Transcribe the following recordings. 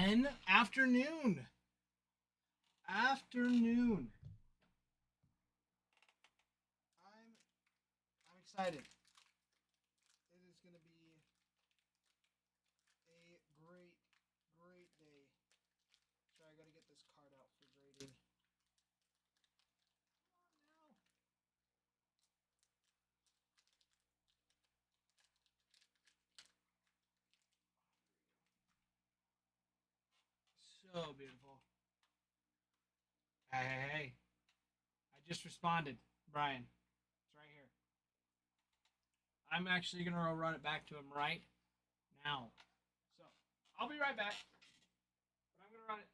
10 afternoon. Afternoon. I'm excited. It is going to be a great day. Sorry, I got to get this card out for grading. So beautiful. Hey. I just responded, Brian. It's right here. I'm actually going to run it back to him right now. So I'll be right back. But I'm going to run it.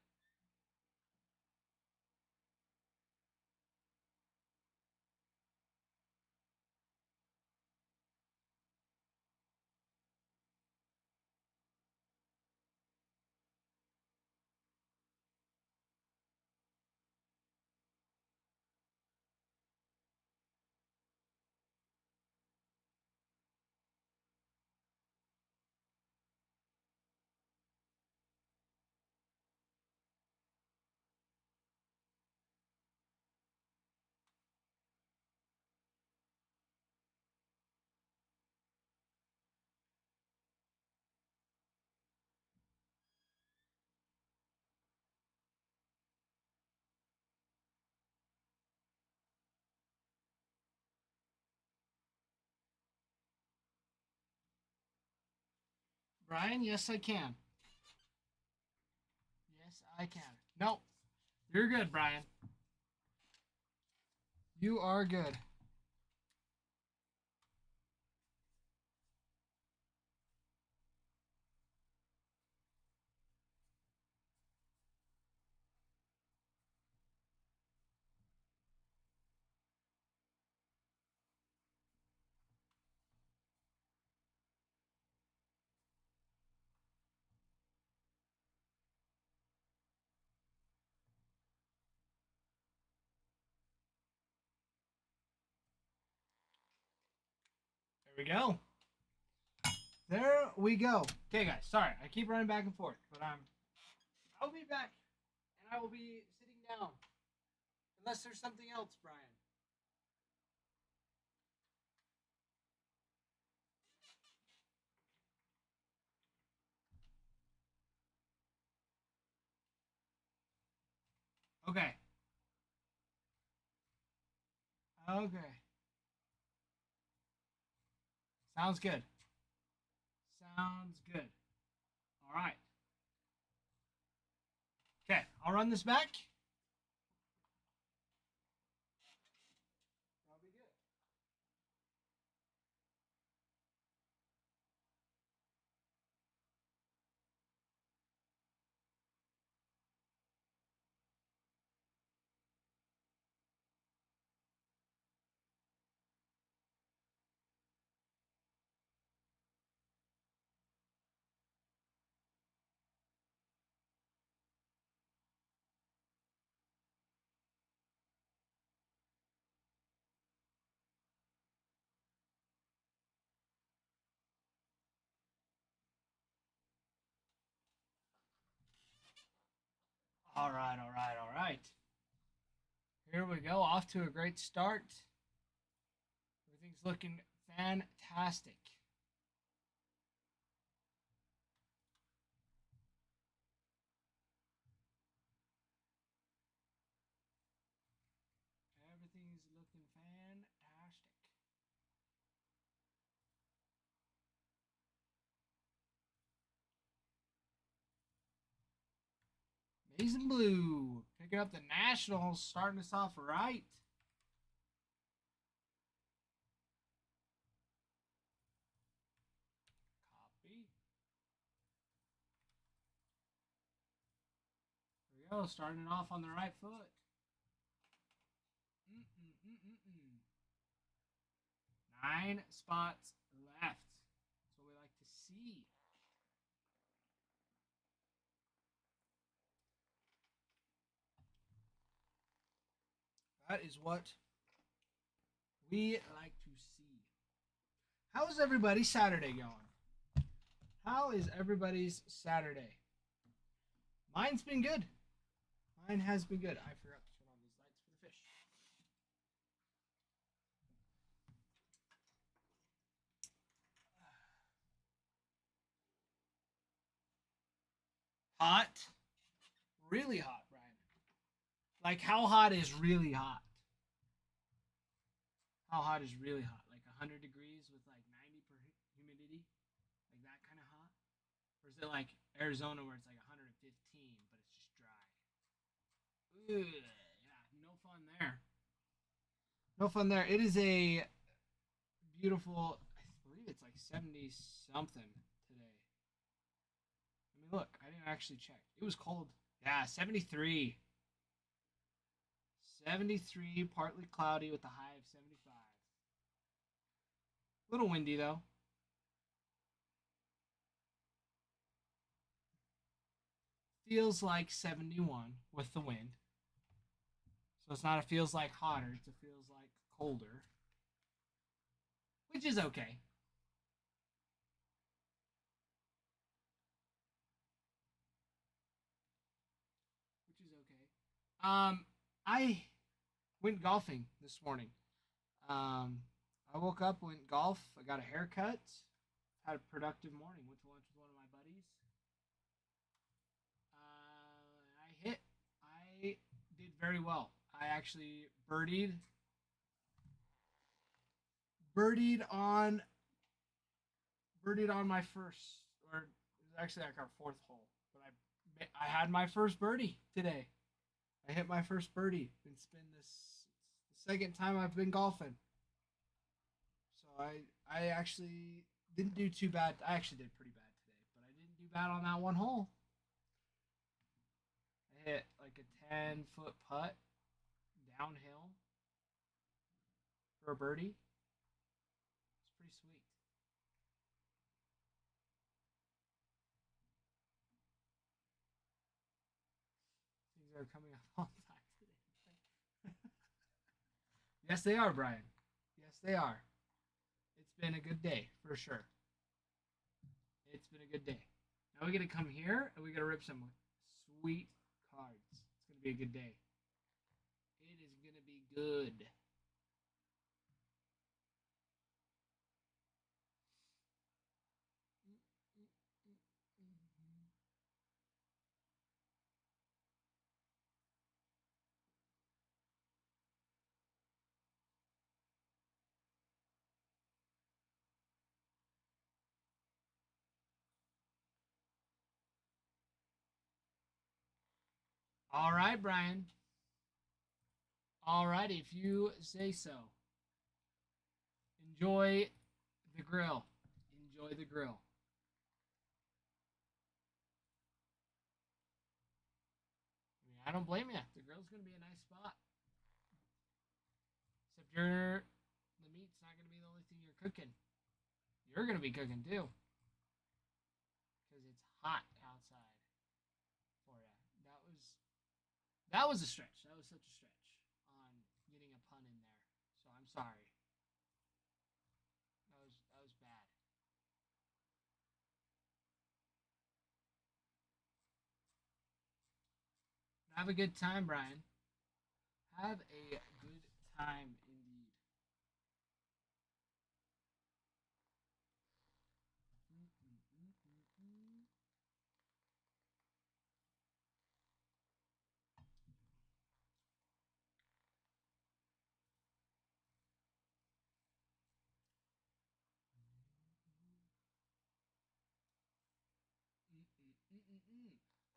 Brian, yes, I can. Yes, I can. No, you're good, Brian. You are good. There we go. There we go. Okay, guys. Sorry, I keep running back and forth, but I'll be back, and I will be sitting down, unless there's something else, Brian. Okay. Okay. Sounds good. Sounds good. All right. Okay, I'll run this back. That'll be good. All right, all right, all right. Here we go. Off to a great start. Everything's looking fantastic. Everything's looking fantastic. Maize and Blue picking up the Nationals, starting us off right. Copy. Here we go, starting off on the right foot. Mm-mm-mm-mm-mm. 9 spots left. That's what we like to see. That is what we like to see. How is everybody's Saturday going? How is everybody's Saturday? Mine's been good. Mine has been good. I forgot to turn on these lights for the fish. Hot? Really hot, Brian. Like, how hot is really hot? How hot is really hot? Like 100 degrees with like 90 per humidity? Like that kind of hot? Or is it like Arizona where it's like 115 but it's just dry? Ugh, yeah, no fun there. No fun there. It is a beautiful, I believe it's like 70 something today. I mean, look, I didn't actually check. It was cold. Yeah, 73. 73, partly cloudy with a high of 75. A little windy though. Feels like 71 with the wind. So it's not a feels like hotter, it's a feels like colder, which is okay. Which is okay. I went golfing this morning. Um, I woke up, went golf. I got a haircut. Had a productive morning. Went to lunch with one of my buddies. I hit. I did very well. I actually birdied on my first, or it was actually like our fourth hole. But I had my first birdie today. I hit my first birdie. It's been the second time I've been golfing. So I actually didn't do too bad. I actually did pretty bad today, but I didn't do bad on that one hole. I hit like a 10-foot putt downhill for a birdie. It's pretty sweet. Things are coming up all the time today. Yes, they are, Brian. Yes, they are. It's been a good day for sure. It's been a good day. Now we got to come here and we got to rip some sweet cards. It's gonna be a good day. It is gonna be good. All right, Brian. All right, if you say so. Enjoy the grill. Enjoy the grill. I mean, I don't blame you. The grill's gonna be a nice spot. Except the meat's not gonna be the only thing you're cooking. You're gonna be cooking too, because it's hot outside for you. That was a stretch. That was such a stretch on getting a pun in there. So I'm sorry. That was bad. Have a good time, Brian. Have a good time indeed.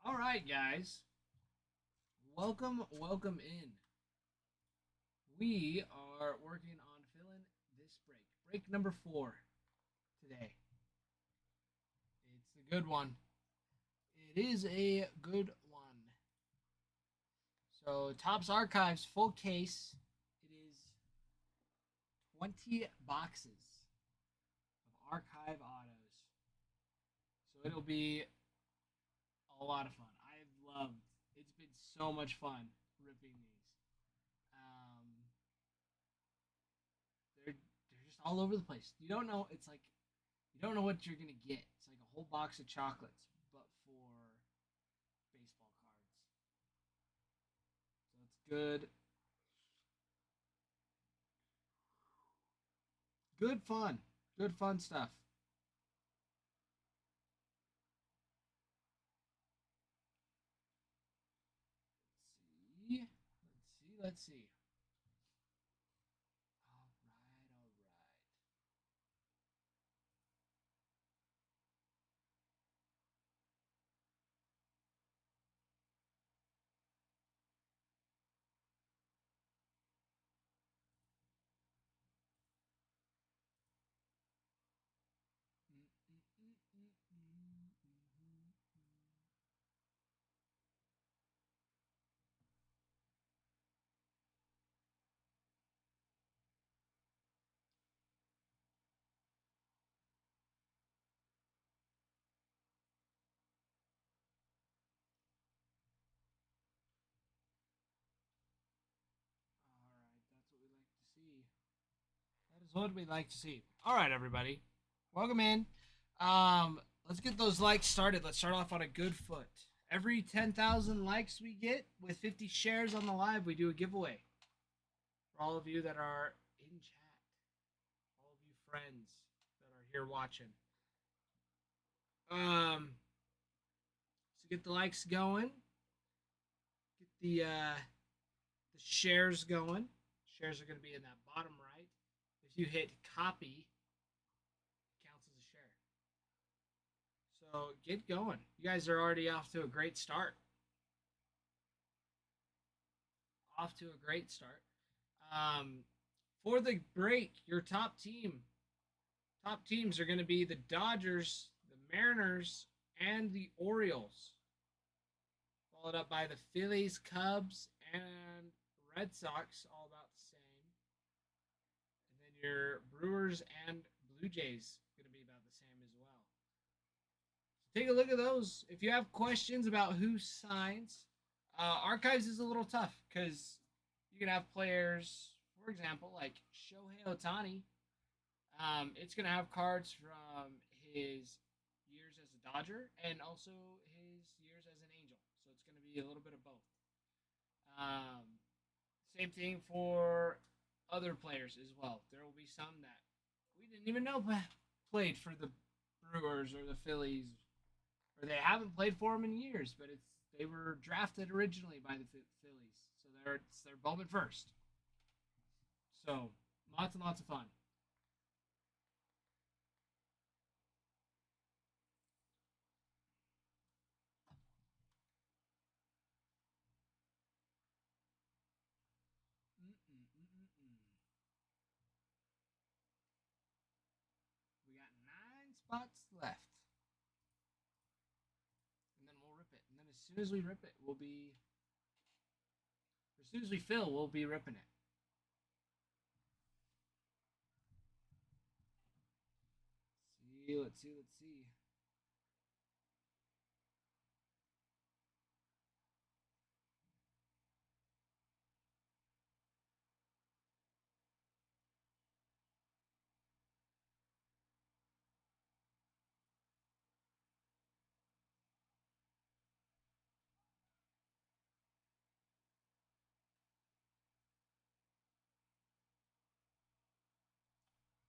All right, guys. Welcome in. We are working on filling this break. Break number 4 today. It's a good one. It is a good one. So, Topps Archives full case. It is 20 boxes of archive autos. So, it'll be a lot of fun. I've loved. It's been so much fun ripping these. They're just all over the place. You don't know. It's like you don't know what you're gonna get. It's like a whole box of chocolates, but for baseball good. Good fun. Good fun stuff. Let's see. All right. That is what we'd like to see. All right, everybody. Welcome in. Let's get those likes started. Let's start off on a good foot. Every 10,000 likes we get with 50 shares on the live, we do a giveaway. For all of you that are in chat, all of you friends that are here watching. So get the likes going. Get the shares going. Shares are going to be in that bottom right. If you hit copy, it counts as a share. So get going. You guys are already off to a great start. For the break, your top teams are going to be the Dodgers, the Mariners, and the Orioles. Followed up by the Phillies, Cubs, and Red Sox, all about the same. And then your Brewers and Blue Jays going to be about the same as well. So take a look at those. If you have questions about who signs, archives is a little tough because you can have players, for example, like Shohei Ohtani. It's going to have cards from his years as a Dodger and also his years as an Angel. So it's going to be a little bit of both. Same thing for other players as well. There will be some that we didn't even know played for the Brewers or the Phillies, or they haven't played for them in years, but they were drafted originally by the Phillies, so they're Bowman first. So lots and lots of fun. We got 9 spots left. And then we'll rip it. And then as soon as we rip it, as soon as we fill, we'll be ripping it. Let's see.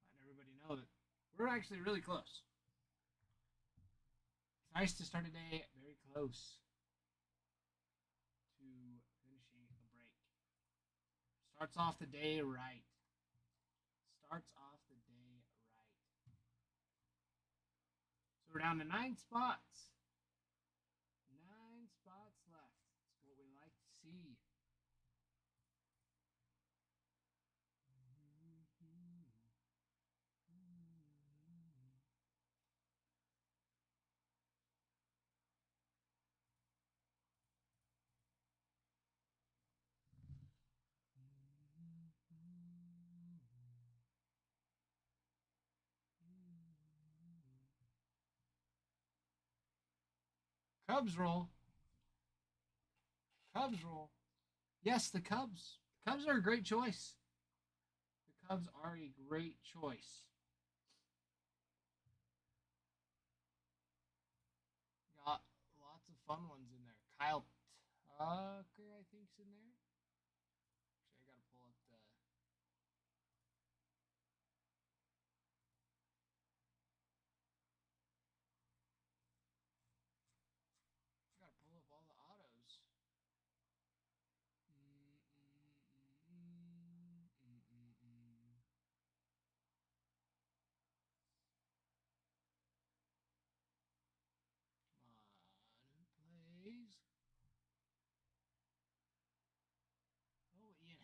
Letting everybody know that we're actually really close. It's nice to start a day very close to finishing a break. Starts off the day right. So we're down to 9 spots. 9 spots left. It's what we like to see. Cubs roll. Yes, the Cubs. The Cubs are a great choice. Got lots of fun ones in there. Kyle Tucker, I think, is in there.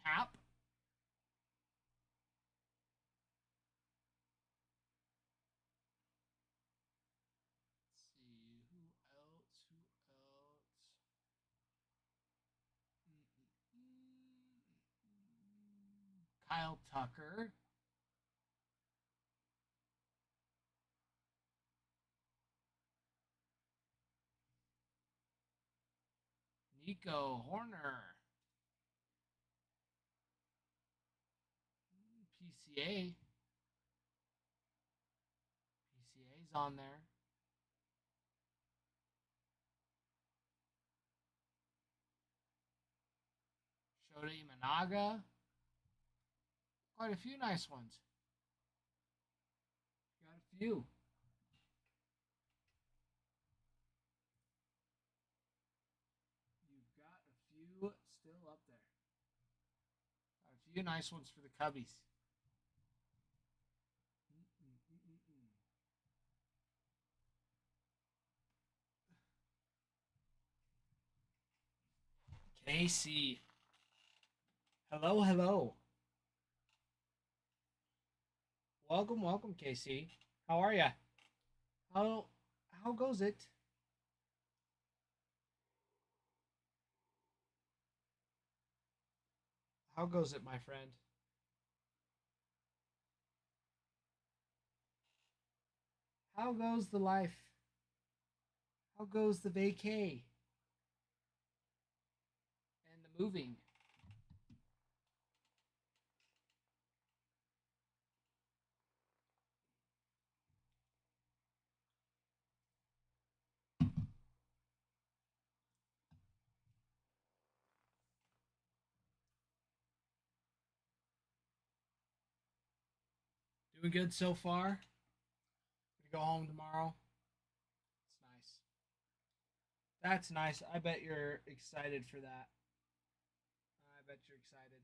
Cap. Let's see who else. Kyle Tucker. Nico Horner. PCA. PCA's on there. Shota Imanaga. Quite a few nice ones. Got a few. You've got a few still up there. Got a few nice ones for the Cubbies. KC. Hello, hello. Welcome, welcome, KC. How are ya? How goes it? How goes it, my friend? How goes the life? How goes the vacay? And the moving? Doing good so far. Gonna go home tomorrow. It's nice. That's nice. I bet you're excited for that. I bet you're excited.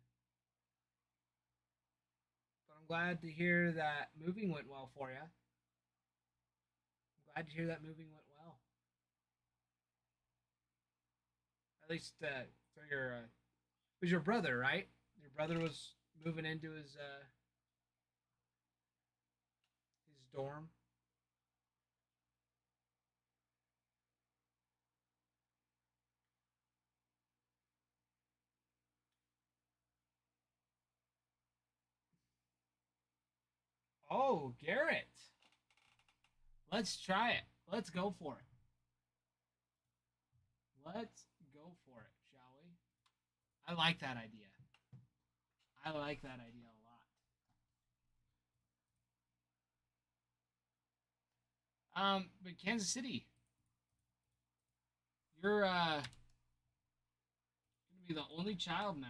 But I'm glad to hear that moving went well for you. I'm glad to hear that moving went well. At least for your it was your brother, right? Your brother was moving into his dorm. Oh, Garrett. Let's try it. Let's go for it. Let's go for it, shall we? I like that idea. I like that idea a lot. But Kansas City, you're gonna be the only child now.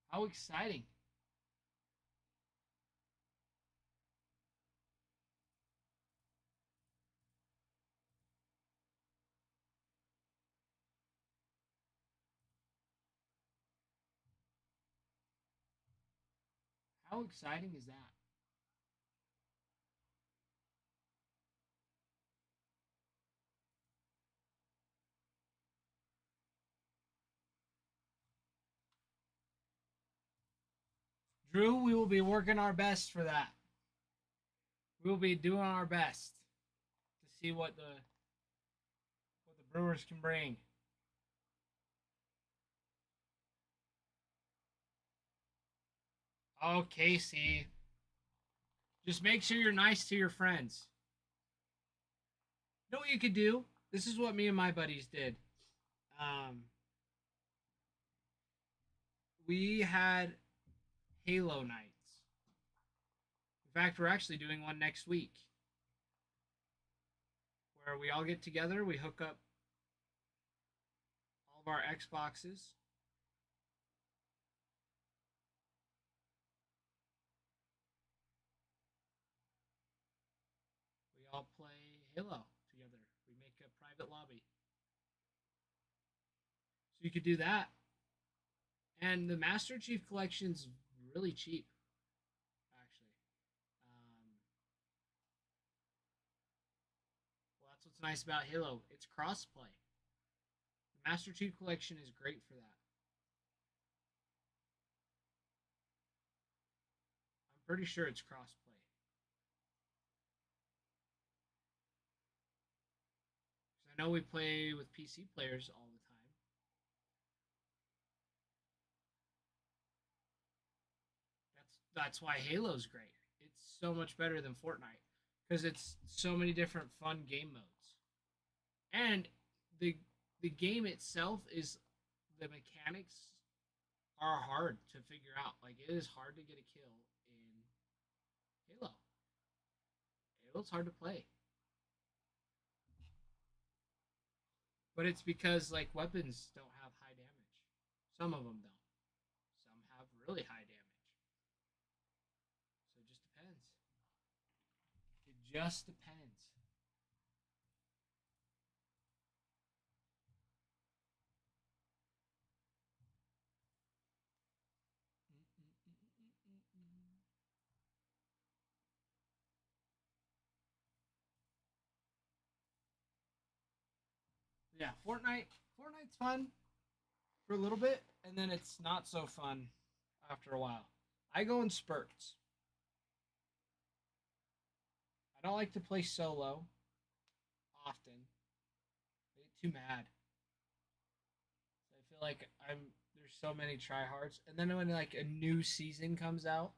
How exciting! How exciting is that? Drew, we will be working our best for that. We will be doing our best to see what the Brewers can bring. Oh, Casey, just make sure you're nice to your friends. You know what you could do? This is what me and my buddies did. Um, we had Halo nights. In fact, we're actually doing one next week where we all get together, we hook up all of our Xboxes. We all play Halo together. We make a private lobby. So you could do that. And the Master Chief Collection's really cheap, actually. Well, that's what's nice about Halo. It's crossplay. The Master Chief Collection is great for that. pretty sure it's crossplay. I know we play with PC players all the time. That's why Halo's great. It's so much better than Fortnite because it's so many different fun game modes, and the the game itself is the mechanics are hard to figure out. Like it is hard to get a kill in Halo. Halo's hard to play, but it's because like weapons don't have high damage. Some of them don't. Some have really high damage. So it just depends. It just depends. Yeah, Fortnite's fun for a little bit, and then it's not so fun after a while. I go in spurts. I don't like to play solo often. I get too mad. I feel like there's so many tryhards, and then when like a new season comes out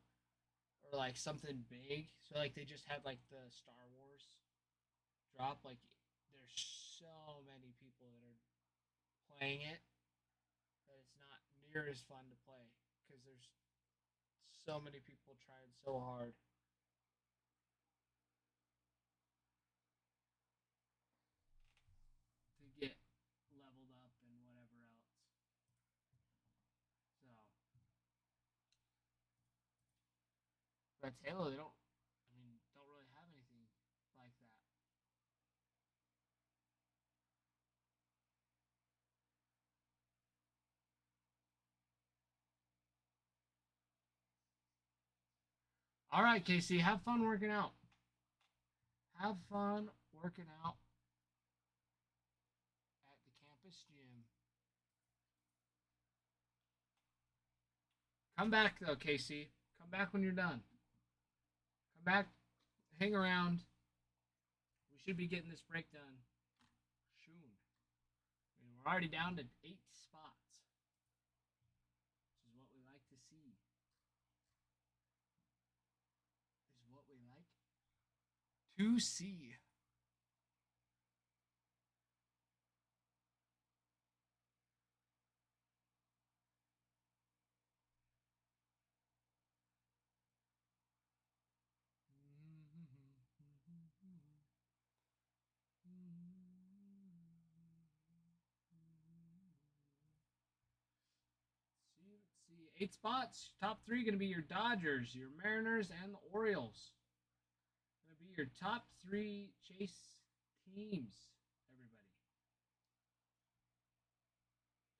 or like something big, so like they just had like the Star Wars drop, like there's so many people that are playing it that it's not near as fun to play because there's so many people trying so hard. To get leveled up and whatever else. So that's Halo. They don't really have anything like that. All right, Casey, have fun working out. Have fun working out at the campus gym. Come back though, Casey. Come back when you're done. Come back, hang around. We should be getting this break done soon. We're already down to 8 spots, which is what we like to see. Is what we like to see. Let's see. 8 spots. Top three going to be your Dodgers, your Mariners, and the Orioles. Going to be your top three chase teams. Everybody.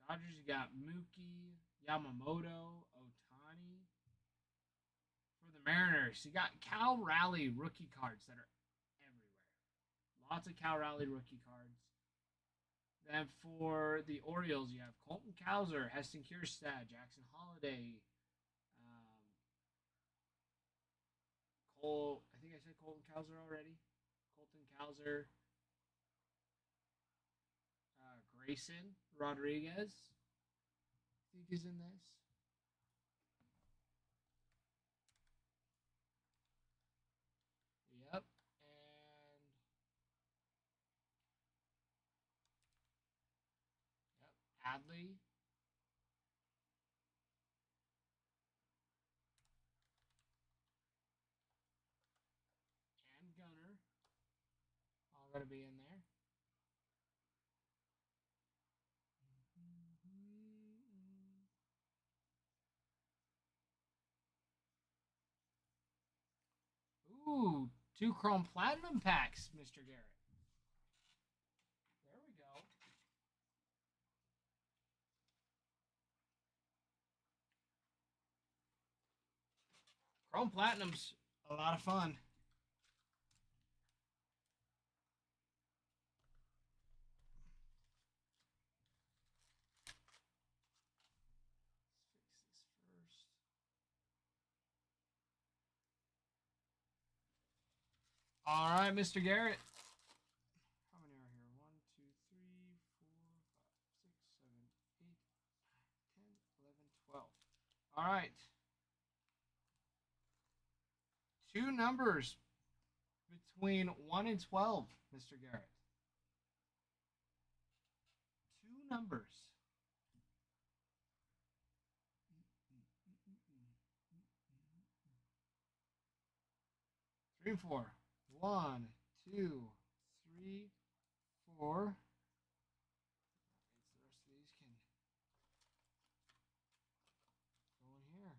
Dodgers, you got Mookie, Yamamoto, Otani. For the Mariners, you got Cal Raleigh rookie cards that are everywhere. Lots of Cal Raleigh rookie cards. Then for the Orioles, you have Colton Cowser, Heston Kjerstad, Jackson Holliday, Cole. I think I said Colton Cowser already. Colton Cowser, Grayson Rodriguez. I think is in this. Yep, and yep, Adley. And Gunner, all going to be in there. Ooh, 2 Chrome Platinum packs, Mr. Garrett. There we go. Chrome Platinum's a lot of fun. Let's fix this first. All right, Mr. Garrett. How many are here? 1, 2, 3, 4, 5, 6, 7, 8, 9, 10, 11, 12. All right. Two numbers between 1 and 12, Mr. Garrett. Two numbers. Three and four. 1, 2, 3, 4. The rest of these can go in here.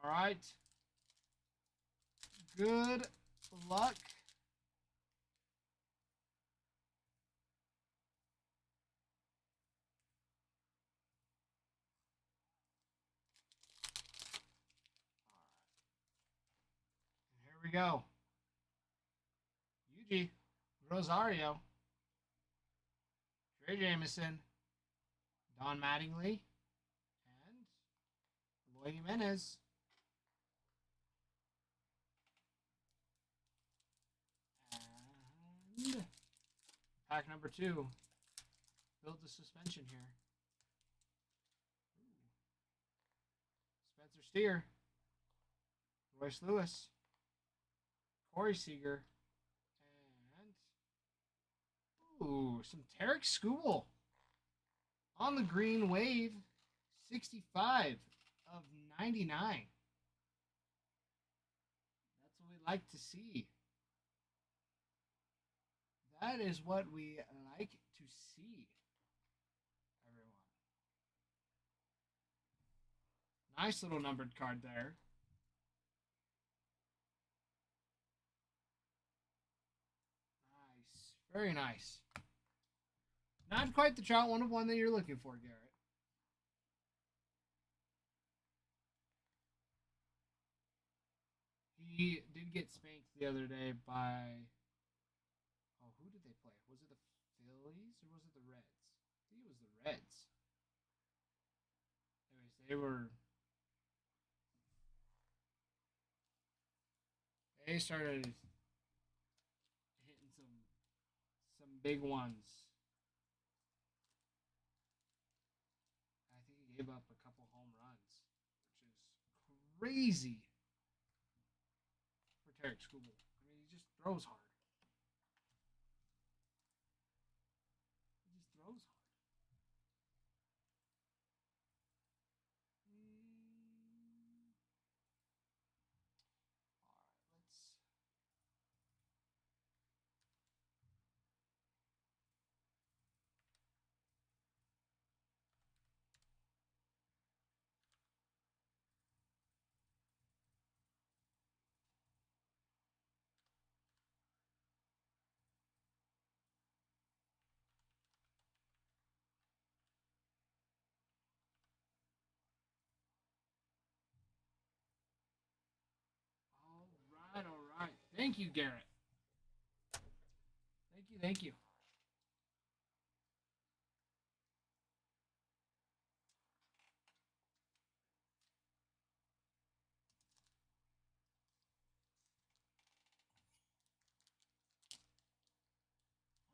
All right. Good luck. And here we go. Yuji, Rosario, Trey Jameson, Don Mattingly, and Eloy Jimenez. And pack number 2. Build the suspension here. Ooh. Spencer Steer, Royce Lewis, Corey Seager, and ooh, some Tarek Skubal on the green wave, 65 of 99. That's what we like to see. That is what we like to see, everyone. Nice little numbered card there. Nice. Very nice. Not quite the Trout 1 of 1 that you're looking for, Garrett. He did get spanked the other day by... Oh, who did they play? Was it the Phillies or was it the Reds? I think it was the Reds. Anyways, they started hitting some big ones. I think he gave up a couple home runs, which is crazy for Tarek Skubal. I mean, he just throws hard. He just throws hard. All right, all right. Thank you, Garrett. Thank you, thank you.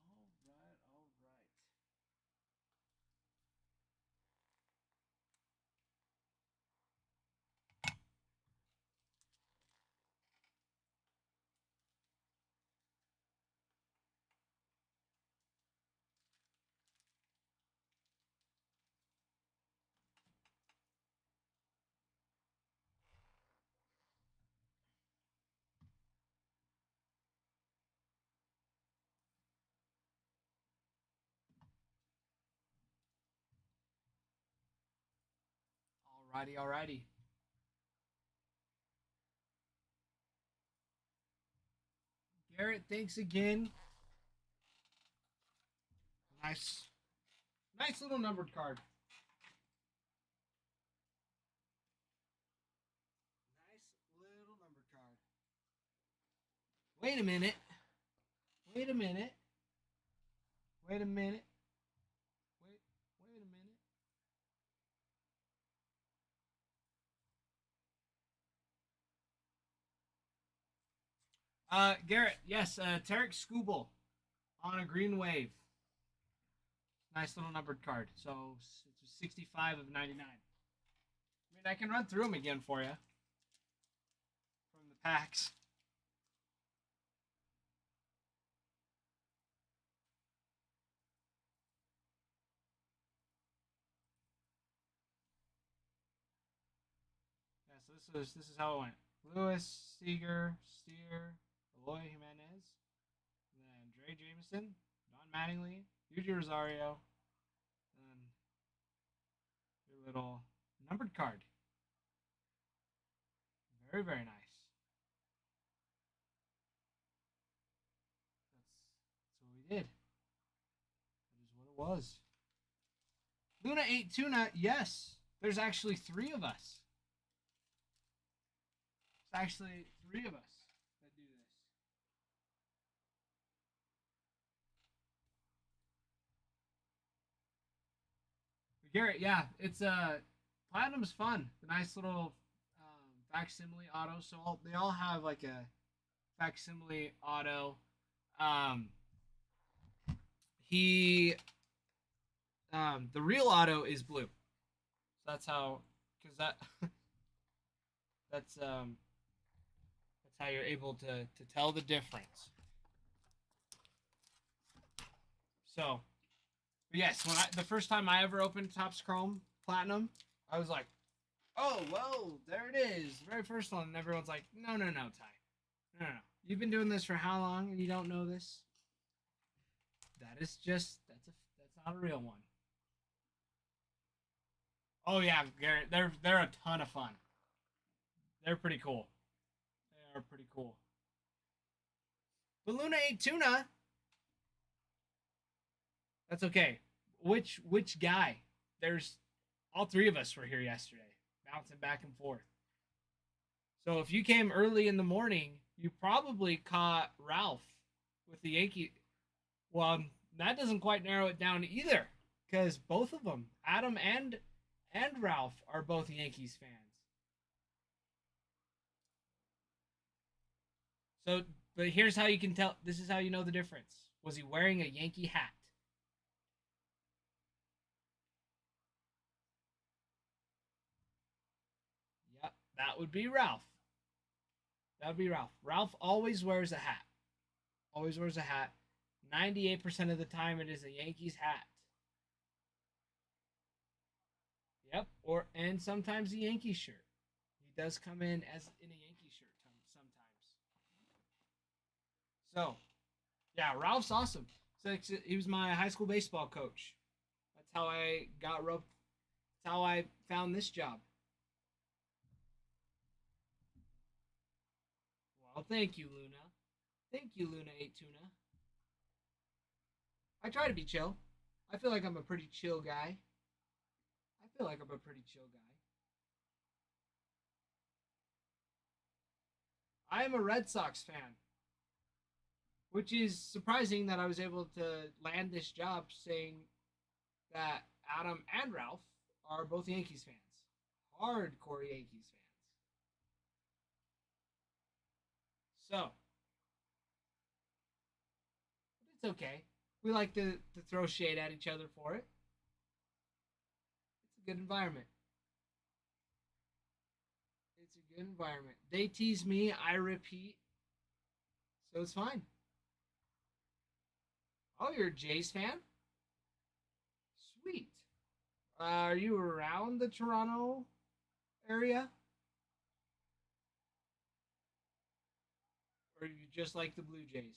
All right, all right. Alrighty, alrighty. Garrett, thanks again. Nice. Nice little numbered card. Nice little numbered card. Wait a minute. Wait a minute. Wait a minute. Wait a minute. Garrett, yes, Tarek Skubal on a green wave. Nice little numbered card. So it's 65 of 99. I mean, I can run through them again for you from the packs. Yeah, so this is how it went. Lewis, Seager, Steer, Eloy Jimenez, and then Dre Jameson, Don Mattingly, Yuji Rosario, and your little numbered card. Very, very nice. That's what we did. That is what it was. Luna ate tuna. Yes, there's actually three of us. There's actually three of us that do this. But Garrett, yeah, it's Platinum's fun. The nice little facsimile auto. So they all have like a facsimile auto. Um, he the real auto is blue. So that's how, because that's how you're able to tell the difference. So, yes, the first time I ever opened Topps Chrome Platinum, I was like, oh, well, there it is, the very first one. And everyone's like, no, Ty, no. You've been doing this for how long, and you don't know this? That is just that's not a real one. Oh yeah, Garrett, they're a ton of fun. They're pretty cool. They are pretty cool. But Luna ate tuna. That's okay. Which guy? There's all three of us were here yesterday, bouncing back and forth. So if you came early in the morning, you probably caught Ralph with the Yankee. Well, that doesn't quite narrow it down either, because both of them, Adam and Ralph, are both Yankees fans. So, but here's how you can tell. This is how you know the difference. Was he wearing a Yankee hat? Yep, that would be Ralph. That would be Ralph. Ralph always wears a hat. Always wears a hat. 98% of the time, it is a Yankees hat. Yep, and sometimes a Yankee shirt. He does come in as in a Yankee shirt sometimes. So, yeah, Ralph's awesome. So he was my high school baseball coach. That's how I got roped. That's how I found this job. Well, thank you, Luna. Thank you, Luna 8 Tuna. I try to be chill. I feel like I'm a pretty chill guy. I feel like I'm a pretty chill guy. I am a Red Sox fan, which is surprising that I was able to land this job saying that Adam and Ralph are both Yankees fans. Hardcore Yankees fans. So, it's okay. We like to throw shade at each other for it. It's a good environment. It's a good environment. They tease me, I repeat. So it's fine. Oh, you're a Jays fan? Sweet. Are you around the Toronto area? Or you just like the Blue Jays?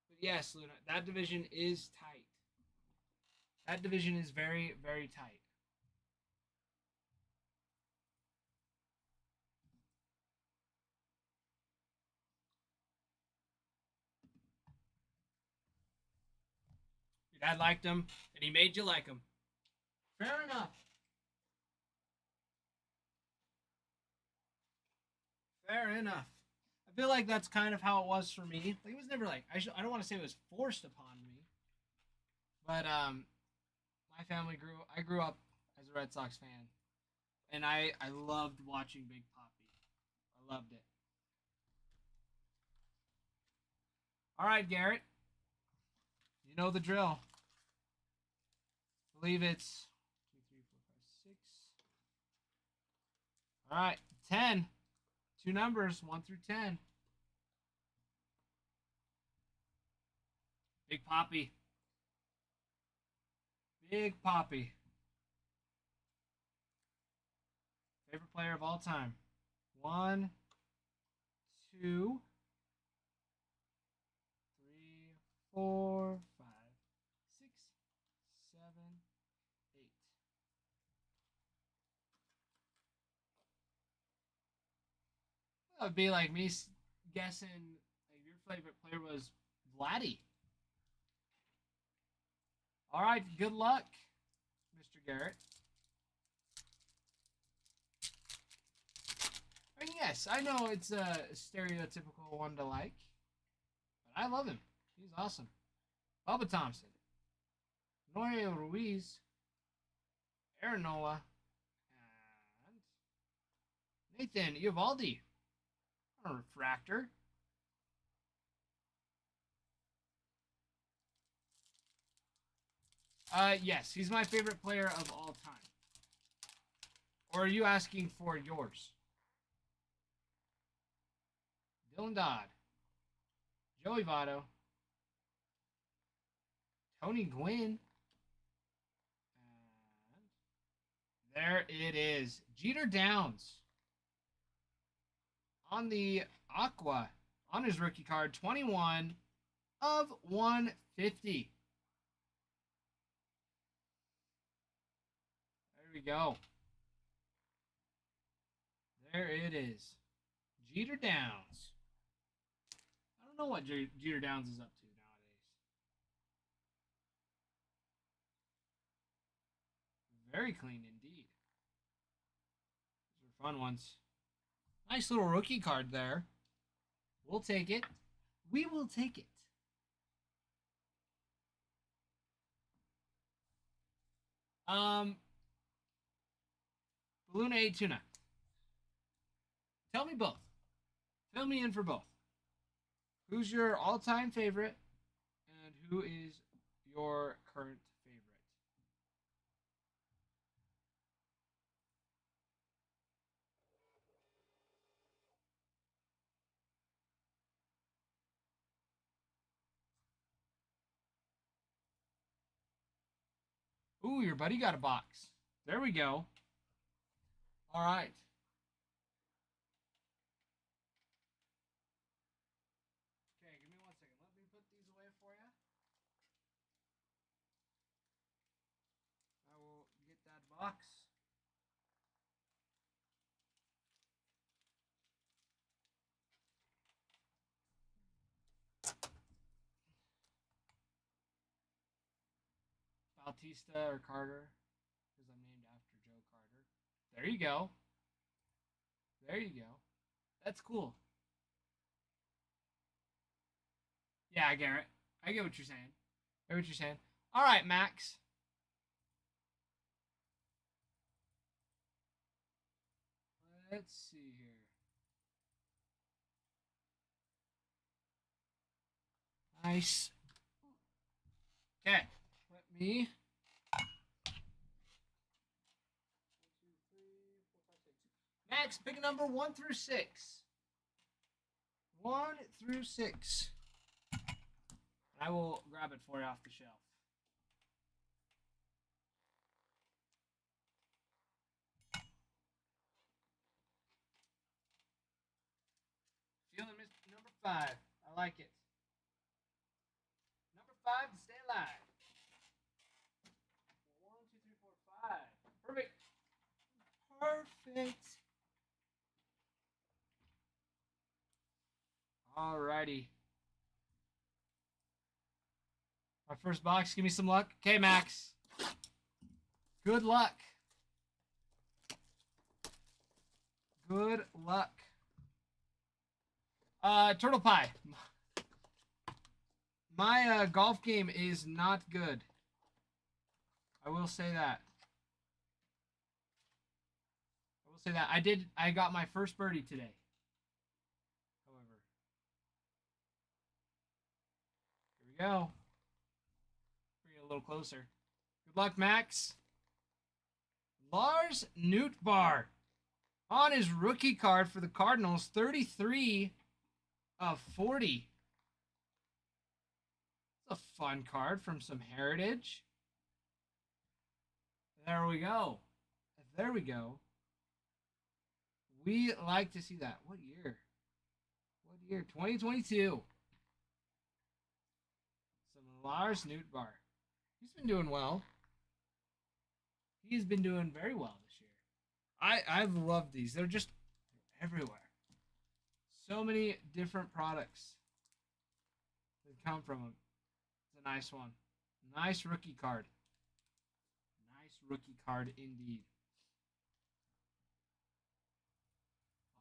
But yes, Luna, that division is tight. That division is very, very tight. Your dad liked him, and he made you like him. Fair enough. Fair enough. I feel like that's kind of how it was for me. Like, it was never like I don't want to say it was forced upon me, but My family I grew up as a Red Sox fan, and I loved watching Big Poppy. I loved it. All right, Garrett. You know the drill. I believe it's 2, 3, 4, 5, 6. All right, 10. Two numbers, 1 through 10. Big Poppy. Big Poppy. Favorite player of all time. 1, 2, 3, 4, 5, 6, 7, 8. That would be like me guessing like your favorite player was Vladdy. All right, good luck, Mr. Garrett. I mean, yes, I know it's a stereotypical one to like, but I love him. He's awesome. Bubba Thompson, Norio Ruiz, Aaron Nola, and Nathan Eovaldi. A refractor. Yes, he's my favorite player of all time. Or are you asking for yours? Dylan Dodd, Joey Votto, Tony Gwynn, and there it is. Jeter Downs on the Aqua on his rookie card, 21 of 150. There we go. There it is. Jeter Downs. I don't know what Jeter Downs is up to nowadays. Very clean indeed. These are fun ones. Nice little rookie card there. We'll take it. We will take it. Balloon 8 Tuna. Tell me both. Fill me in for both. Who's your all-time favorite, and who is your current favorite? Ooh, your buddy got a box. There we go. All right. Okay, give me 1 second. Let me put these away for you. I will get that box. Bautista or Carter, because I'm named after Joe Carter. There you go. There you go. That's cool. Yeah, Garrett. I get what you're saying. I get what you're saying. All right, Max. Let's see here. Nice. Okay. Let me. 1, 2, 3, 4, 5, 6. Max, pick a number 1 through 6. 1 through 6. I will grab it for you off the shelf. Feeling number 5. I like it. Number 5 to stay alive. 1, 2, 3, 4, 5. Perfect. Perfect. Alrighty. My first box. Give me some luck. Okay, Max. Good luck. Good luck. Turtle Pie. My golf game is not good. I will say that. I will say that. I did. I got my first birdie today. However, here we go. Bring it a little closer. Good luck, Max. Lars Nootbaar on his rookie card for the Cardinals, 33 of 40. It's a fun card from some Heritage. There we go. There we go. We like to see that. What year? What year? 2022. Some Lars Nootbaar. He's been doing well. He's been doing very well this year. I've loved these. They're just everywhere. So many different products that come from them. It's a nice one. Nice rookie card. Nice rookie card indeed.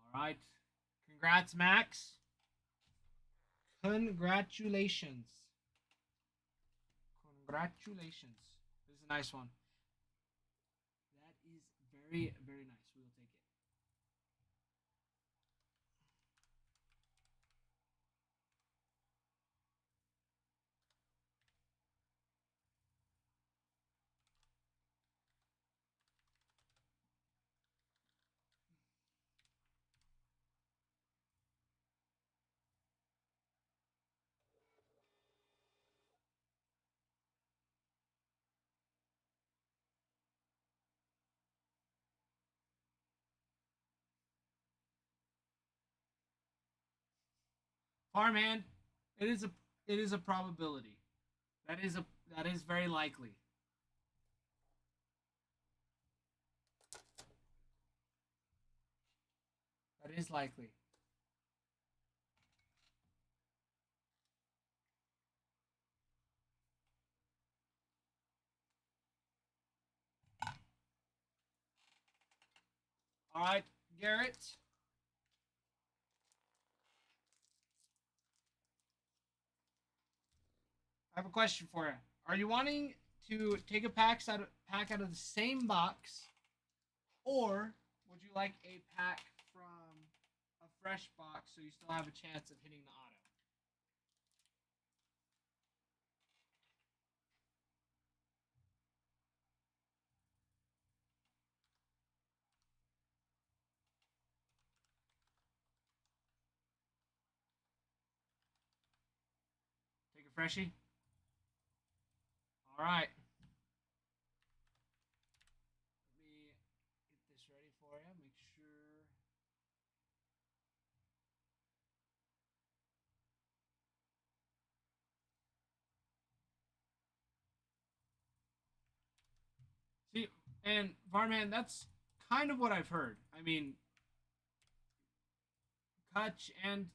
All right. Congrats, Max. Congratulations. Congratulations. This is a nice one. That is very, very nice. We will take it. Farmhand, it is a probability. That is very likely. That is likely. All right, Garrett. I have a question for you. Are you wanting to take a pack out of the same box, or would you like a pack from a fresh box so you still have a chance of hitting the auto? Take a freshie. All right. Let me get this ready for you. Make sure. See, and Varman, that's kind of what I've heard. I mean, Kutch and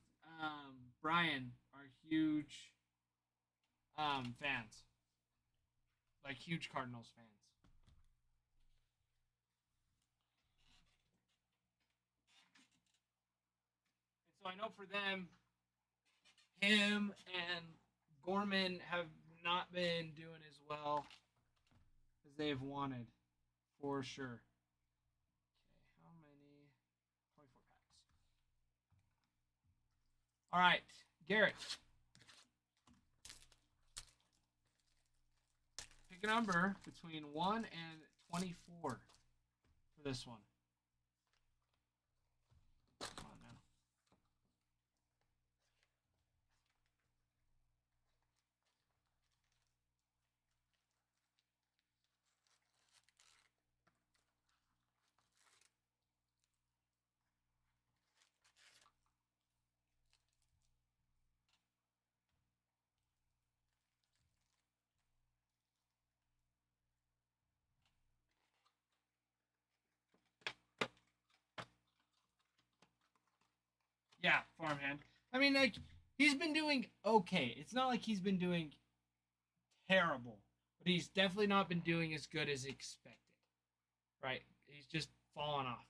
Brian are huge fans, like huge Cardinals fans. And so I know for them, him and Gorman have not been doing as well as they've wanted, for sure. Okay, how many? 24 packs. All right, Garrett. Pick a number between 1 and 24 for this one. Come on now. Yeah, farmhand. I mean, like, he's been doing okay. It's not like he's been doing terrible, but he's definitely not been doing as good as expected. Right? He's just fallen off.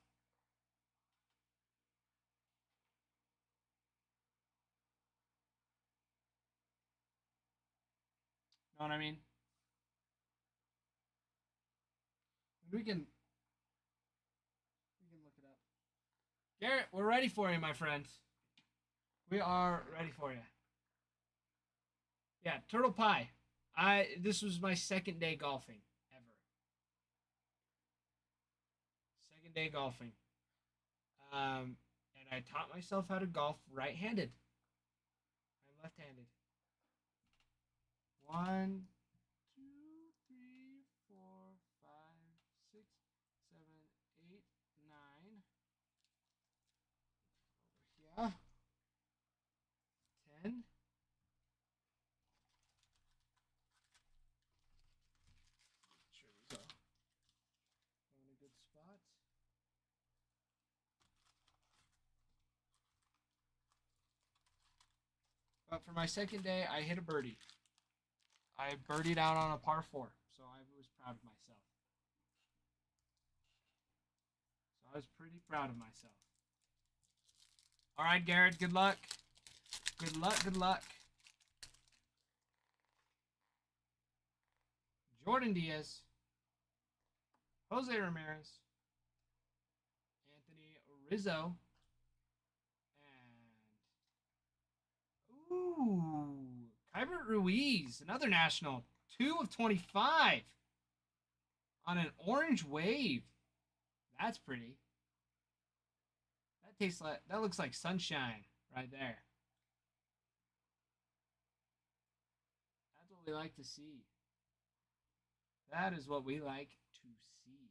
Know what I mean? We can look it up. Garrett, we're ready for you, my friend. We are ready for you. Yeah, Turtle Pie. This was my second day golfing ever. Second day golfing. And I taught myself how to golf right-handed. I'm left-handed. 1, 2, 3, 4, 5, 6, 7, 8, 9. Over here. 10. Sure we go. In a good spot. But for my second day, I hit a birdie. I birdied out on a par 4, so I was proud of myself. So I was pretty proud of myself. All right, Garrett, good luck. Good luck, good luck. Jordan Diaz, Jose Ramirez, Anthony Rizzo, and Kybert Ruiz, another national, 2 of 25 on an orange wave. That's pretty. That tastes like, that looks like sunshine right there. That's what we like to see. That is what we like to see.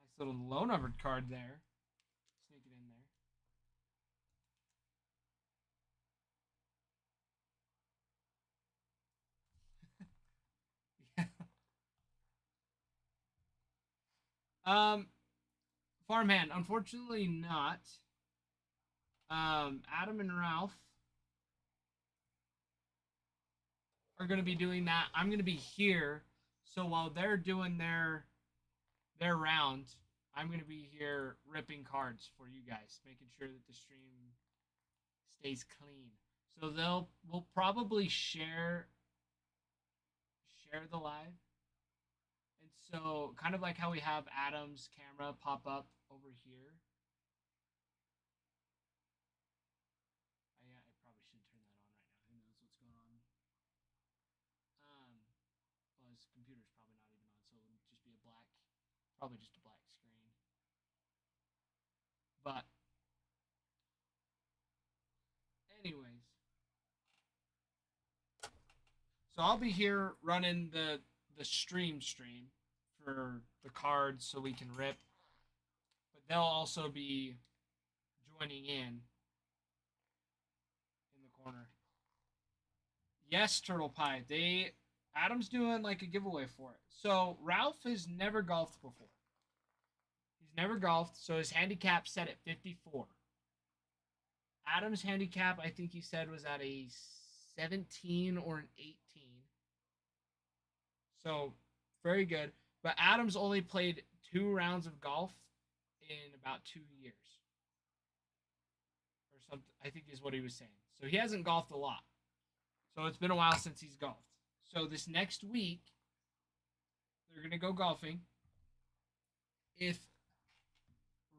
Nice little low numbered card there. Sneak it in there. Farmhand, unfortunately not. Adam and Ralph are going to be doing that. I'm going to be here, so while they're doing their round, I'm going to be here ripping cards for you guys, making sure that the stream stays clean. So we'll probably share the live. And so kind of like how we have Adam's camera pop up over here. I probably shouldn't turn that on right now. Who knows what's going on? Well, his computer's probably not even on, so it would just be probably just a black screen. But anyways, so I'll be here running the stream for the cards so we can rip, but they'll also be joining in the corner. Yes, Turtle Pie. Adam's doing like a giveaway for it. So Ralph has never golfed before. He's never golfed, so his handicap set at 54. Adam's handicap, I think he said, was at a 17 or an 18. So very good. But Adam's only played 2 rounds of golf in about 2 years. Or something, I think is what he was saying. So he hasn't golfed a lot. So it's been a while since he's golfed. So this next week, they're going to go golfing. If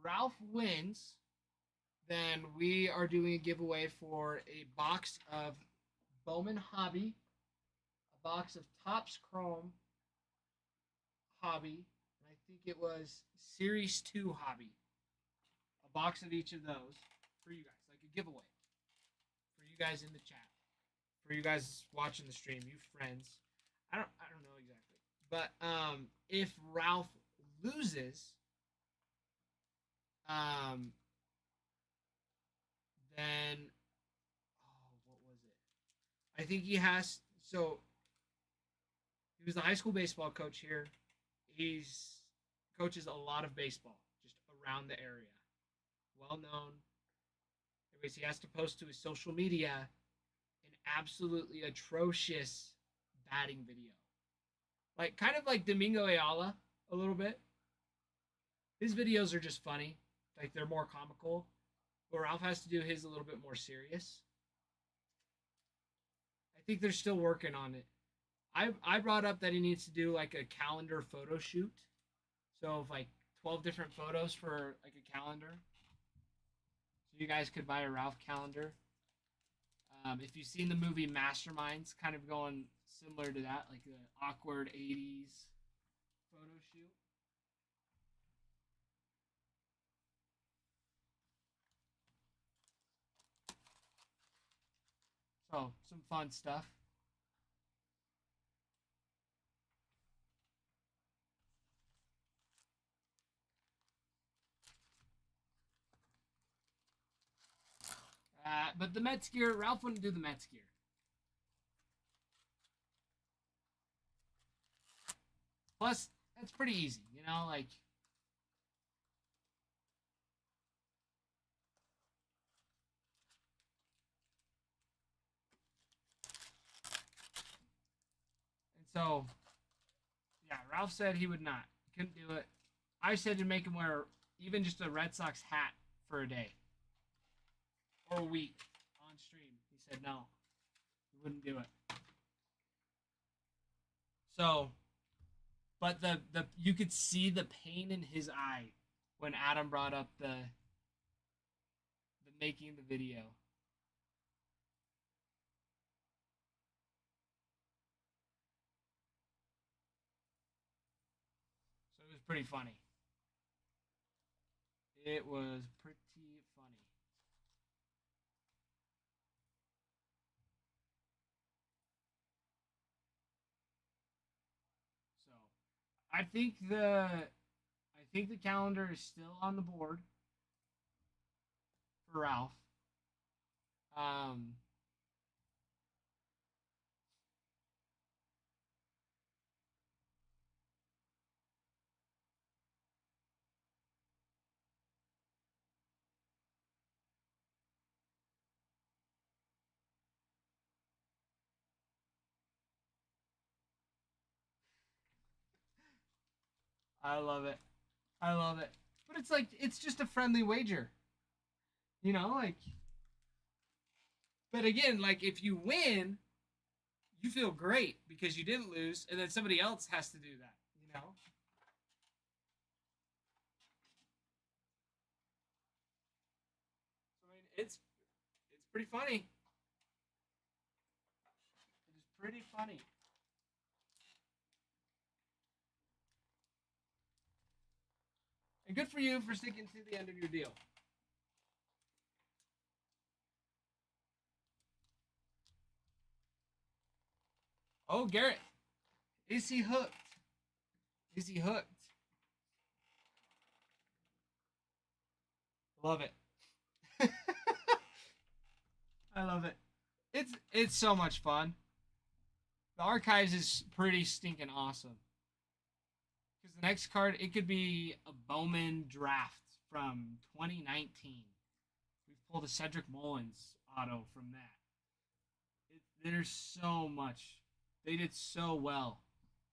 Ralph wins, then we are doing a giveaway for a box of Bowman Hobby, a box of Topps Chrome Hobby, and I think it was Series 2 Hobby. A box of each of those for you guys, like a giveaway. For you guys in the chat. For you guys watching the stream, you friends. I don't know exactly. But if Ralph loses, then what was it? I think he has, so he was the high school baseball coach here. He's coaches a lot of baseball just around the area. Well known. Anyways, he has to post to his social media an absolutely atrocious batting video. Like kind of like Domingo Ayala a little bit. His videos are just funny. Like they're more comical. But Ralph has to do his a little bit more serious. I think they're still working on it. I brought up that he needs to do like a calendar photo shoot. So of like 12 different photos for like a calendar. So you guys could buy a Ralph calendar. If you've seen the movie Masterminds, kind of going similar to that, like the awkward 80s photo shoot. So some fun stuff. But the Mets gear, Ralph wouldn't do the Mets gear. Plus, that's pretty easy, you know, like and so yeah, Ralph said he would not. Couldn't do it. I said to make him wear even just a Red Sox hat for a day or a week on stream. He said no. He wouldn't do it. So, but the you could see the pain in his eye when Adam brought up the making the video. So it was pretty funny. It was pretty funny. So I think the calendar is still on the board for Ralph. Um, I love it. I love it. But it's like it's just a friendly wager. You know, like but again, like if you win, you feel great because you didn't lose and then somebody else has to do that, you know? So I mean, it's pretty funny. It is pretty funny. And good for you for sticking to the end of your deal. Oh, Garrett, is he hooked? Is he hooked? Love it. I love it. It's so much fun. The archives is pretty stinking awesome. Because the next card, it could be a Bowman draft from 2019. We've pulled a Cedric Mullins auto from that. There's so much. They did so well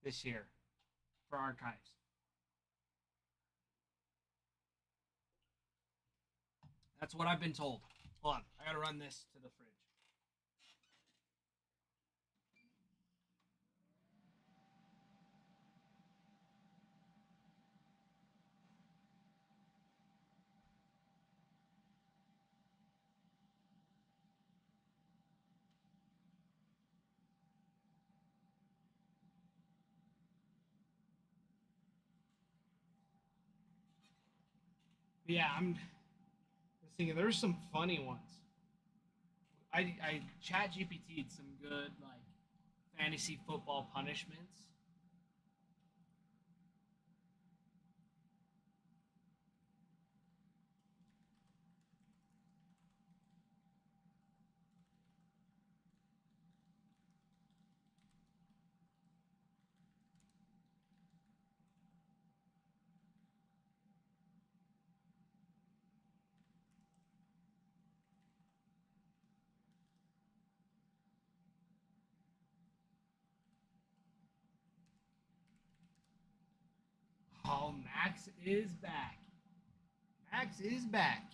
this year for archives. That's what I've been told. Hold on, I gotta run this to the fridge. Yeah, I'm thinking there's some funny ones. I chat GPT'd some good like fantasy football punishments. Oh, Max is back. Max is back.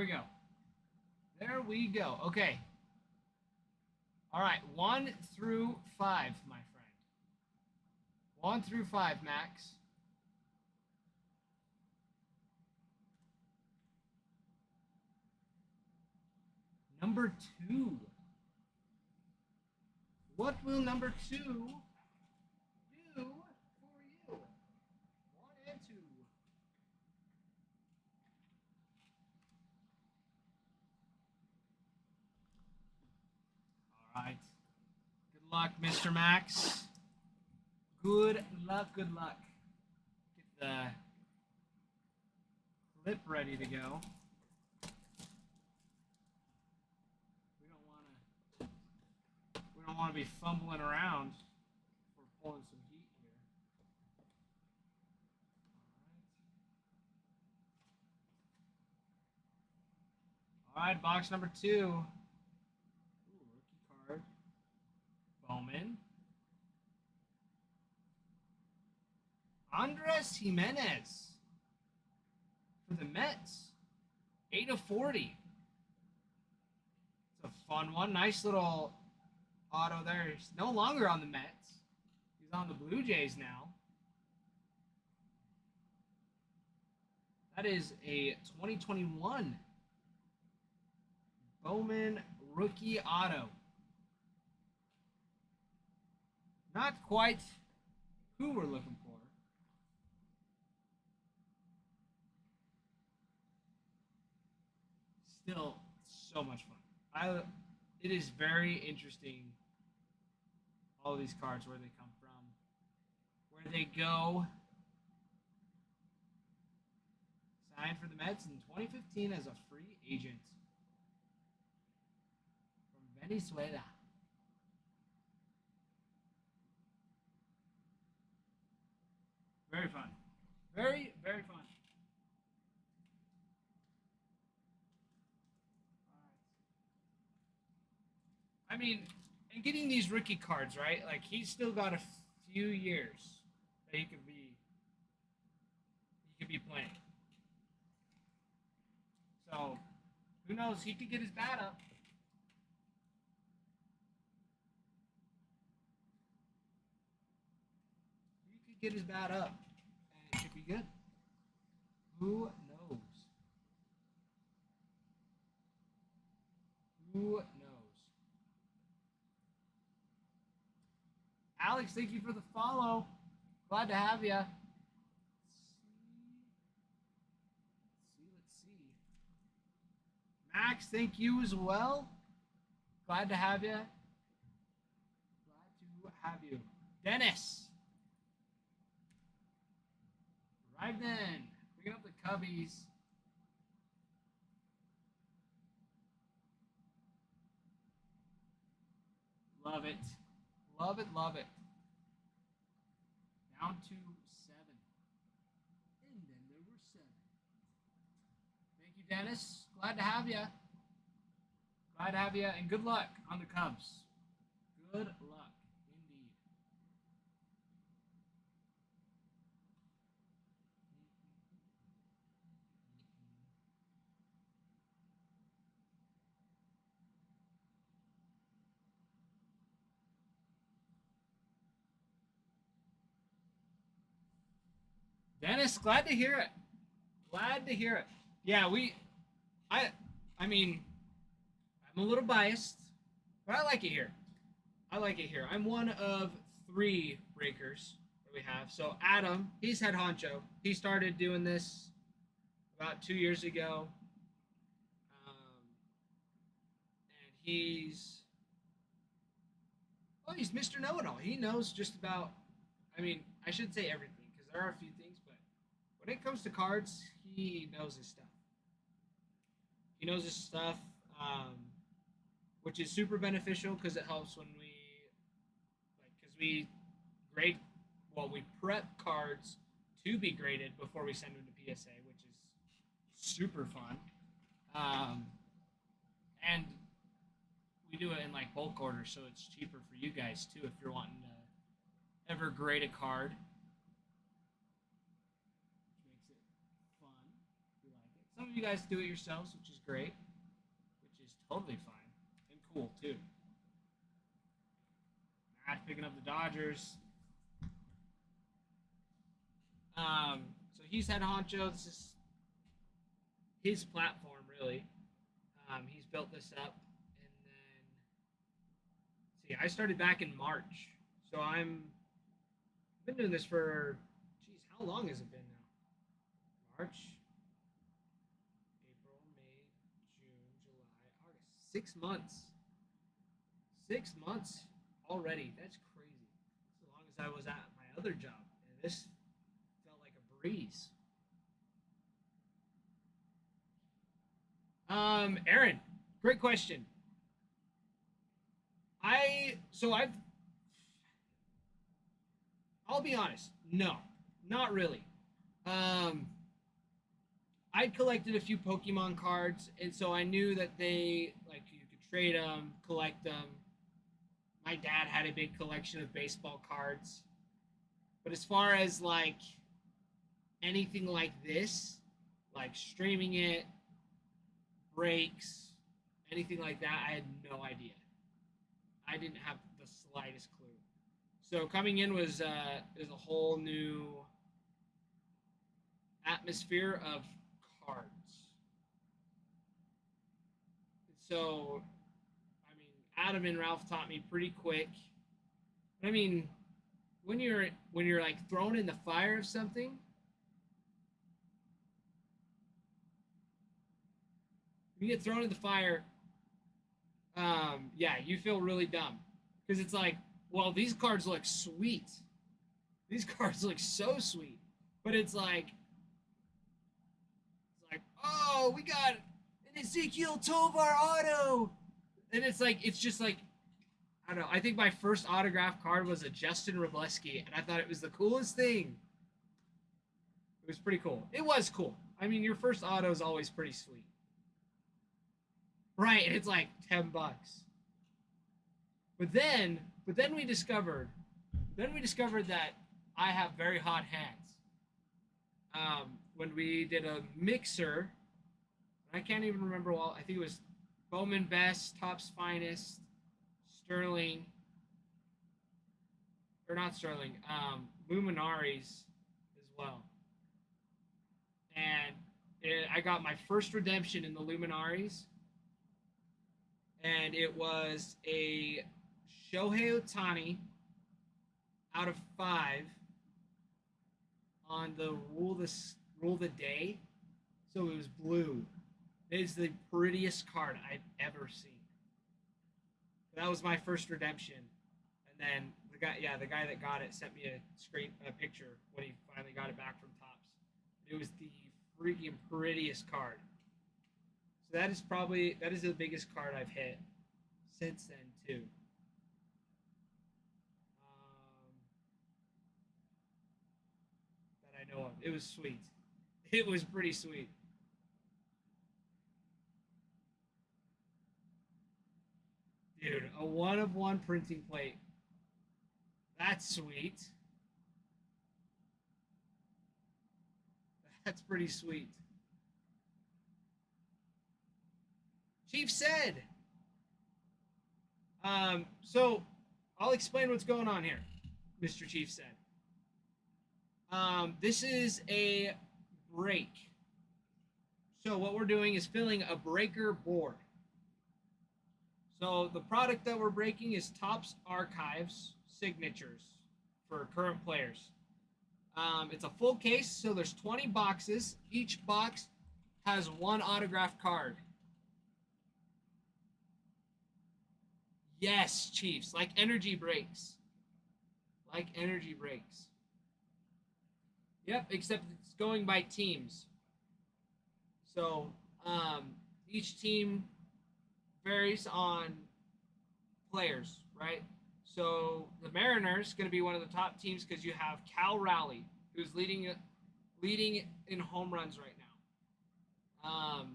we go. There we go. Okay. All right. 1 through 5, my friend. 1 through 5, Max. Number 2. What will number 2 do for you? 1 and 2. All right. Good luck, Mr. Max. Good luck, good luck. Get the clip ready to go. We don't want to be fumbling around. We're pulling some heat here. All right, box number 2. Ooh, rookie card. Bowman. Andres Jimenez for the Mets. 8 of 40. It's a fun one. Nice little auto there. He's no longer on the Mets. He's on the Blue Jays now. That is a 2021 Bowman rookie auto. Not quite who we're looking for. Still so much fun. It is very interesting, all of these cards, where they come from, where they go. Signed for the Mets in 2015 as a free agent from Venezuela. Very fun. Very, very fun. I mean, and getting these rookie cards, right? Like, he's still got a few years that he could be playing. So, who knows? He could get his bat up. He could get his bat up, and it should be good. Who knows? Who knows? Alex, thank you for the follow. Glad to have you. Let's see. Max, thank you as well. Glad to have you. Glad to have you. Dennis. Arrived in. Bringing up the Cubbies. Love it. Love it, love it. Down to 7. And then there were 7. Thank you, Dennis. Glad to have you. Glad to have you, and good luck on the Cubs. Good luck, indeed. Dennis, glad to hear it. Glad to hear it. Yeah, I mean, I'm a little biased, but I like it here. I like it here. I'm one of 3 breakers that we have. So Adam, he's head honcho. He started doing this about 2 years ago, and he's Mr. Know-It-All. He knows just about. I mean, I should say everything because there are a few things, but when it comes to cards, he knows his stuff. He knows his stuff, which is super beneficial because it helps when we grade, we prep cards to be graded before we send them to PSA, which is super fun. And we do it in like bulk orders, so it's cheaper for you guys too if you're wanting to ever grade a card. Which makes it fun if you like it. Some of you you guys do it yourselves, which is great, which is totally fine and cool too. Matt picking up the Dodgers. So he's head honcho. This is his platform, really. He's built this up, and then see, I started back in March, so I've been doing this for, geez, how long has it been now? March, April, May, June, July, August. 6 months. 6 months already. That's crazy. As long as I was at my other job, and this felt like a breeze. Aaron, great question. I've I'll be honest, no, not really. Um, I'd collected a few Pokemon cards, and so I knew that they like you could trade them, collect them. My dad had a big collection of baseball cards, but as far as like anything like this, like streaming it, breaks, anything like that, I had no idea. I didn't have the slightest clue. So coming in was a whole new atmosphere of cards. So I mean, Adam and Ralph taught me pretty quick. I mean, when you're like thrown in the fire of something, you get thrown in the fire, yeah, you feel really dumb because it's like, well, these cards look sweet. These cards look so sweet, but it's like, oh, we got an Ezekiel Tovar auto, and it's like, it's just like, I don't know. I think my first autograph card was a Justin Robleski, and I thought it was the coolest thing. It was pretty cool. It was cool. I mean, your first auto is always pretty sweet, right? And it's like $10. But then we discovered that I have very hot hands. When we did a mixer, I can't even remember all. I think it was Bowman Best, Topps Finest, Sterling, or not Sterling, Luminaries as well. And I got my first redemption in the Luminaries, and it was a Shohei Ohtani out of 5 on the rule the day. So it was blue. It is the prettiest card I've ever seen. That was my first redemption, and then the guy that got it sent me a picture when he finally got it back from Topps. It was the freaking prettiest card. So that is the biggest card I've hit since then too. That I know of. It was sweet. It was pretty sweet. Dude, a one of one printing plate. That's sweet. That's pretty sweet. Chief said. So I'll explain what's going on here, Mr. Chief said. This is a break. So what we're doing is filling a breaker board. So the product that we're breaking is Topps Archives signatures for current players. It's a full case, so there's 20 boxes. Each box has one autographed card. Yes, Chiefs, like energy breaks. Like energy breaks. Yep, except it's going by teams. So each team varies on players, right? So the Mariners going to be one of the top teams because you have Cal Raleigh, who's leading in home runs right now.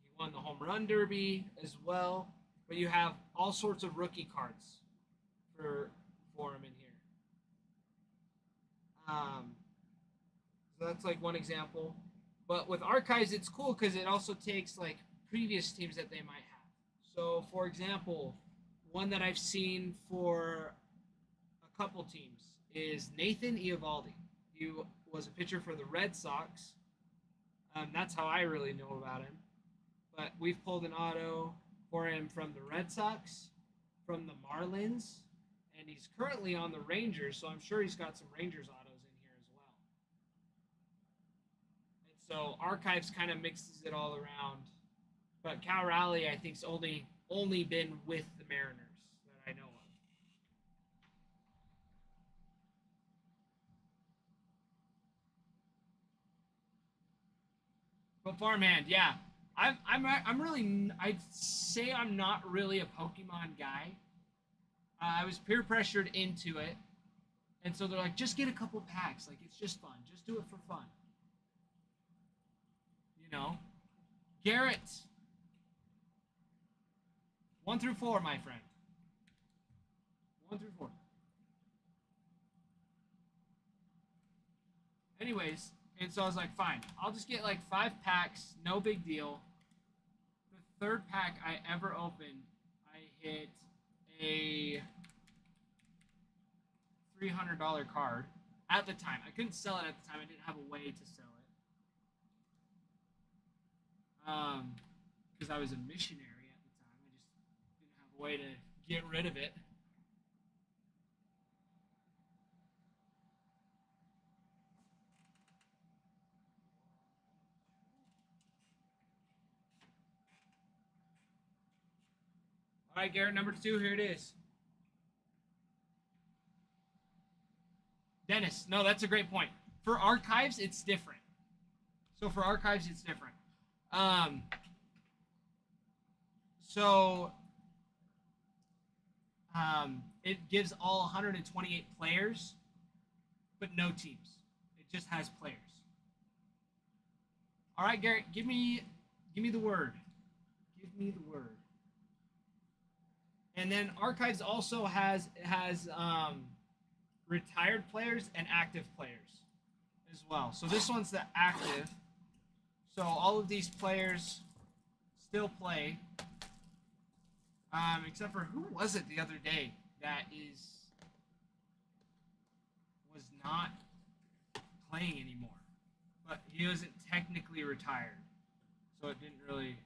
He won the home run derby as well, but you have all sorts of rookie cards for him in here. So that's like one example. But with archives, it's cool because it also takes like previous teams that they might have. So, for example, one that I've seen for a couple teams is Nathan Eovaldi. He was a pitcher for the Red Sox. That's how I really know about him. But we've pulled an auto for him from the Red Sox, from the Marlins, and he's currently on the Rangers, so I'm sure he's got some Rangers autos in here as well. And so Archives kind of mixes it all around. But Cal Raleigh, I think's only been with the Mariners that I know of. But Farmhand, yeah, I'm really I'd say I'm not really a Pokemon guy. I was peer pressured into it, and so they're like, just get a couple packs. Like it's just fun. Just do it for fun. You know, Garrett, 1 through 4, my friend. 1 through 4. Anyways, and so I was like, fine, I'll just get like 5 packs, no big deal. The third pack I ever opened, I hit a $300 card at the time. I couldn't sell it at the time. I didn't have a way to sell it. Because I was a missionary at the time. I just didn't have a way to get rid of it. All right, Garrett, number 2, here it is. Dennis, no, that's a great point. For archives, it's different. So for archives, it's different. So it gives all 128 players, but no teams. It just has players. All right, Garrett, give me the word. Give me the word. And then archives also has retired players and active players as well. So this one's the active. So all of these players still play, except for who was it the other day that was not playing anymore, but he wasn't technically retired, so it didn't really.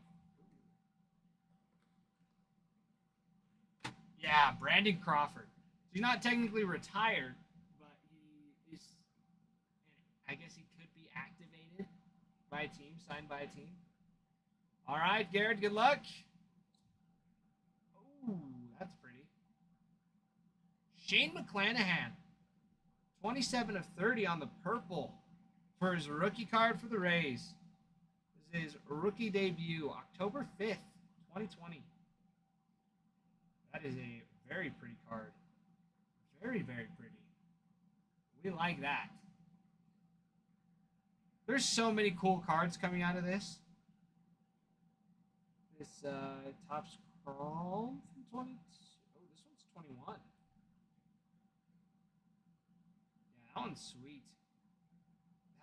Yeah, Brandon Crawford. He's not technically retired, but he is. I guess he could be activated by a team, signed by a team. All right, Garrett, good luck. Ooh, that's pretty. Shane McClanahan, 27 of 30 on the purple for his rookie card for the Rays. This is his rookie debut, October 5th, 2020. That is a very pretty card. Very, very pretty. We like that. There's so many cool cards coming out of this. This Topps Chrome from 20. Oh, this one's 21. Yeah, that one's sweet.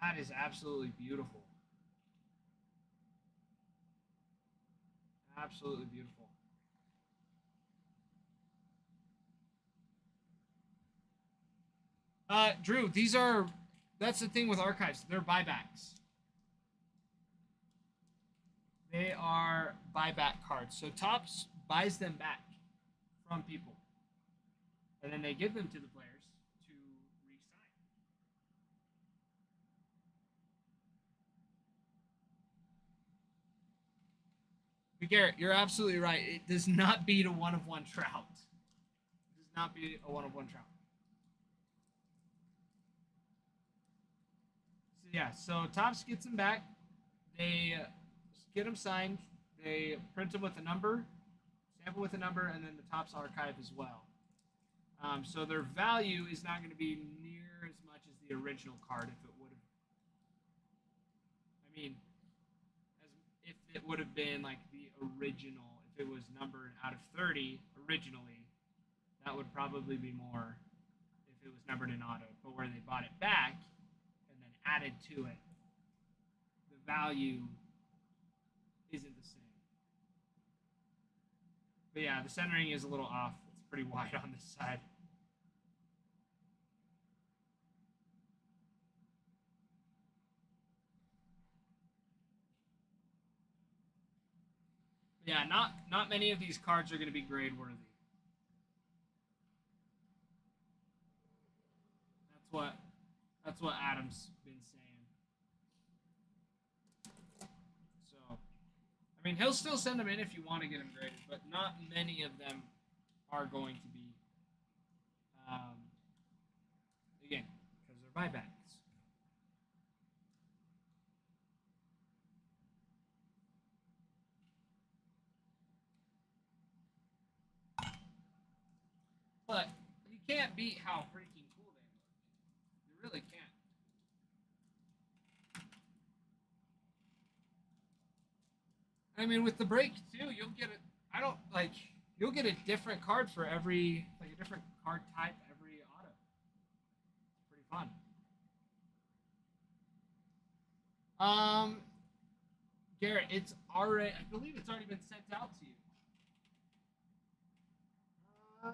That is absolutely beautiful. Absolutely beautiful. Drew, that's the thing with archives. They're buybacks. They are buyback cards. So Topps buys them back from people. And then they give them to the players to re-sign. But Garrett, you're absolutely right. It does not beat a one-of-one Trout. It does not beat a one-of-one Trout. So yeah, so Topps gets them back. They get them signed. They print them with a number, sample with a number, and then the Topps archive as well. So their value is not going to be near as much as the original card if it would have. I mean, as if it would have been like the original, if it was numbered out of 30 originally, that would probably be more if it was numbered in auto. But where they bought it back and then added to it, the value isn't the same. But yeah, the centering is a little off. It's pretty wide on this side. Yeah, not many of these cards are going to be grade worthy. That's what Adam's been saying. So, I mean, he'll still send them in if you want to get them graded, but not many of them are going to be. Again, because they're buybacks. But you can't beat how freaking cool they look. You really can't. I mean, with the break too, you'll get it. I don't like. You'll get a different card for every, like a different card type every auto. It's pretty fun. Um, Garrett, it's already. I believe it's already been sent out to you. Uh,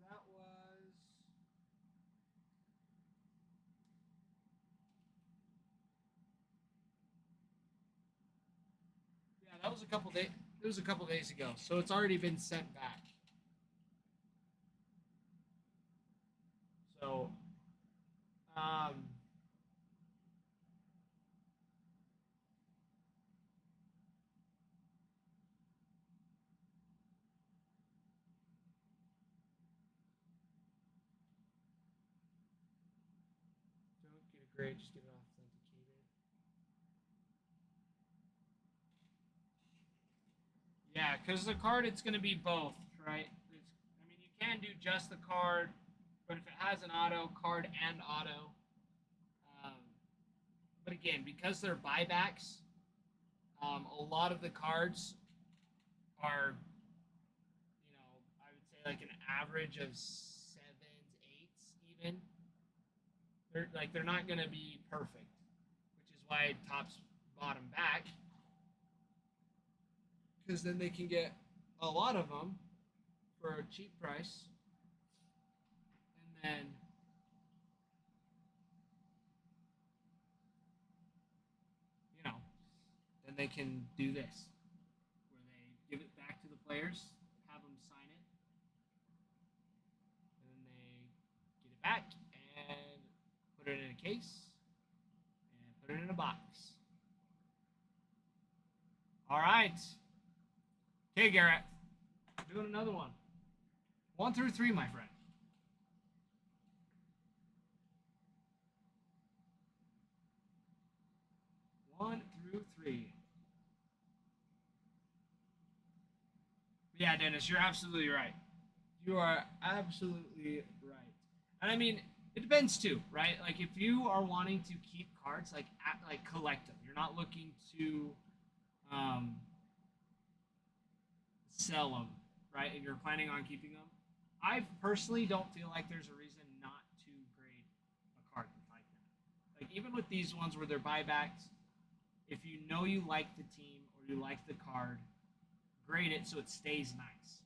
that was. Yeah, that was a couple days. It was a couple days ago, so it's already been sent back. So, um, don't get a grade, just get it authenticated. Yeah, because the card, it's going to be both, right? I mean, you can do just the card, but if it has an auto, card and auto. Um, but again, because they're buybacks, a lot of the cards are, I would say like an average of sevens, eights, even. They're not going to be perfect, which is why it tops bottom back, because then they can get a lot of them for a cheap price, and you know then they can do this, where they give it back to the players, have them sign it, and then they get it back and put it in a case and put it in a box. All right. Okay, Garrett. Doing another one. 1 through 3, my friend. 1 through 3. Yeah, Dennis, you're absolutely right. You are absolutely right. And I mean, it depends too, right? Like if you are wanting to keep cards, like collect them. You're not looking to um, sell them, right? And you're planning on keeping them. I personally don't feel like there's a reason not to grade a card like that. Like even with these ones where they're buybacks, if you know you like the team or you like the card, grade it so it stays nice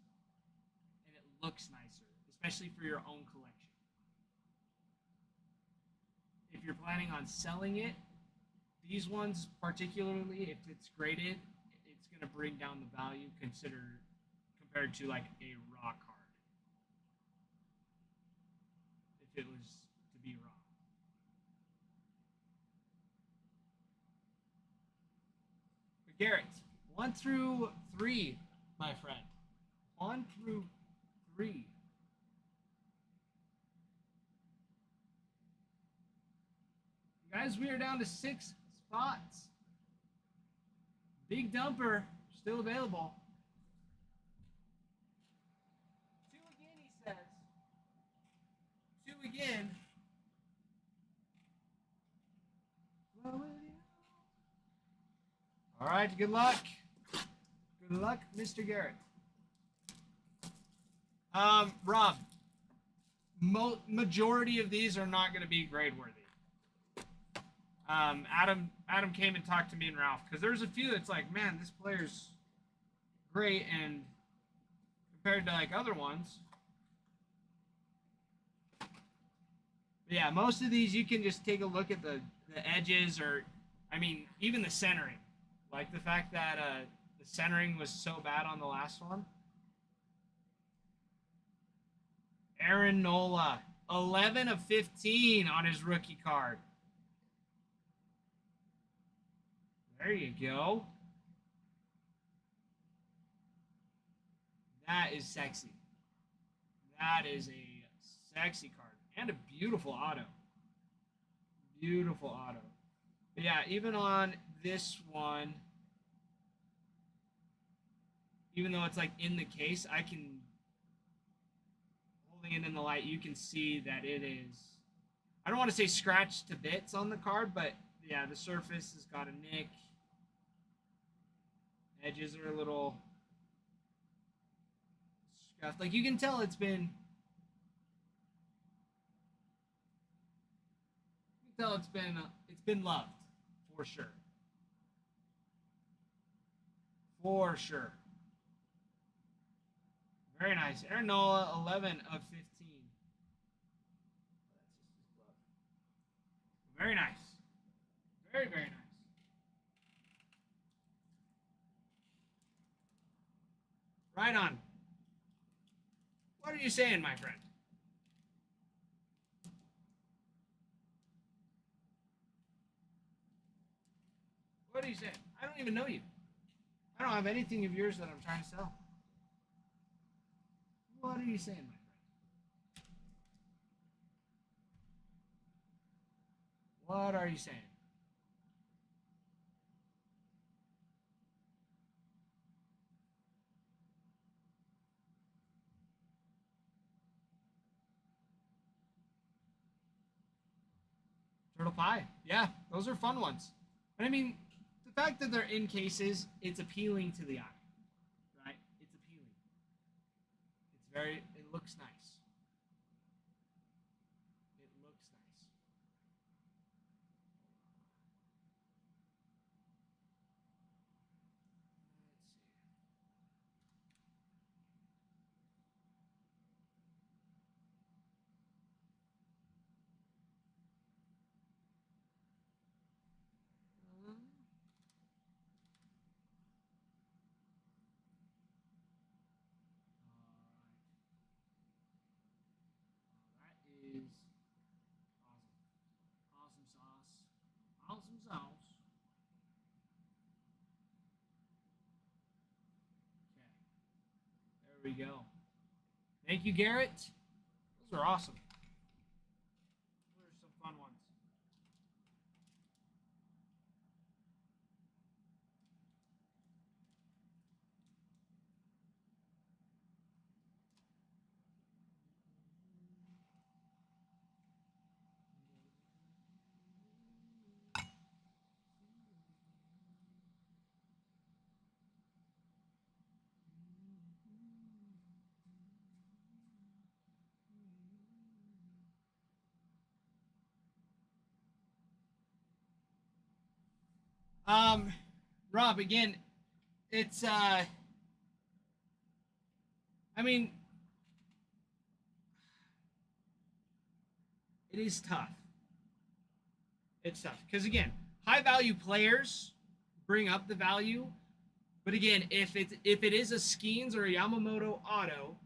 and it looks nicer, especially for your own collection. If you're planning on selling it, these ones particularly, if it's graded, it's going to bring down the value compared to like a raw card. If it was to be raw. But Garrett, 1 through 3, my friend. 1 through 3. Guys, we are down to 6 spots. Big Dumper still available. 2 again, he says. 2 again. All right, good luck. Good luck, Mr. Garrett. Rob, majority of these are not going to be grade worthy. Adam came and talked to me and Ralph because there's a few that's like, man, this player's great, and compared to like other ones. But yeah, most of these you can just take a look at the edges, or I mean, even the centering. Like the fact that the centering was so bad on the last one. Aaron Nola, 11 of 15 on his rookie card. There you go. That is sexy. That is a sexy card. And a beautiful auto. Beautiful auto. But yeah, even on this one, even though it's like in the case, I can, holding it in the light, you can see that it is, I don't want to say scratched to bits on the card, but yeah, the surface has got a nick. Edges are a little scuffed. Like you can tell it's been, it's been loved for sure. For sure. Very nice. Aaron Nola, 11 of 15. Very nice. Very, very nice. Right on. What are you saying, my friend? What are you saying? I don't even know you. I don't have anything of yours that I'm trying to sell. What are you saying, my friend? What are you saying? Turtle pie. Yeah, those are fun ones. But I mean, the fact that they're in cases, it's appealing to the eye, right? It's appealing. It's very, it looks nice. It looks nice. Let's see. That is awesome. Awesome sauce. Awesome sauce. Okay. There we go. Thank you, Garrett. Those are awesome. Those are some fun ones. Um, Rob, again, it's I mean, it is tough. It's tough because again, high value players bring up the value, but again, if it is a Skeens or a Yamamoto auto,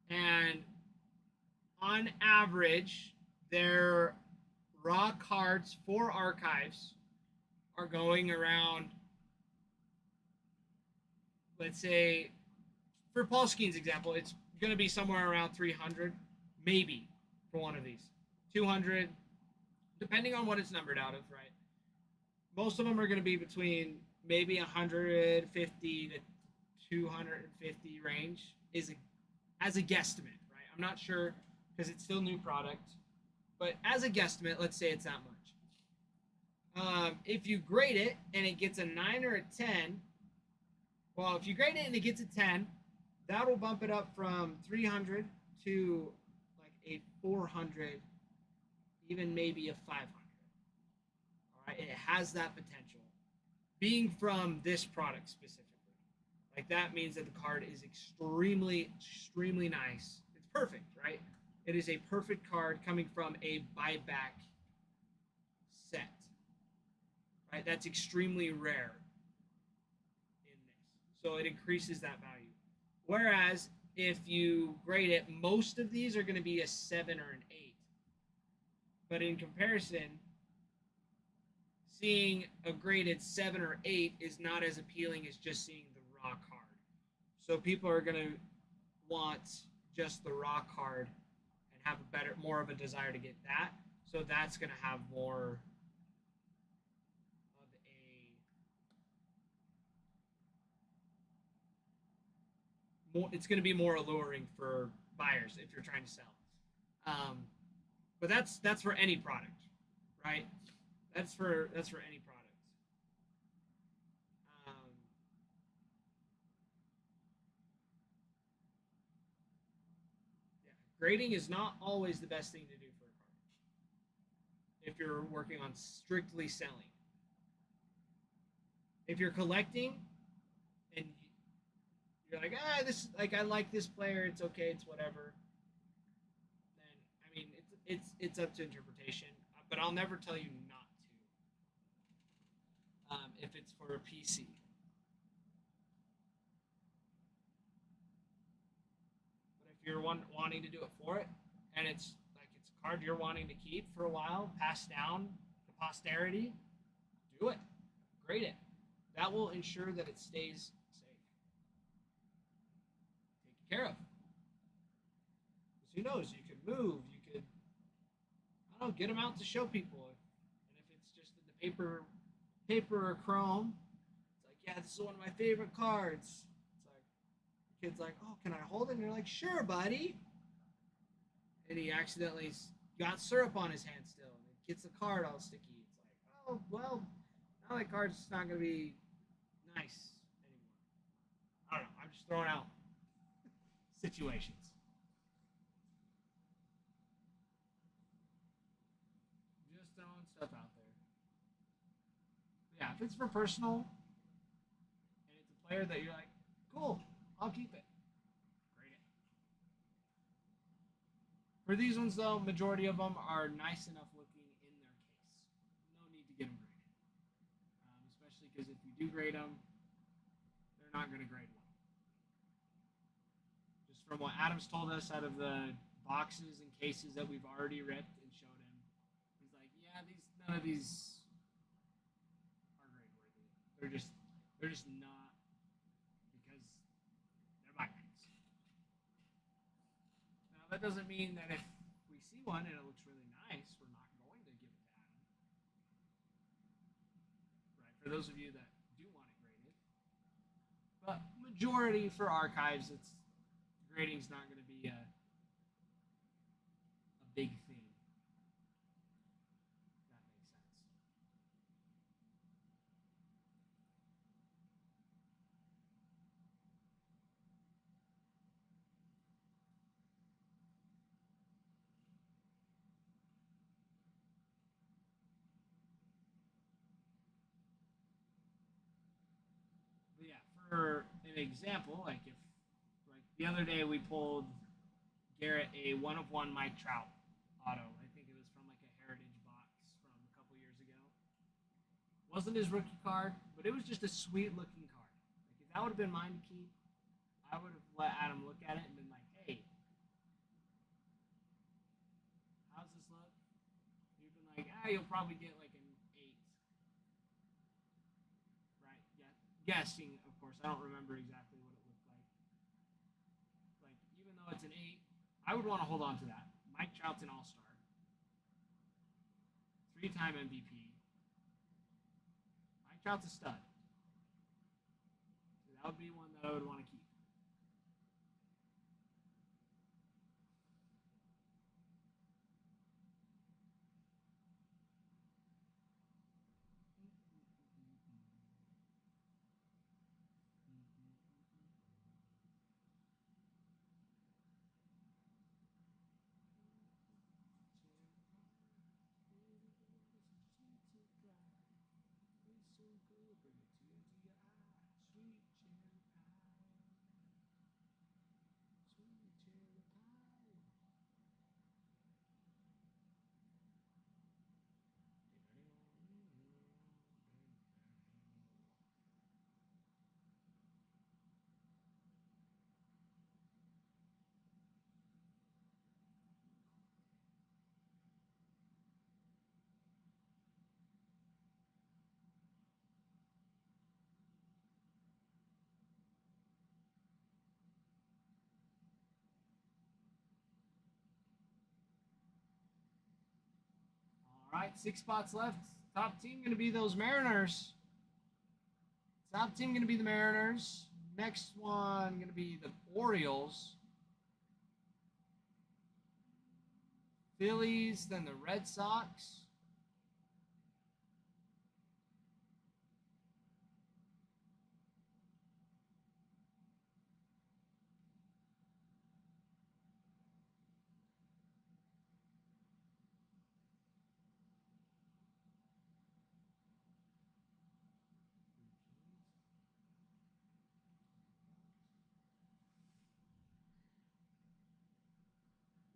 and on average, their raw cards for archives are going around, let's say, for Paul Skeens' example, it's going to be somewhere around 300, maybe, for one of these. 200, depending on what it's numbered out of, right? Most of them are going to be between maybe 150 to 250 range is as a guesstimate, right? I'm not sure because it's still new product, but as a guesstimate, let's say it's that much. If you grade it and it gets a 9 or a 10, well, if you grade it and it gets a 10, that will bump it up from 300 to a 400, even maybe a 500. All right, it has that potential. Being from this product specifically, like that means that the card is extremely, extremely nice. It's perfect, right? It is a perfect card coming from a buyback set, right? That's extremely rare in this, so it increases that value. Whereas if you grade it, most of these are going to be a 7 or an 8. But in comparison, seeing a graded 7 or 8 is not as appealing as just seeing the raw card. So people are going to want just the raw card and have more of a desire to get that. So that's going to have more of it's going to be more alluring for buyers if you're trying to sell. Um, but that's for any product, right? That's for any product. Um, yeah, grading is not always the best thing to do for a card if you're working on strictly selling. If you're collecting and you're like, this, like, I like this player, it's okay, it's whatever. Then I mean, it's up to interpretation. But I'll never tell you not to. If it's for a PC. But if you're wanting to do it for it, and it's like it's a card you're wanting to keep for a while, pass down to posterity, do it. Grade it. That will ensure that it stays safe, taken care of. Because who knows? You could move. You could, I don't know, get them out to show people. And if it's just in the paper or chrome, it's like, yeah, this is one of my favorite cards. It's like, the kid's like, oh, can I hold it? And you're like, sure, buddy. And he accidentally got syrup on his hand still, and it gets the card all sticky. It's like, oh, well, now that card's not going to be nice anymore. I don't know. I'm just throwing out situations. Just throwing stuff out there. Yeah, if it's for personal and it's a player that you're like, cool, I'll keep it. Grade it. For these ones, though, majority of them are nice enough looking in their case. No need to get them graded. Especially because if you do grade them, they're not going to grade well. Just from what Adam's told us out of the boxes and cases that we've already ripped and showed him, he's like, yeah, none of these are grade worthy. They're just not, because they're buybacks. Now that doesn't mean that if we see one and it looks really nice, we're not going to give it to Adam. Right? For those of you that do want it graded. But majority for archives, grading's not going to be a big thing. That makes sense. But yeah, for an example, like the other day we pulled Garrett a 1/1 Mike Trout auto. I think it was from like a Heritage box from a couple years ago. Wasn't his rookie card, but it was just a sweet looking card. Like if that would have been mine to keep, I would have let Adam look at it and been like, hey, how's this look? You've been like, you'll probably get like an 8. Right? Yeah. Guessing, of course. I don't remember exactly what it looked like. Like, even though it's an 8, I would want to hold on to that. Mike Trout's an all-star. 3-time MVP. Mike Trout's a stud. So that would be one that I would want to keep. right, 6 spots left. Top team going to be those Mariners. Top team going to be the Mariners. Next one going to be the Orioles. Phillies, then the Red Sox.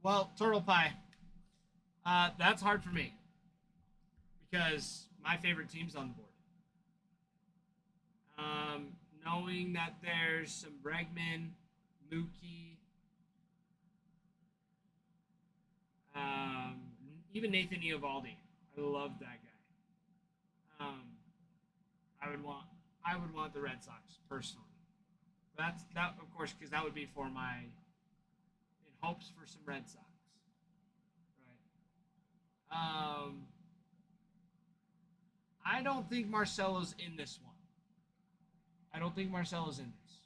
Well, Turtle Pie, that's hard for me because my favorite team's on the board. Um, Knowing that there's some Bregman, Mookie, um, even Nathan Eovaldi. I love that guy. I would want I would want the Red Sox personally. That's that of course because that would be for my in hopes for some Red Sox, right? I don't think Marcelo's in this one. I don't think Marcelo's in this.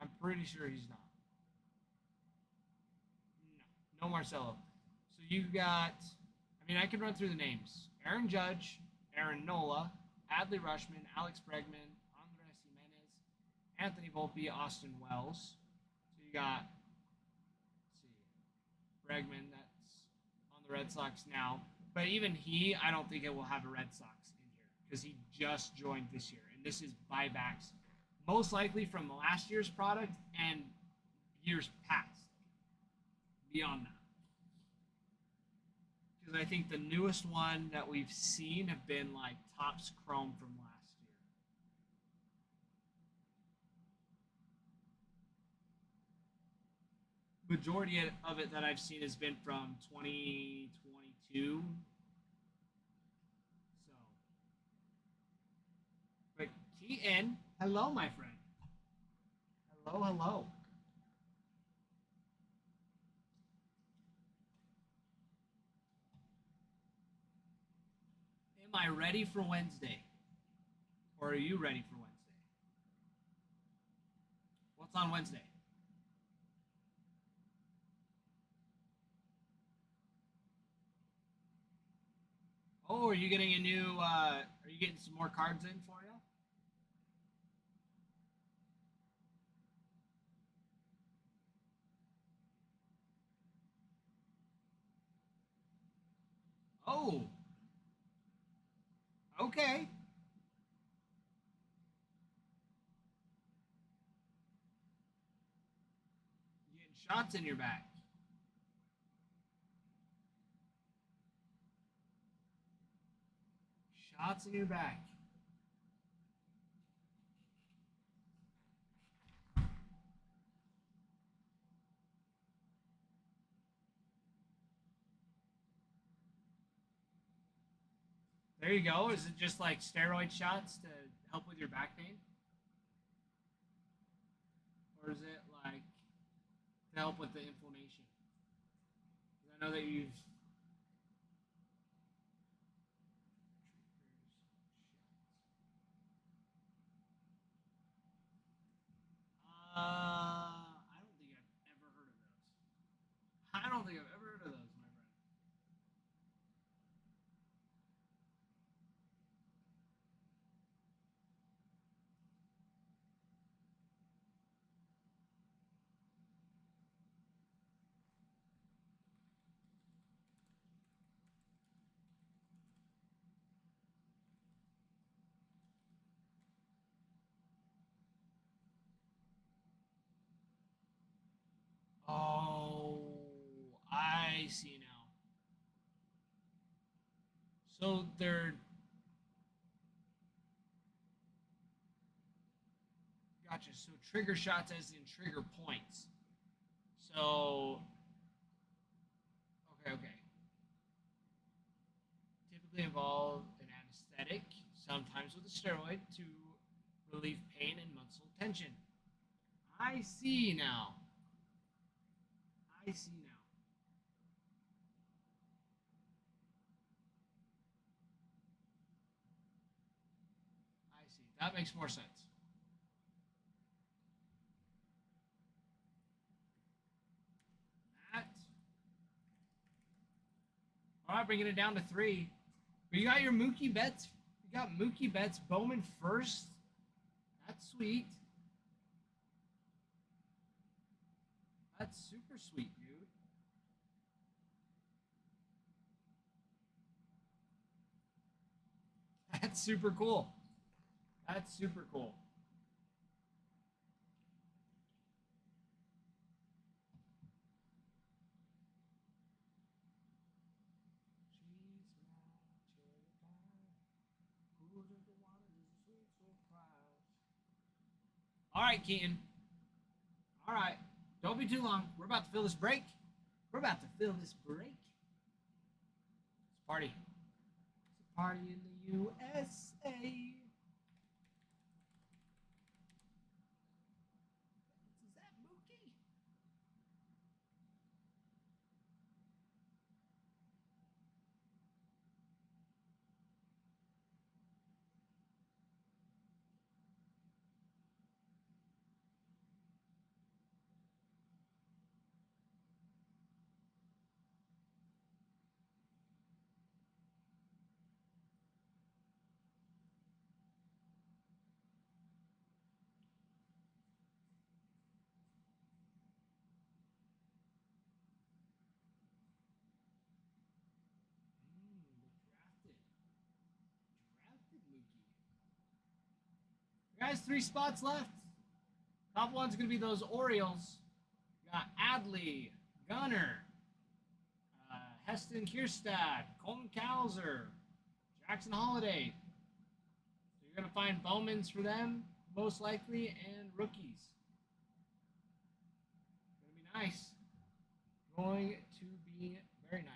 I'm pretty sure he's not. No, no Marcelo. So you got. I mean, I can run through the names: Aaron Judge, Aaron Nola, Adley Rushman, Alex Bregman, Andres Jimenez, Anthony Volpe, Austin Wells. So you got. Let's see, Bregman. That's on the Red Sox now. But even he, I don't think it will have a Red Sox in here because he just joined this year, and this is buybacks, most likely from last year's product and years past. Beyond that, because I think the newest one that we've seen have been like Topps Chrome from last year. Majority of it that I've seen has been from 2022. So, but key in. Hello, my friend. Hello, hello. Am I ready for Wednesday? Or are you ready for Wednesday? What's on Wednesday? Oh, are you getting a new? Are you getting some more cards in for you? Oh, okay. You getting shots in your back. Shots in your back. There you go. Is it just like steroid shots to help with your back pain, or is it like to help with the inflammation? 'Cause I know that you've. I don't think I've ever heard of those. I don't think I've ever heard of those, my friend. Oh, I see now. So they're gotcha. So trigger shots as in trigger points. So okay, okay. Typically involve an anesthetic, sometimes with a steroid, to relieve pain and muscle tension. I see now. I see now. That makes more sense. That. All right, bringing it down to 3. But you got your Mookie Betts. You got Mookie Betts Bowman first. That's sweet. That's super sweet, dude. That's super cool. That's super cool. All right, Keaton. All right. Don't be too long. We're about to fill this break. We're about to fill this break. It's a party. It's a party in the USA. Is that Mookie? Drafted Mookie. Guys, 3 spots left. Top one's gonna be those Orioles. You got Adley, Gunner, Heston Kierstad, Colton Cowser, Jackson Holiday. So you're gonna find Bowmans for them, most likely, and rookies. It's gonna be nice. Going to be very nice.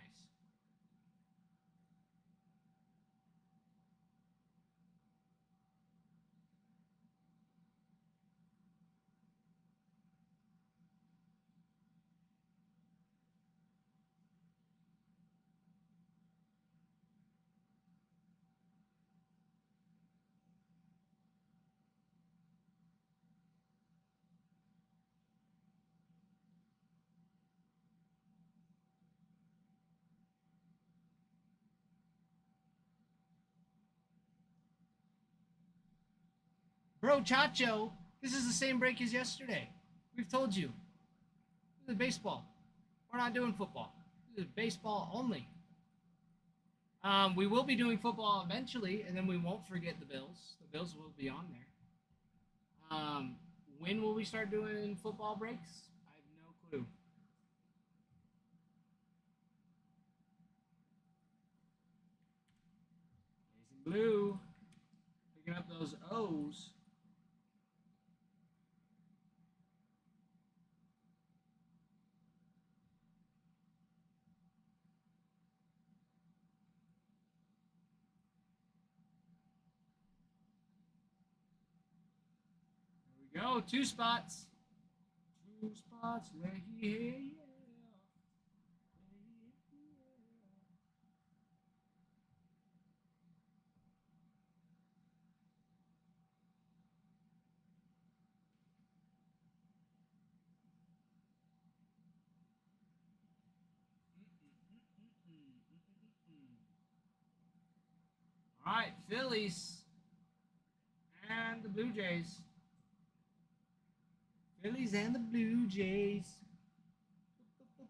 Bro, Chacho, this is the same break as yesterday. We've told you. This is baseball. We're not doing football. This is baseball only. We will be doing football eventually, and then we won't forget the Bills. The Bills will be on there. When will we start doing football breaks? I have no clue. Blazing blue, picking up those O's. There we go, 2 spots. 2 spots, yeah. All right, Phillies and the Blue Jays. Phillies and the Blue Jays.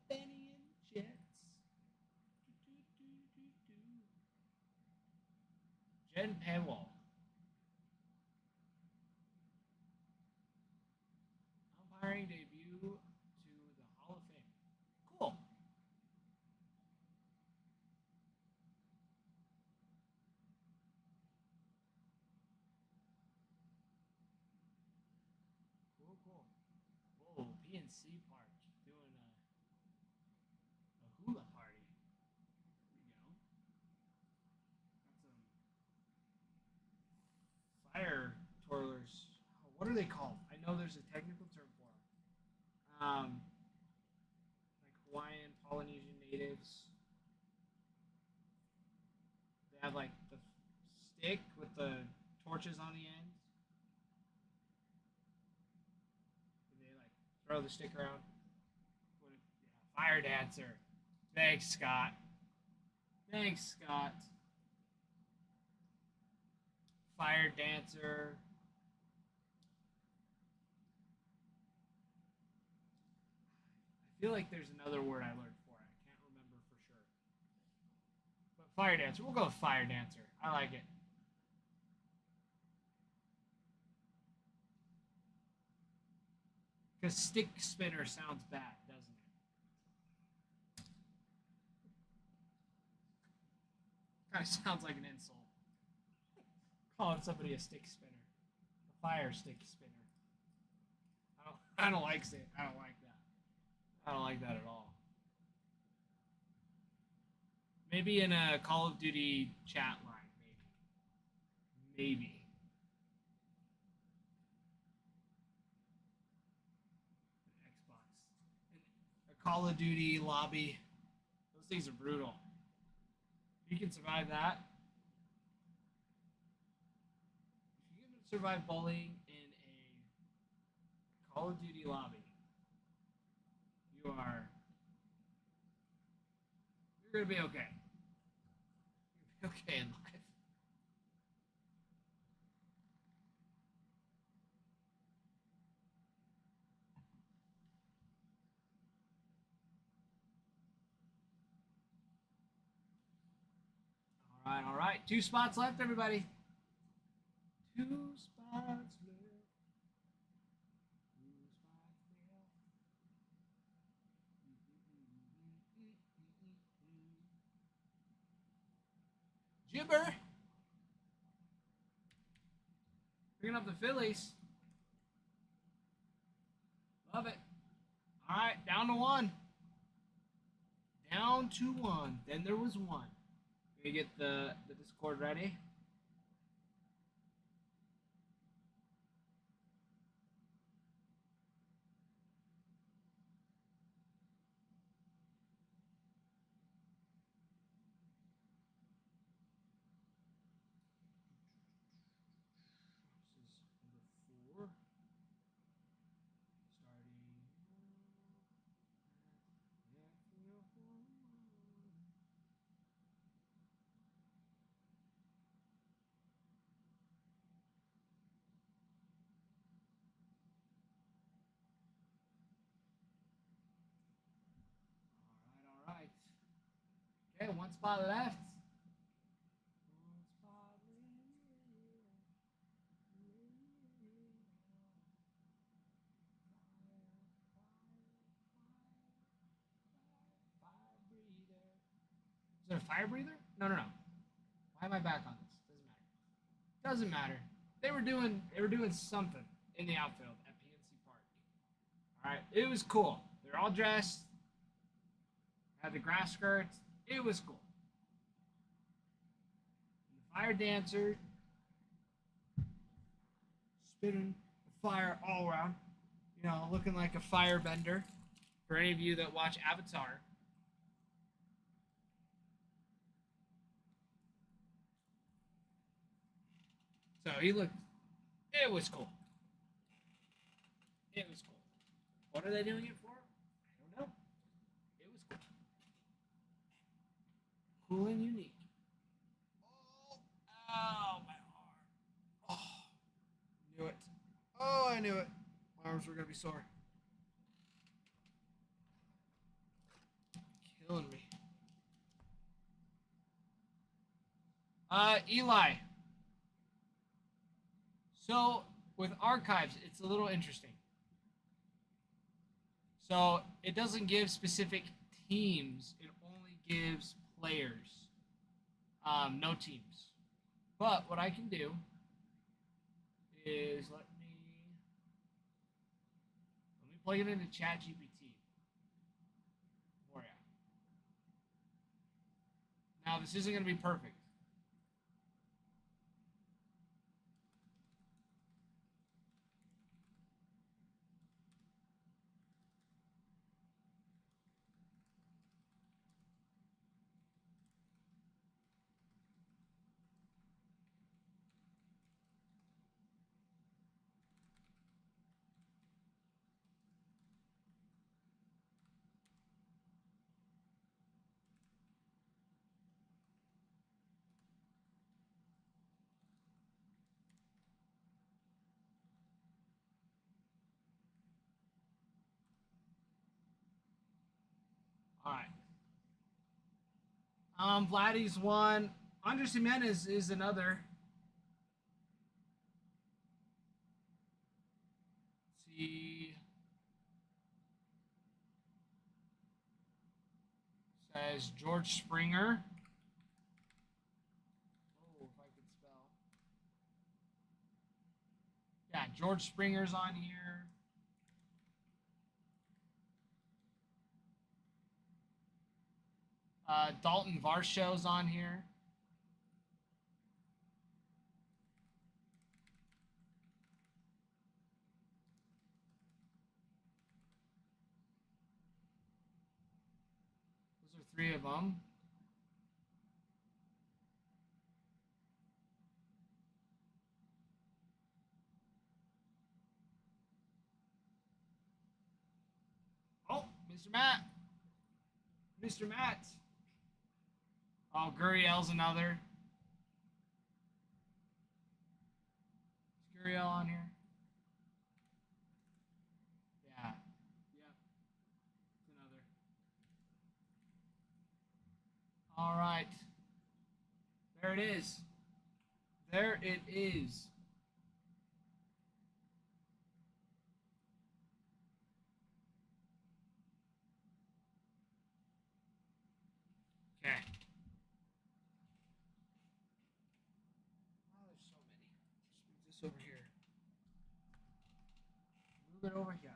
Benny and Jets. Jen Paywall. Umpiring debut to the Hall of Fame. Cool. Cool. Whoa, PNC Park doing a hula party. There we go. Got some fire twirlers. Oh, what are they called? I know there's a technical term for them. Like Hawaiian, Polynesian natives. They have like the stick with the torches on the end. Throw the stick around. Yeah, Fire Dancer. Thanks, Scott. Thanks, Scott. Fire Dancer. I feel like there's another word I learned for it. I can't remember for sure. But Fire Dancer. We'll go with Fire Dancer. I like it. Because stick spinner sounds bad, doesn't it? Kind of sounds like an insult. Calling somebody a stick spinner. A fire stick spinner. I don't like it. I don't like that. I don't like that at all. Maybe in a Call of Duty chat line, maybe. Maybe. Xbox. A Call of Duty lobby. Those things are brutal. If you can survive that. If you can survive bullying in a Call of Duty lobby, you're gonna be okay. You're gonna be okay in life. All right. 2 spots left, everybody. 2 spots left. 2 spots left. Jibber. Picking up the Phillies. Love it. All right, down to 1. Down to 1. Then there was 1. Let me get the Discord ready. This is number 4. All right. Okay, 1 spot left. 1 spot Is it a fire breather? No. Why am I back on this? Doesn't matter. They were doing something in the outfield at PNC Park. All right, it was cool. They're all dressed. Had the grass skirts. It was cool. And the fire dancer spitting fire all around. You know, looking like a firebender. For any of you that watch Avatar. So he looked. It was cool. It was cool. What are they doing it for? I don't know. It was cool. Cool and unique. Oh, ow, my arm. Oh, knew it. Oh, I knew it. My arms were gonna be sore. Killing me. Eli. So with archives, it's a little interesting. So it doesn't give specific teams; it only gives players, no teams. But what I can do is let me plug it into ChatGPT for you. Now this isn't going to be perfect. Vladdy's one. Andres Jimenez is another. Let's see. Says George Springer. Oh, if I could spell. Yeah, George Springer's on here. Dalton Varshaw's on here. Those are three of them. Oh, Mr. Matt. Mr. Matt. Oh, Gurriel's another. Is Gurriel on here? Yeah. Yep. Another. All right. There it is. There it is. Okay. Oh, there's so many. Just move this over here. Move it over here.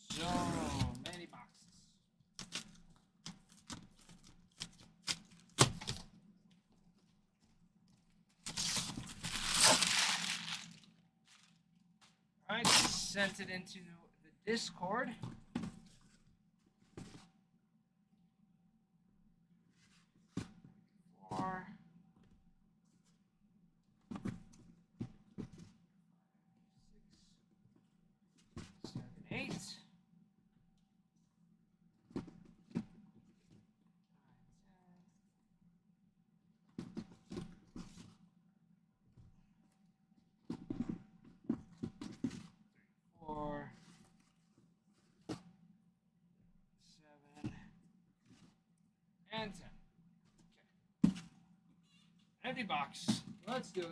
So many boxes. All right, sent it into the Discord. Four. 6, 7, 8. 4, 7, and 10. Okay. Empty box. Let's do it.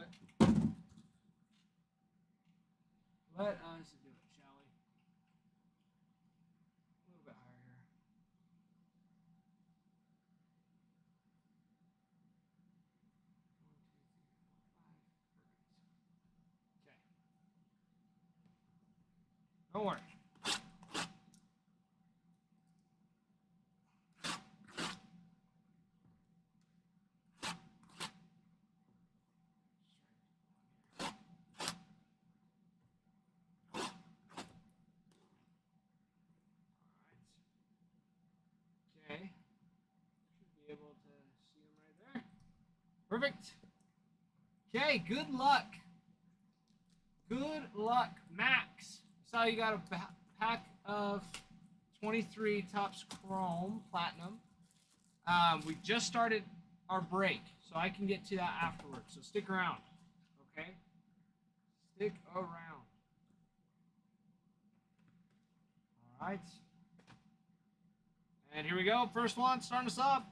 Let us do it, shall we? A little bit higher here. 1, 2, 3, 4, 5. Perfect. Okay. Don't worry. Okay. Should be able to see them right there. Perfect. Okay, good luck. Good luck, Max. So you got a pack of 23 Topps Chrome Platinum. We just started our break, so I can get to that afterwards. So stick around, okay? Stick around. All right. And here we go. First one, starting us off.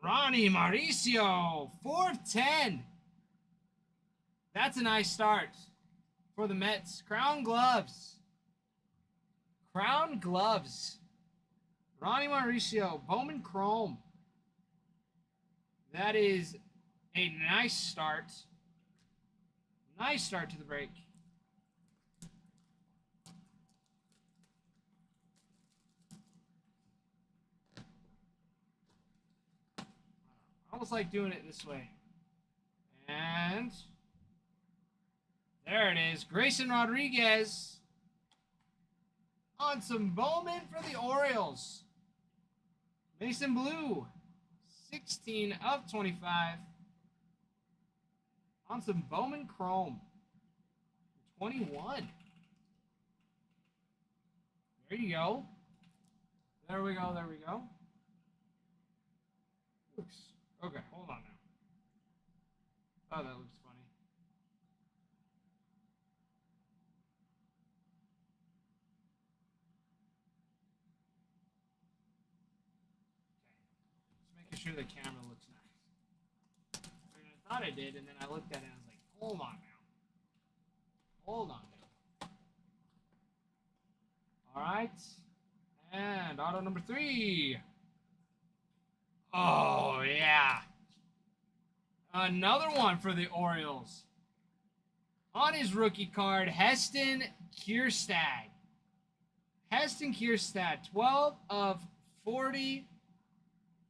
Ronnie Mauricio, 410. That's a nice start for the Mets. Crown Gloves. Crown Gloves. Ronnie Mauricio, Bowman Chrome. That is a nice start. Nice start to the break. I almost like doing it this way. And there it is. Grayson Rodriguez on some Bowman for the Orioles. Mason Blue, 16 of 25. On some Bowman Chrome, 21. There you go. There we go. There we go. Looks okay. Hold on now. Oh, that looks funny. sure the camera looks nice. I mean, I thought I did, and then I looked at it and I was like, hold on now. Hold on now. All right. And auto number 3. Oh, yeah. Another one for the Orioles. On his rookie card, Heston Kjerstad. Heston Kjerstad, 12 of 40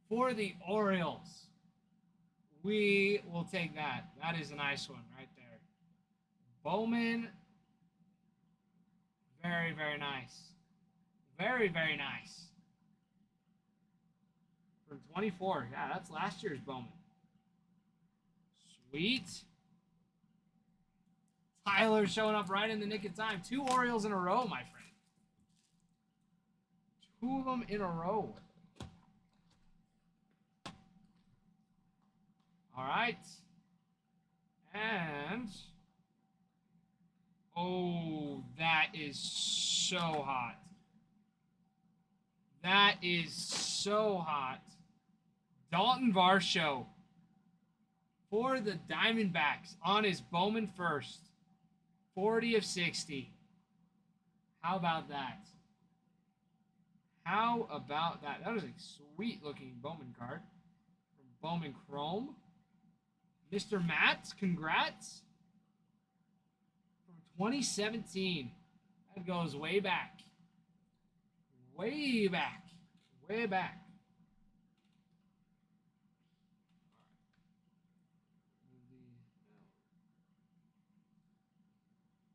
for the Orioles. We will take that. That is a nice one right there. Bowman. Very, very nice. Very, very nice. From 24. Yeah, that's last year's Bowman. Sweet. Tyler showing up right in the nick of time. 2 Orioles in a row, my friend. 2 of them in a row. All right. And oh, that is so hot. That is so hot. Dalton Varsho for the Diamondbacks on his Bowman first. 40 of 60. How about that? How about that? That was a sweet looking Bowman card from Bowman Chrome. Mr. Matt, congrats. From 2017. That goes way back. Way back. Way back.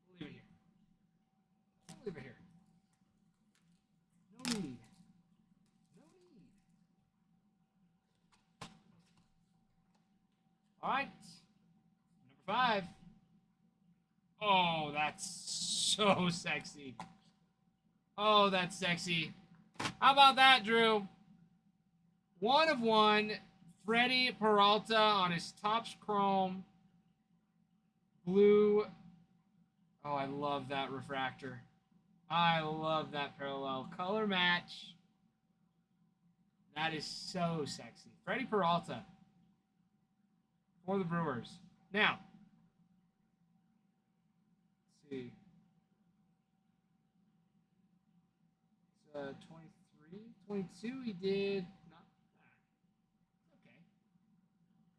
We'll leave it here. We'll leave it here. No need. No need. All right. Number 5. Oh, that's so sexy. Oh, that's sexy. How about that, Drew? 1 of 1. Freddie Peralta on his Topps Chrome. Blue. Oh, I love that refractor. I love that parallel color match. That is so sexy. Freddie Peralta for the Brewers. Now, let's see. It's 23, 22. He did not that. Okay.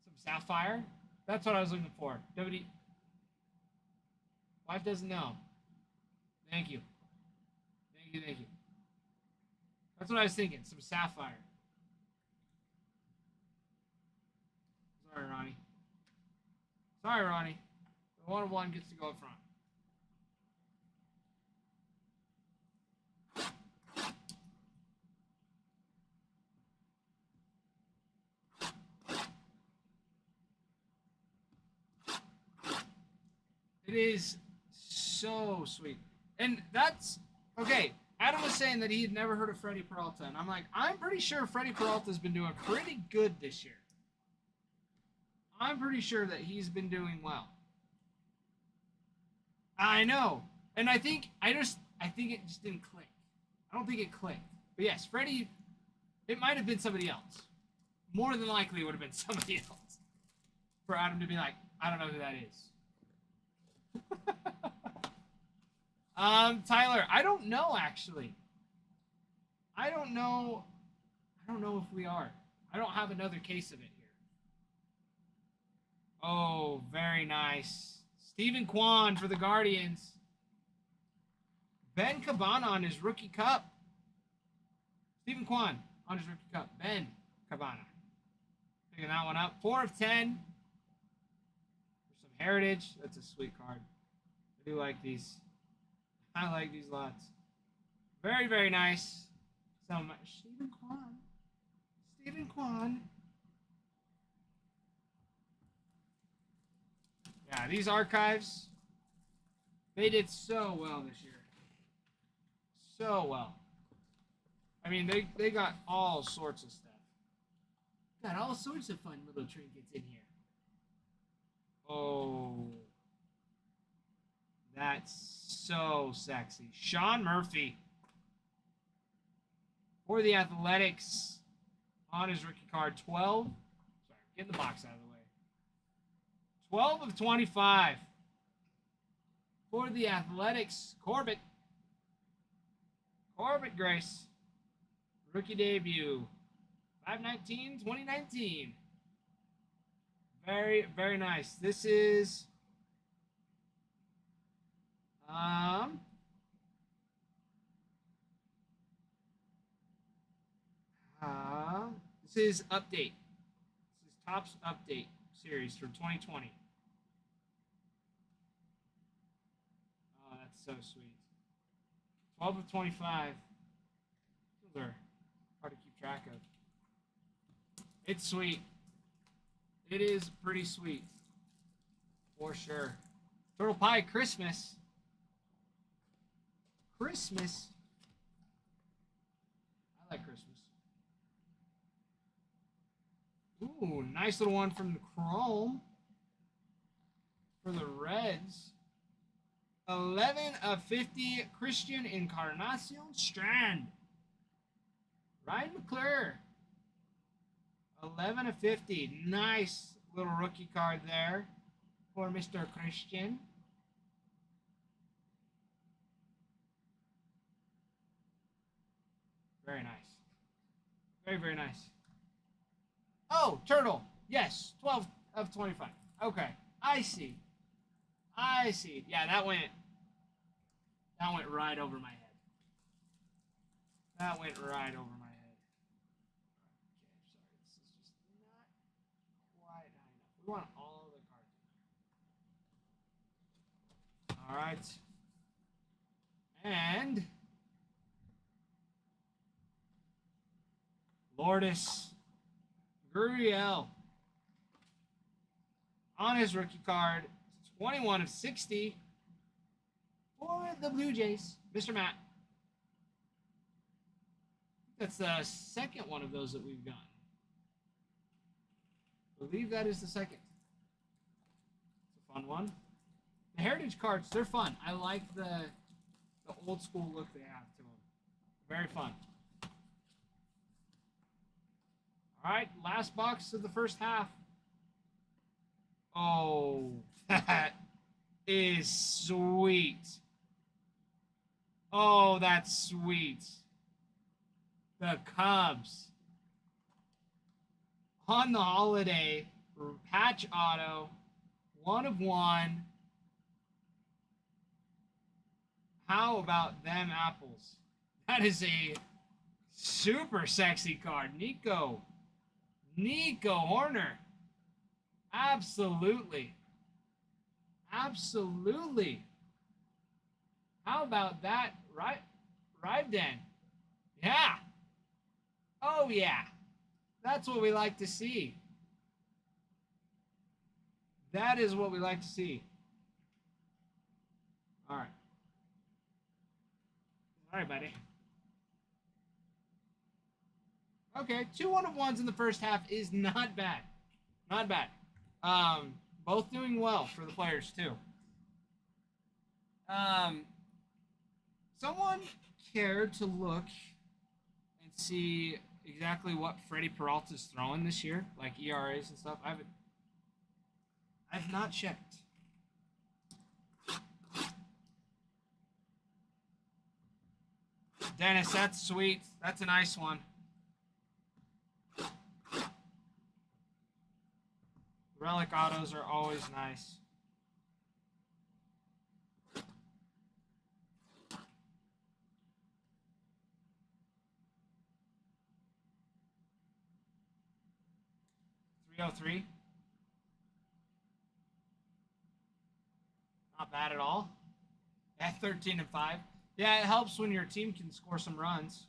Some Sapphire. That's what I was looking for. WD. Wife doesn't know. Thank you. Thank you, thank you. That's what I was thinking. Some Sapphire. Sorry, Ronnie. Sorry, Ronnie. The 1 of 1 gets to go up front. It is so sweet. And that's, okay, Adam was saying that he had never heard of Freddie Peralta. And I'm like, I'm pretty sure Freddie Peralta's been doing pretty good this year. I'm pretty sure that he's been doing well. I know. And I think it just didn't click. I don't think it clicked. But yes, Freddie, it might have been somebody else. More than likely it would have been somebody else. For Adam to be like, I don't know who that is. Tyler, I don't know actually. I don't know if we are. I don't have another case of it here. Oh, very nice. Stephen Kwan for the Guardians. Ben Cabana on his rookie cup. Stephen Kwan on his rookie cup. Ben Cabana. Picking that one up. 4 of 10. For some heritage. That's a sweet card. I do like these. I like these lots. Very, very nice. Some Stephen Kwan. Stephen Kwan. Yeah, these archives, they did so well this year. So well. I mean, they got all sorts of stuff. Got all sorts of fun little trinkets in here. Oh. That's so sexy. Sean Murphy for the Athletics on his rookie card. 12. Sorry, get the box out of the way. 12 of 25 for the Athletics. Corbett Grace. Rookie debut. 5/19, 2019. Very, very nice. This is this is update. This is Topps update series for 2020. Oh, that's so sweet. 12 of 25. Those are hard to keep track of. It's sweet. It is pretty sweet. For sure. Turtle Pie Christmas. Christmas. I like Christmas. Ooh, nice little one from the Chrome. For the Reds. 11 of 50, Christian Encarnacion Strand. Ryan McClure. 11 of 50. Nice little rookie card there for Mr. Christian. Very nice. Very, very nice. Oh, Turtle. Yes, 12 of 25. Okay, I see. I see. Yeah, that went right over my head. That went right over my head. Okay, sorry. This is just not quite high enough. We want all the cards. All right. And Lourdes Gurriel on his rookie card, 21 of 60 for the Blue Jays, Mr. Matt. That's the second one of those that we've gotten. I believe that is the second. It's a fun one. The Heritage cards, they're fun. I like the old school look they have to them. Very fun. All right, last box of the first half. Oh, that is sweet. Oh, that's sweet. The Cubs. On the holiday, patch auto, 1 of 1. How about them apples? That is a super sexy card. Nico Horner. Absolutely. Absolutely. How about that? Right, then. Yeah. Oh, yeah. That's what we like to see. That is what we like to see. All right. All right, buddy. Okay, 2 1-of-1s in the first half is not bad. Not bad. Both doing well for the players, too. Someone care to look and see exactly what Freddie Peralta's throwing this year, like ERAs and stuff? I've not checked. Dennis, that's sweet. That's a nice one. Relic autos are always nice. .303. Not bad at all. At 13 and 5. Yeah, it helps when your team can score some runs.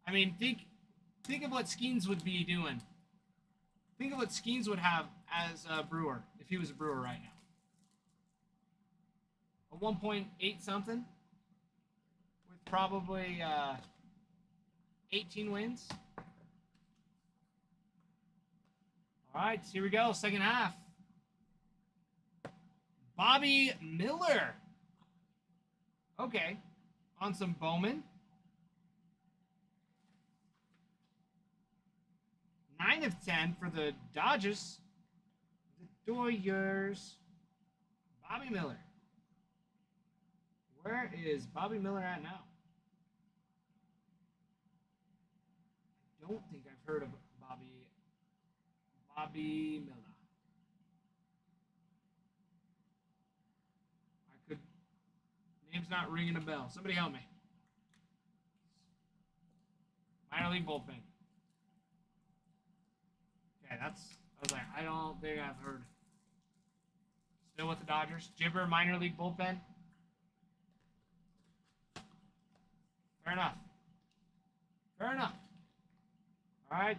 I mean, think of what Skeens would be doing. Think of what Skeens would have as a Brewer, if he was a Brewer right now. A 1.8 something with probably 18 wins. All right, here we go, second half. Bobby Miller. Okay, on some Bowman. 9 of 10 for the Dodgers. The Dodgers. Bobby Miller. Where is Bobby Miller at now? I don't think I've heard of Bobby Miller. Name's not ringing a bell. Somebody help me. Minor league bullpen. Okay, I was like, I don't think I've heard. Still with the Dodgers. Gibber, minor league bullpen. Fair enough. Fair enough. All right.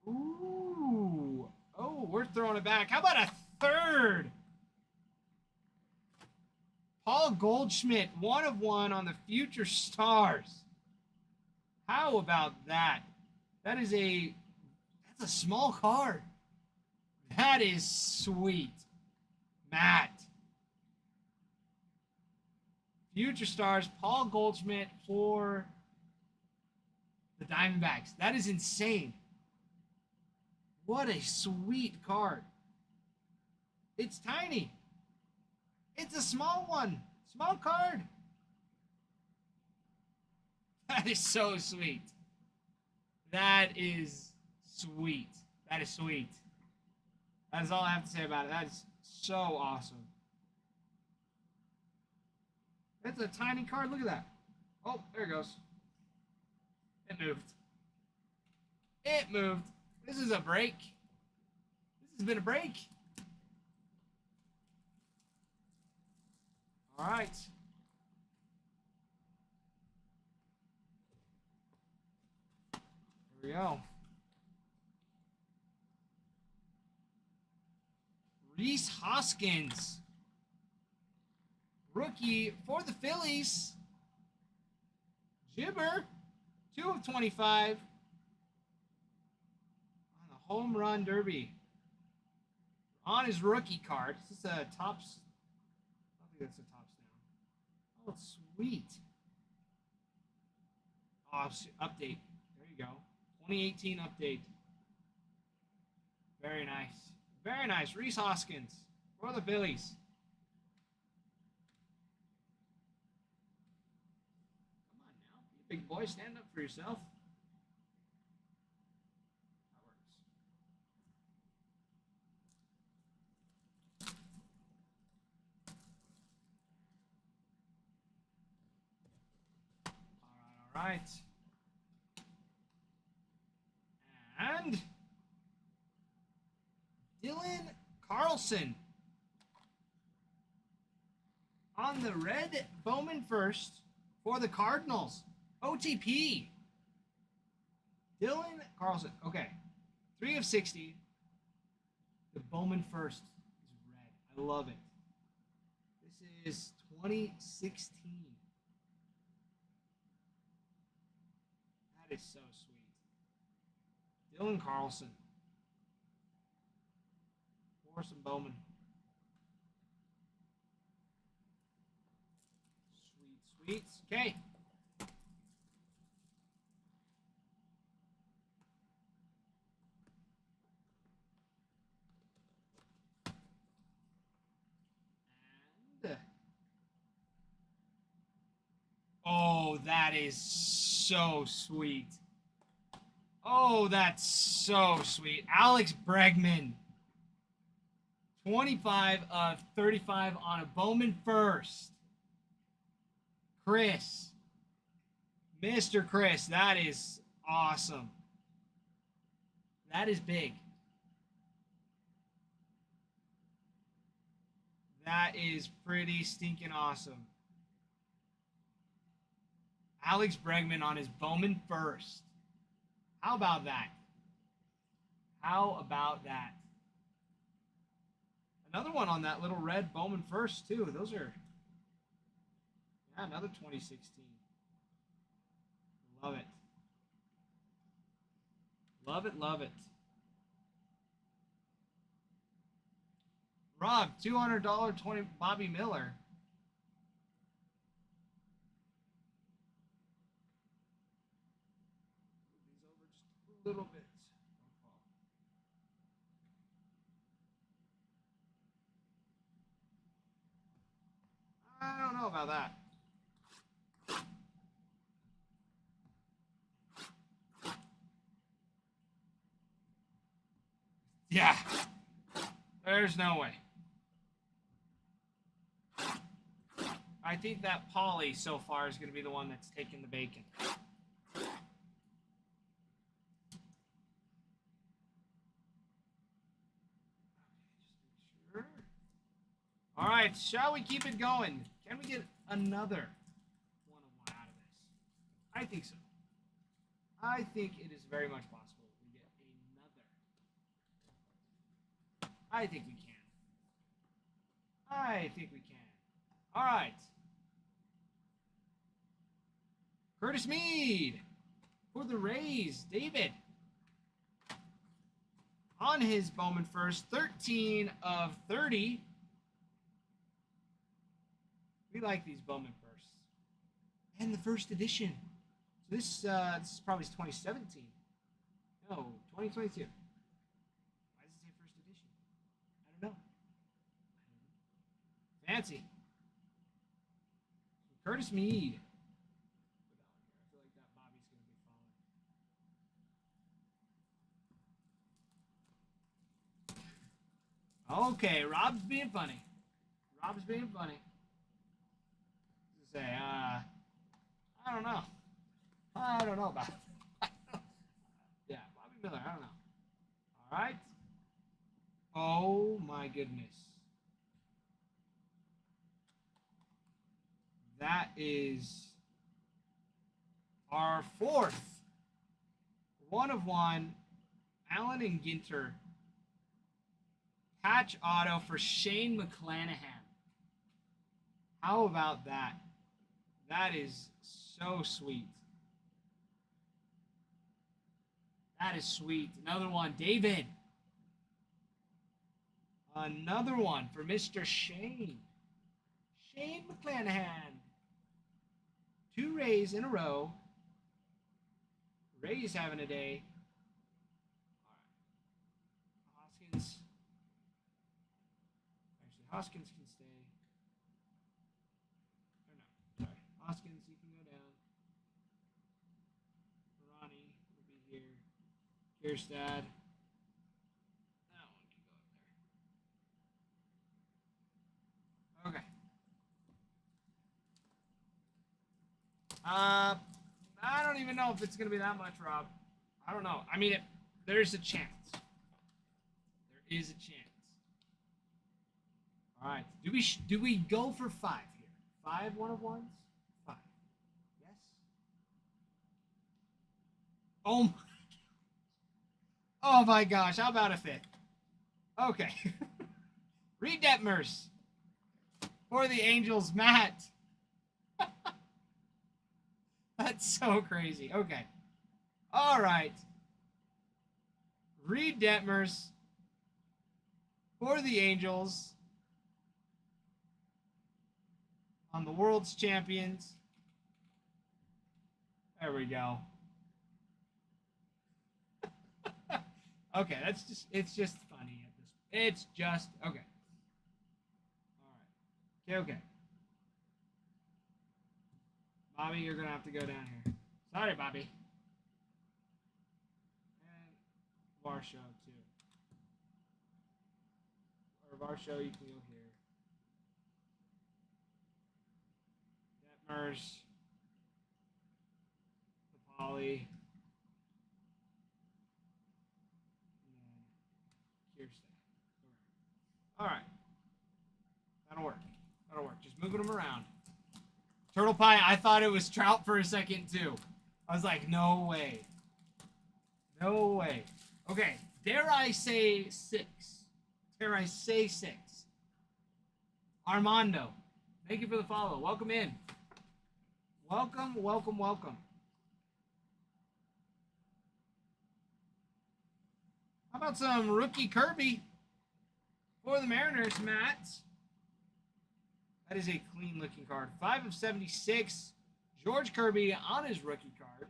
Ooh. Oh, we're throwing it back. How about a third? Paul Goldschmidt, 1 of 1 on the Future Stars. How about that? That's a small card. That is sweet. Matt. Future Stars, Paul Goldschmidt for the Diamondbacks. That is insane. What a sweet card. It's tiny. It's a small one. Small card. That is so sweet. That is sweet. That is sweet. That is all I have to say about it. That is so awesome. That's a tiny card. Look at that. Oh, there it goes. It moved. It moved. This is a break. This has been a break. All right. Here we go. Rhys Hoskins. Rookie for the Phillies. Gibber. 2 of 25. On the home run derby. On his rookie card. Is this a tops? I don't think that's a tops down. Oh, it's sweet. Oh, update. There you go. 2018 update. Very nice. Very nice. Rhys Hoskins for the Phillies. Come on now. Be a big boy. Stand up for yourself. That works. All right. And Dylan Carlson on the red Bowman first for the Cardinals. OTP. Dylan Carlson. Okay. 3 of 60. The Bowman first is red. I love it. This is 2016. That is so sweet. Dylan Carlson. Morrison Bowman. Sweet, sweet. Okay. And oh, that is so sweet. Oh, that's so sweet. Alex Bregman. 25 of 35 on a Bowman first. Chris. Mr. Chris, that is awesome. That is big. That is pretty stinking awesome. Alex Bregman on his Bowman first. How about that? How about that? Another one on that little red Bowman first, too. Those are, yeah, another 2016. Love it. Love it, love it. Rob, $200 20 Bobby Miller. a little bit. I don't know about that. Yeah. There's no way. I think that Polly so far is going to be the one that's taking the bacon. Sure. All right, shall we keep it going? Can we get another one-of-one out of this? I think so. I think it is very much possible we get another. I think we can. I think we can. All right. Curtis Mead for the Rays. David on his Bowman first, 13 of 30. We like these Bowman firsts. And the first edition. So this is probably 2017. No, 2022. Why does it say first edition? I don't know. Fancy. Curtis Mead. Okay, Rob's being funny. Rob's being funny. Say, I don't know. I don't know about it. Yeah, Bobby Miller, I don't know. All right. Oh, my goodness. That is our fourth one-of-one Allen and Ginter patch auto for Shane McClanahan. How about that? That is so sweet. That is sweet. Another one, David. Another one for Mr. Shane. Shane McClanahan. 2 Rays in a row. Rays having a day. All right. Hoskins. Actually, Hoskins can stay. Or no, sorry. Hoskins, you can go down. Ronnie will be here. Kierstad. That one can go up there. Okay. I don't even know if it's going to be that much, Rob. I don't know. I mean, there's a chance. There is a chance. All right. Do we go for 5 here? 5 one-of-ones? 5. Yes? Oh my gosh. How about a 5th? Okay. Reed Detmers for the Angels, Matt. That's so crazy. Okay. All right. Reed Detmers for the Angels on the World's Champions. There we go. Okay, it's just funny at this. It's just okay. All right. Okay. Bobby, you're gonna have to go down here. Sorry, Bobby. And Varsho too. Or Varsho, you can go here. Detmers. Polly. And then Kierstad. All right. That'll work. That'll work. Just moving them around. Turtle Pie, I thought it was Trout for a second, too. I was like, no way. No way. Okay, dare I say 6? Dare I say 6? Armando, thank you for the follow. Welcome in. Welcome, welcome, welcome. How about some rookie Kirby for the Mariners, Matt? That is a clean-looking card. 5 of 76. George Kirby on his rookie card.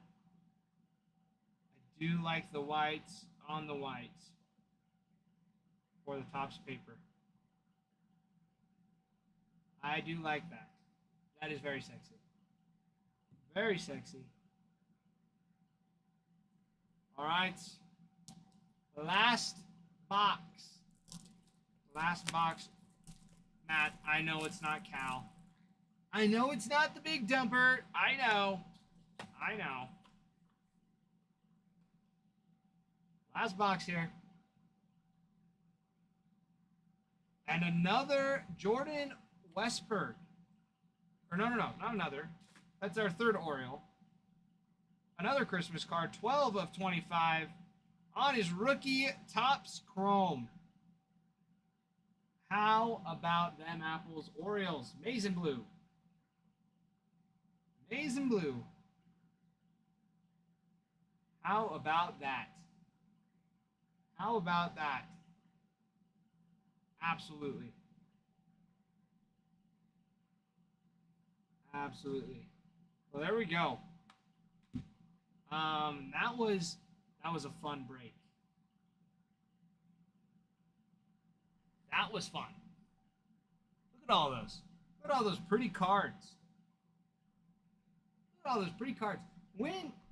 I do like the whites on the whites for the Topps paper. I do like that. That is very sexy. Very sexy. All right. Last box. Last box. Matt, I know it's not Cal. I know it's not the big dumper. I know. I know. Last box here. And another Jordan Westberg. Or no, not another. That's our third Oriole. Another Christmas card, 12 of 25 on his rookie Topps Chrome. How about them apples? Orioles, maize and blue. Maize and blue. How about that? How about that? Absolutely. Absolutely. Well, there we go. That was a fun break. That was fun. Look at all those. Look at all those pretty cards. Look at all those pretty cards.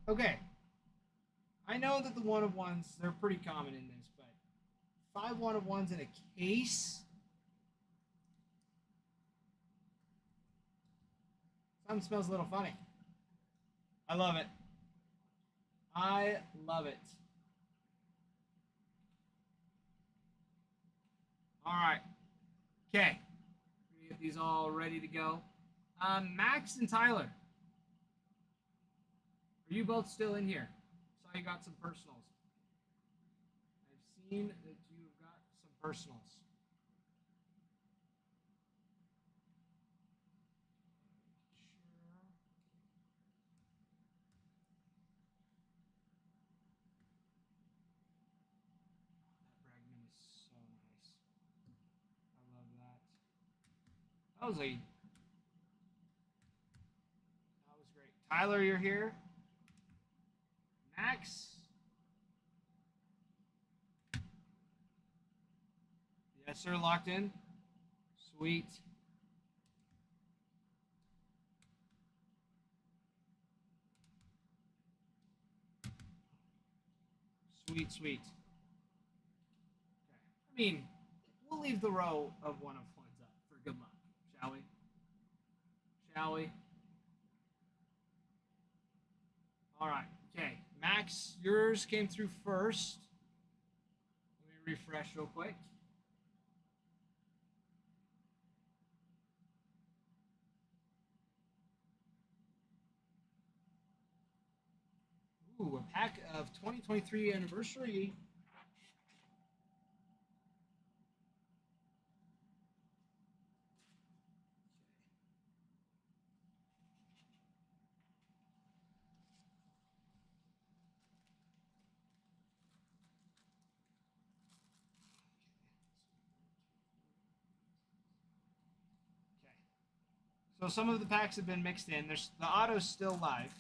Okay. I know that the one of ones, they're pretty common in this, but 5 one of ones in a case. Something smells a little funny. I love it. I love it. All right. Okay. Get these all ready to go. Max and Tyler. Are you both still in here? Saw you got some personals. I've seen that you've got some personals. Bregman is so nice. I love that. That was great. Tyler, you're here. Max. Yes, sir. Locked in. Sweet. Sweet, sweet. Okay. I mean, we'll leave the row of one of ones up for good luck, shall we? Shall we? All right. Okay. Max, yours came through first. Let me refresh real quick. Ooh, a pack of 2023 anniversary. Okay. So some of the packs have been mixed in. There's the auto's still live.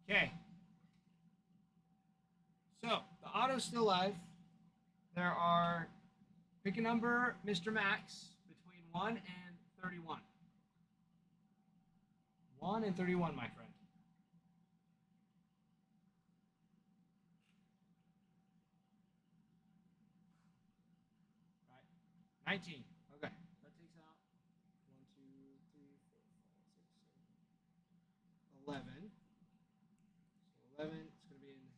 Okay. So the auto's still live. There are pick a number, Mr. Max, between 1 and 31. 1 and 31, my friend. Right. 19. Okay. That takes out 1, 2, 3, 4, 5, 6, 7, 11. So 11, it's going to be in this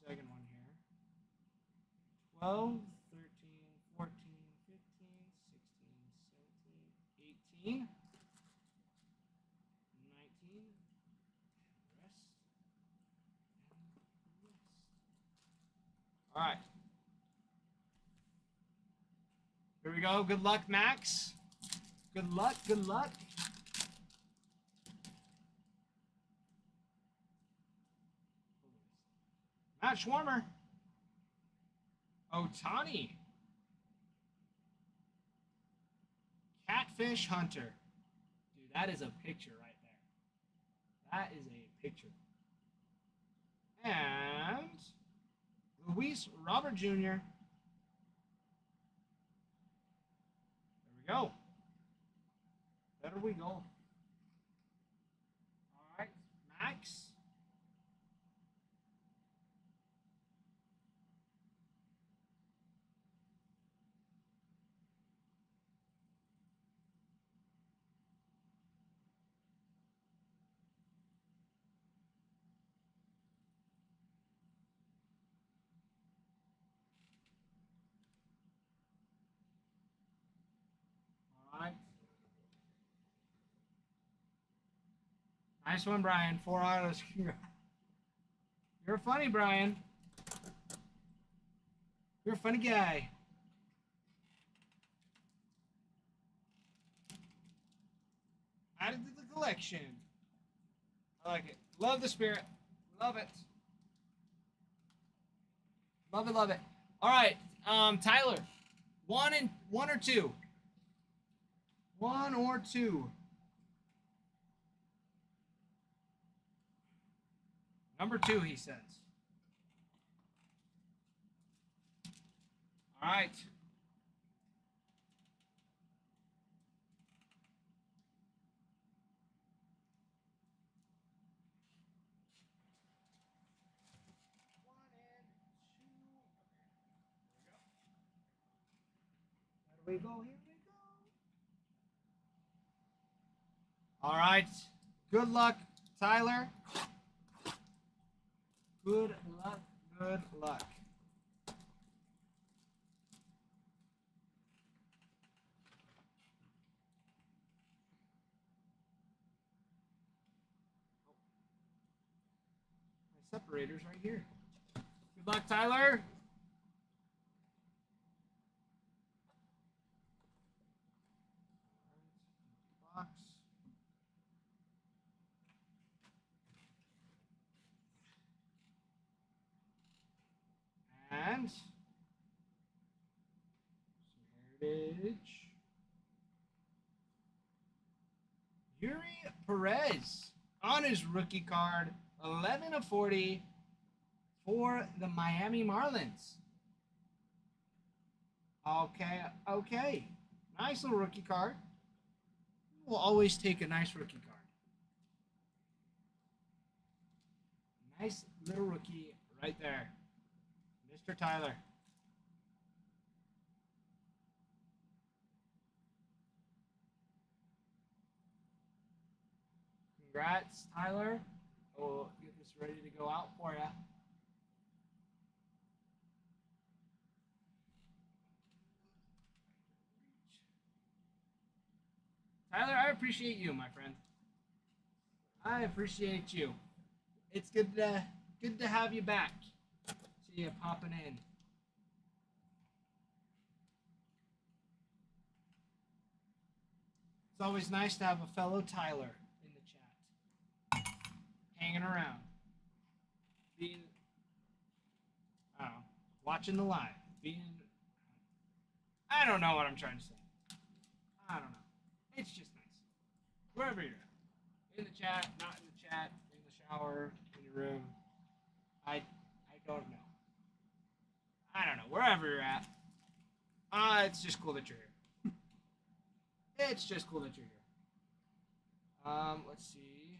second one here. 12, 13, 14, 15, 16, 17, 18, 19, rest, and rest. All right. Here we go. Good luck, Max. Good luck. Good luck. Matt Schwarmer. Otani. Catfish Hunter. Dude, that is a picture right there. That is a picture. And Luis Robert Jr. There we go. Better we go. All right, Max. All right. Nice one, Brian. 4 autos. You're funny, Brian. You're a funny guy. Added to the collection. I like it. Love the spirit. Love it. Love it, love it. All right, Tyler. One or two? One or two? Number 2, he says. All right. Here we go. Here we go. All right. Good luck, Tyler. Good luck. Good luck. My separator's right here. Good luck, Tyler. Box. And some heritage. Yuri Perez on his rookie card, 11 of 40 for the Miami Marlins. Okay. Nice little rookie card. We'll always take a nice rookie card. Nice little rookie right there. Mr. Tyler. Congrats, Tyler. We'll get this ready to go out for you. Tyler, I appreciate you, my friend. I appreciate you. It's good to have you back. See you popping in. It's always nice to have a fellow Tyler in the chat, hanging around, being, I don't know, watching the live, being, I don't know what I'm trying to say. I don't know. It's just nice. Wherever you're at. In the chat, not in the chat, in the shower, in your room. I don't know. I don't know. Wherever you're at. It's just cool that you're here. It's just cool that you're here. Let's see.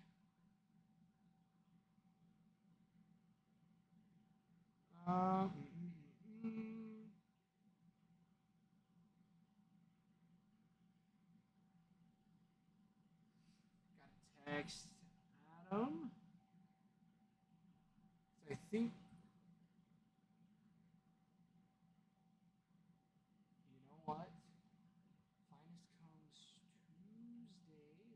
Got a text Adam. I think, you know what? Finest comes Tuesday.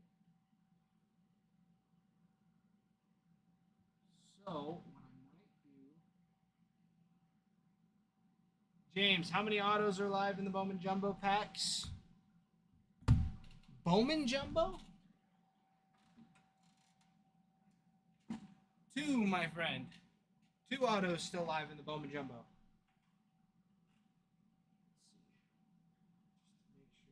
So, what I might do, James, how many autos are live in the Bowman Jumbo packs? Bowman Jumbo? 2, my friend. 2 autos still live in the Bowman Jumbo. Let's see. Just to make sure.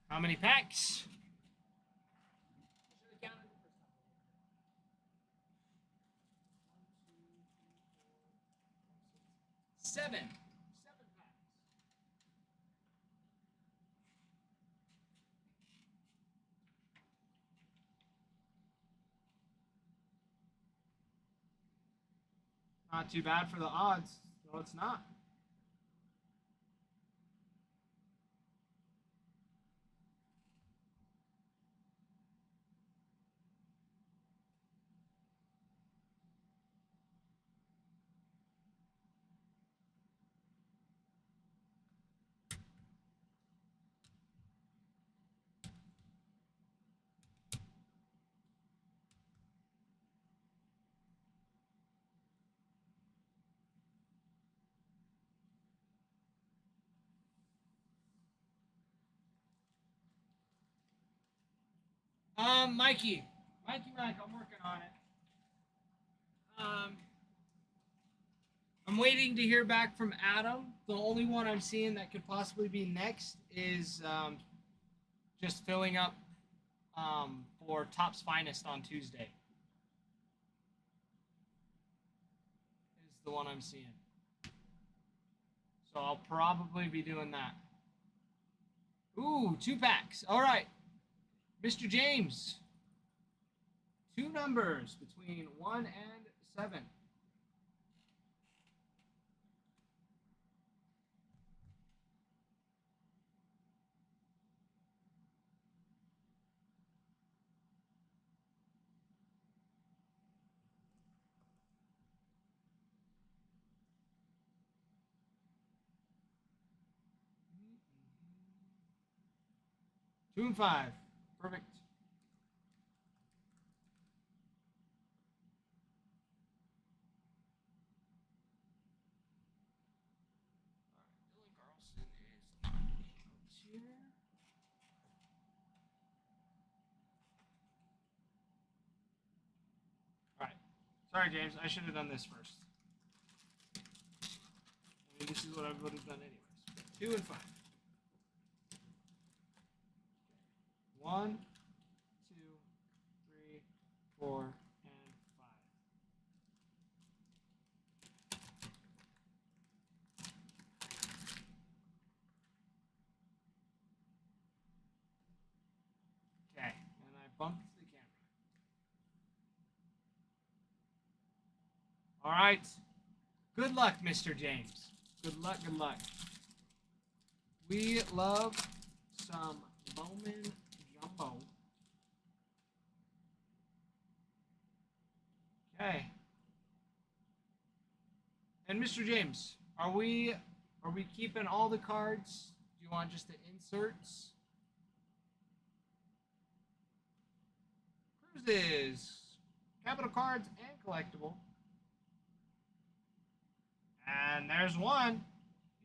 How many packs? 7. 7 packs. Not too bad for the odds. No, it's not. Mikey, Mike, I'm working on it. I'm waiting to hear back from Adam. The only one I'm seeing that could possibly be next is just filling up for Topps Finest on Tuesday. Is the one I'm seeing. So I'll probably be doing that. Ooh, 2 packs. All right. Mr. James. 2 numbers between 1 and 7. Two and 5. Perfect. Dylan Carlson is not out here. All right. Sorry, James. I should have done this first. I mean, this is what I would have done anyways. 2 and 5. 1, 2, 3, 4, and 5. Okay, and I bumped the camera. All right. Good luck, Mr. James. Good luck, good luck. We love some Bowman Jumbo. Okay. And Mr. James, are we keeping all the cards? Do you want just the inserts? Cruises, capital cards, and collectible. And there's one,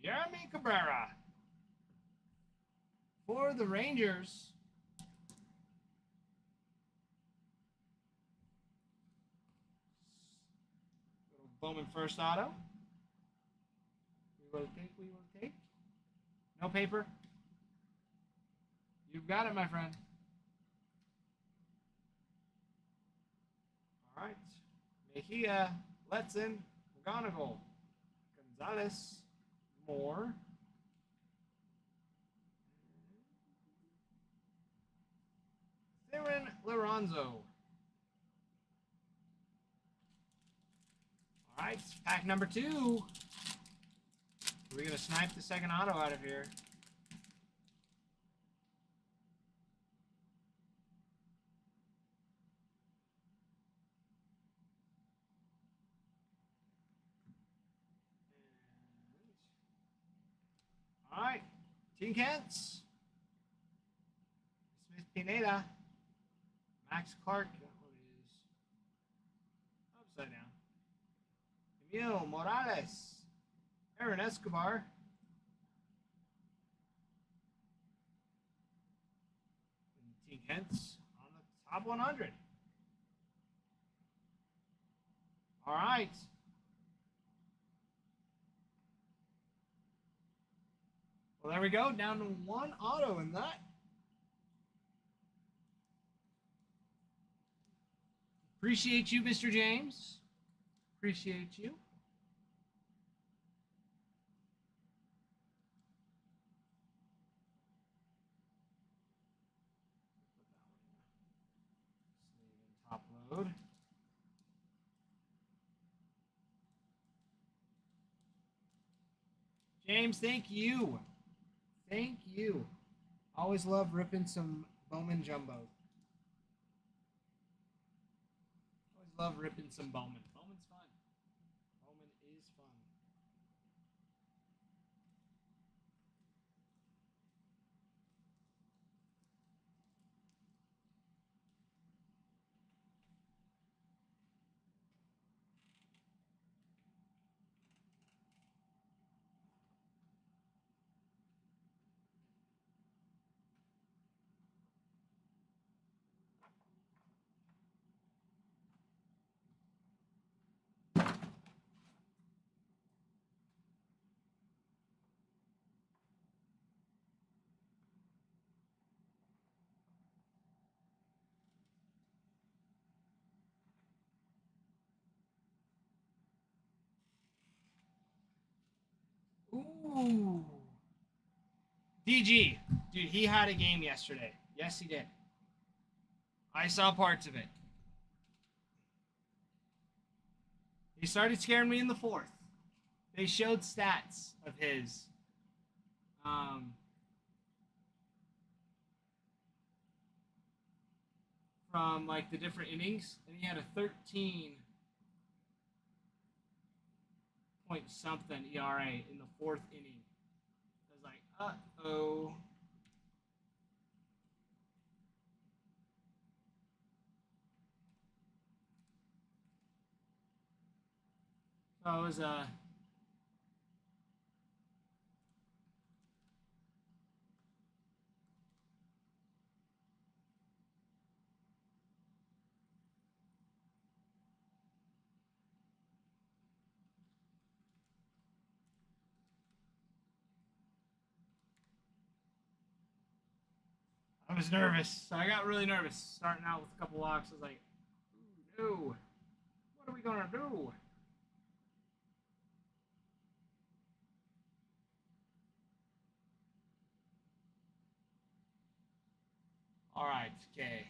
Yeremy Cabrera for the Rangers. Little Bowman first auto. We will take. No paper. You've got it, my friend. All right. Mejia, Letson, McGonigal, Gonzalez, Moore. Theron Lorenzo. All right, pack number 2. We're going to snipe the second auto out of here. Team Kents. Smith Pineda. Max Clark. That one is upside down. Emil Morales. Aaron Escobar. And Team Kents on the top 100. All right. Well, there we go. Down to one auto in that. Appreciate you, Mr. James. Appreciate you. Top load. James, thank you. Thank you. Always love ripping some Bowman Jumbo. Always love ripping some Bowman. Bowman's fun. Bowman is fun. Ooh. DG. Dude, he had a game yesterday. Yes, he did. I saw parts of it. He started scaring me in the fourth. They showed stats of his. From like the different innings, and he had a 13 point something ERA in the fourth inning. I was like, uh-oh. So it was I was nervous. So I got really nervous starting out with a couple walks. I was like, ooh, no. What are we going to do? All right, okay.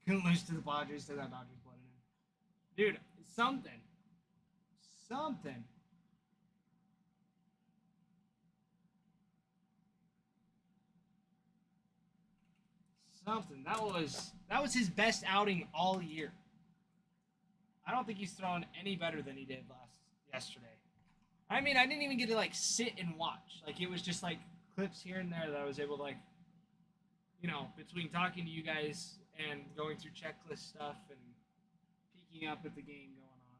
Couldn't lose to the Padres, so that Dodgers blood in him. Dude, something. Something. Something. That was his best outing all year. I don't think he's thrown any better than he did yesterday. I mean, I didn't even get to like sit and watch. Like it was just like clips here and there that I was able to like, you know, between talking to you guys and going through checklist stuff and peeking up at the game going on.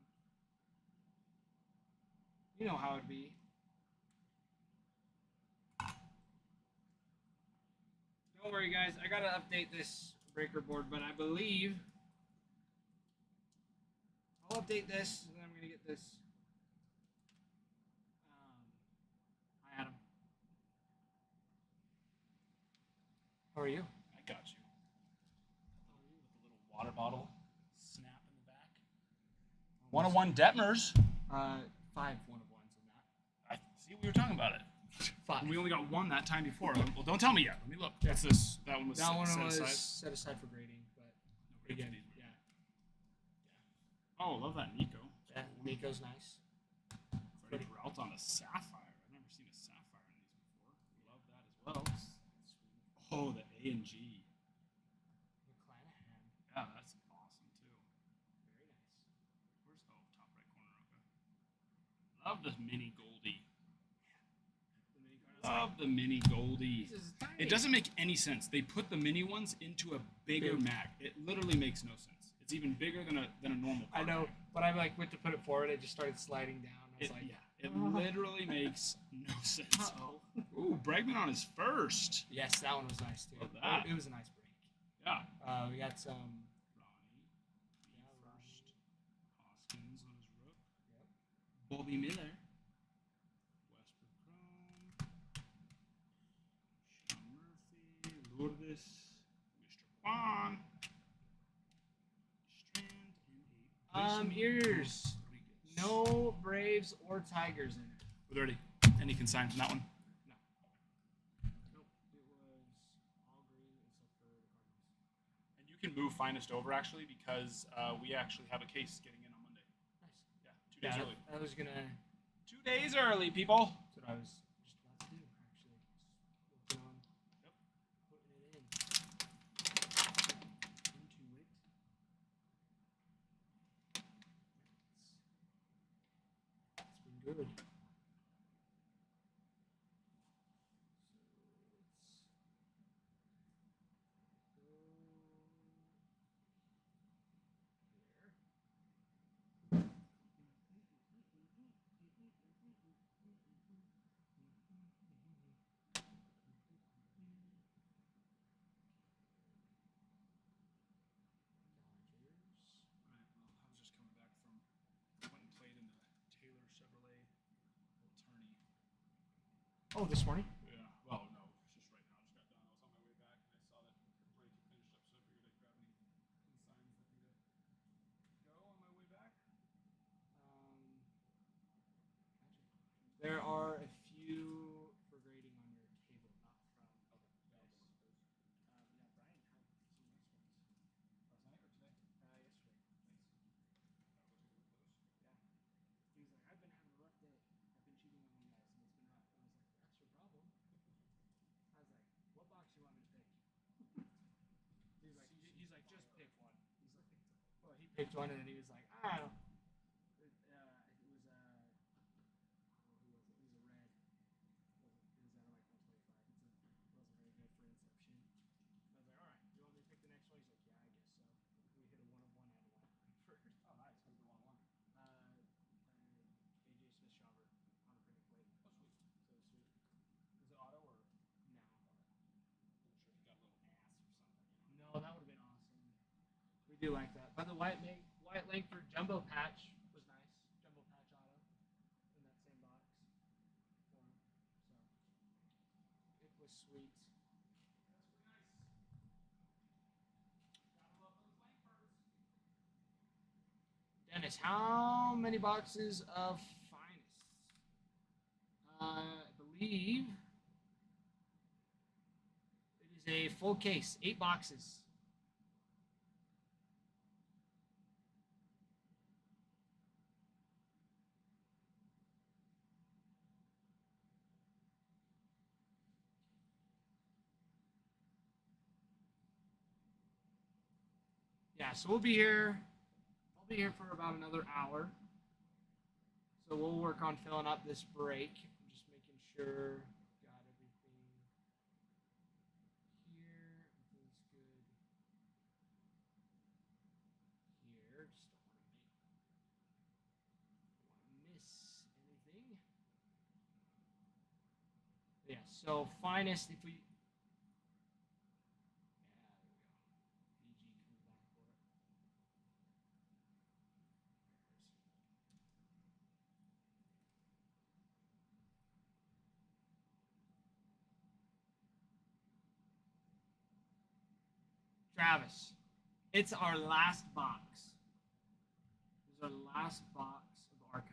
You know how it'd be. Don't worry, guys. I gotta update this breaker board, but I believe I'll update this, and then I'm gonna get this. Hi, Adam. How are you? I got you. With the little water bottle snap in the back. 101 Detmers. 5 1-of-1s in that. I see we were talking about it. 5. We only got one that time before. Well, don't tell me yet. Let me look. That's this. That one was That one set was aside. set aside for grading, but Pretty good. for these. Yeah. Oh, love that Nico. Yeah. Nico's nice. Freddie Peralta on a Sapphire. I've never seen a Sapphire in these before. Love that as well. Oh, the A and G. McClanahan. Yeah, that's awesome too. Very nice. Where's top right corner? Okay. Love the mini Goldie. The mini card. Love the mini Goldie. This is tiny. It doesn't make any sense. They put the mini ones into a bigger Big. mag. It literally makes no sense. It's even bigger than a normal I card know, mag. but I like went to put it forward. It just started sliding down. I was It, like, yeah, it literally makes no sense. oh. Ooh, Bregman on his first. Yes, that one was nice too. Love that. It was a nice break. Yeah. We got some. Ronnie. Yeah, First. Hoskins on his rook. Yep. Bobby Miller. Westbrook Chrome. Sean Murphy. Lourdes. Mr. Kwan. Strand and a Ears. Rodriguez. No Braves or Tigers in it. Was already any consign from that one? Nope. It was all green except for the Cardinals. And you can move Finest over actually because we actually have a case getting in on Monday. Nice. Yeah, 2 days early. I was gonna. 2 days early, people. That's what I was just about to do. Actually, just working on Yep. putting it in into it. It's been good. Right. Well, I was just coming back from went and played in the Taylor Chevrolet Old Tourney. Oh, this morning? Yeah. Well, no, it's just right now. I just got done. I was on my way back and I saw that break had finished up, so I figured I'd grab any consigns that need to go on my way back. There are a few for grading on your table, not from. Okay. Yeah. I'll get one of those. Yeah, Brian had some nice ones. Last night or today? Yesterday. Nice. Yeah. He was like, I've been having a rough day. I've been cheating on you guys, and it's been rough. I was like, that's your problem. I was like, what box do you want me to pick? He's like, just pick one. He's like, well, he picked one, and then he was like, I don't know. It was who was it? It was a red. It was out of like 125. It wasn't very good for Inception. I was like, all right, you want me to pick the next one? He's like, yeah, I guess so. We hit a 1 of 1 and a 1 Frankfurt. Oh, nice. Who's the 1-1? AJ Smith Jobber on a printed plate. Oh, sweet. So sweet. Was it auto or? No. Wasn't sure if you got a little ass or something. No, that would have been awesome. We do like that. But the White Langford Jumbo Patch was nice. Jumbo Patch auto in that same box for him. So it was sweet. That's pretty nice. Gotta love those Langfords. Dennis, how many boxes of Finest? I believe it is a full case, 8 boxes. Yeah, so we'll be here. I'll be here for about another hour. So we'll work on filling up this break. I'm just making sure got everything here. Everything's good here. Just don't want to miss anything. Yeah. So Finest, if we. Yeah, there we go. PG comes back for it. Travis, it's our last box. This is our last box of archive.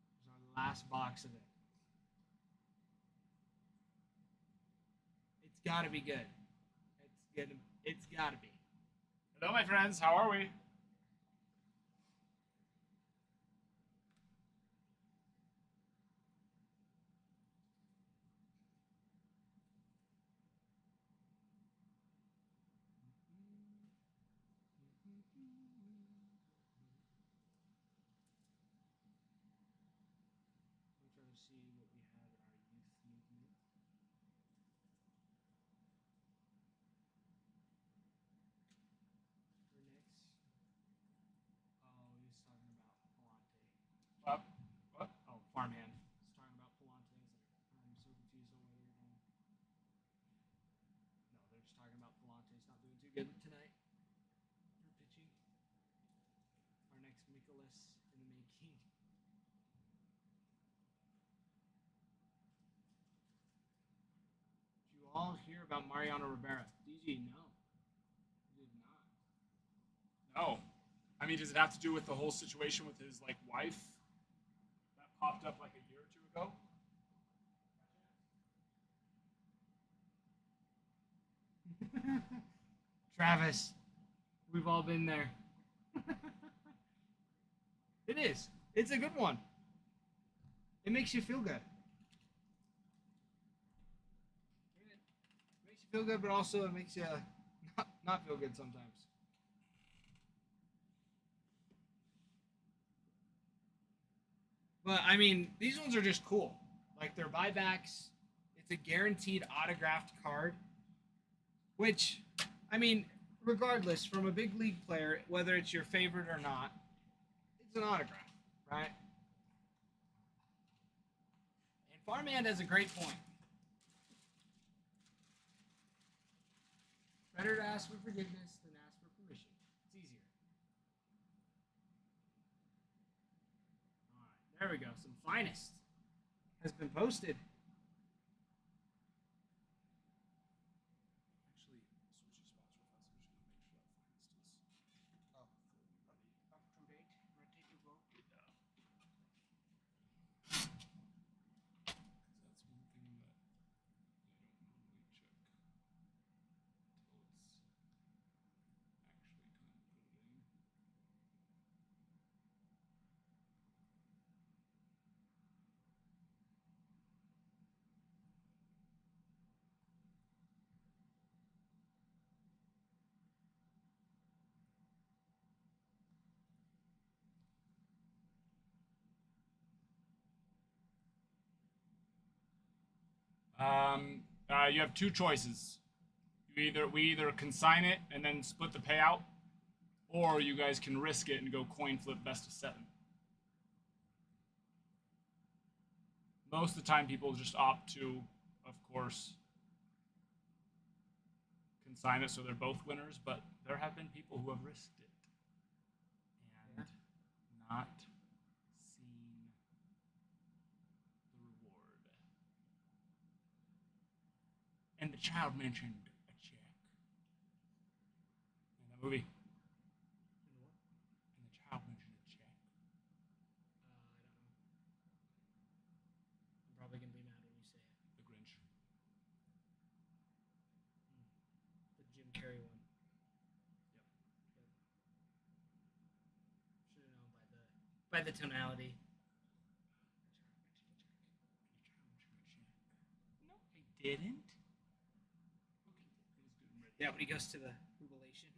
This is our last box of it. It's got to be good. It's gotta be. Hello, my friends. How are we? I'm trying to see what we have in our youth movement. For next. Oh, he was talking about Palante. What? What? Oh, farmhand. He's talking about Palante. I'm so confused on whether you're going. No, they're just talking about Palante's not doing too good tonight. We're pitching. Our next Mikolas in the making. Did you all hear about Mariano Rivera? DG, no. I did not. No. I mean, does it have to do with the whole situation with his like wife that popped up like a year or two ago? Travis, we've all been there. It is. It's a good one. It makes you feel good. It makes you feel good, but also it makes you not feel good sometimes. But I mean, these ones are just cool. Like they're buybacks. It's a guaranteed autographed card. Which, I mean, regardless, from a big league player, whether it's your favorite or not, it's an autograph, right? And Farmhand has a great point. Better to ask for forgiveness than ask for permission. It's easier. All right, there we go. Some finest has been posted. Actually, switching spots real fast. I'm just gonna make sure that finest is Up to date, ready to go. Because that's one thing that I don't normally check until it's actually time to put it in. You have two choices. We either consign it and then split the payout, or you guys can risk it and go coin flip best of 7. Most of the time, people just opt to, of course, consign it so they're both winners. But there have been people who have risked it and not seen the reward. And the child mentioned a check in that movie. And what? And the child mentioned a check. I don't know. I'm probably gonna be mad when you say it. The Grinch. The Jim Carrey one. Yep. Should have known by the tonality. No, I didn't. Yeah, when he goes to the jubilation.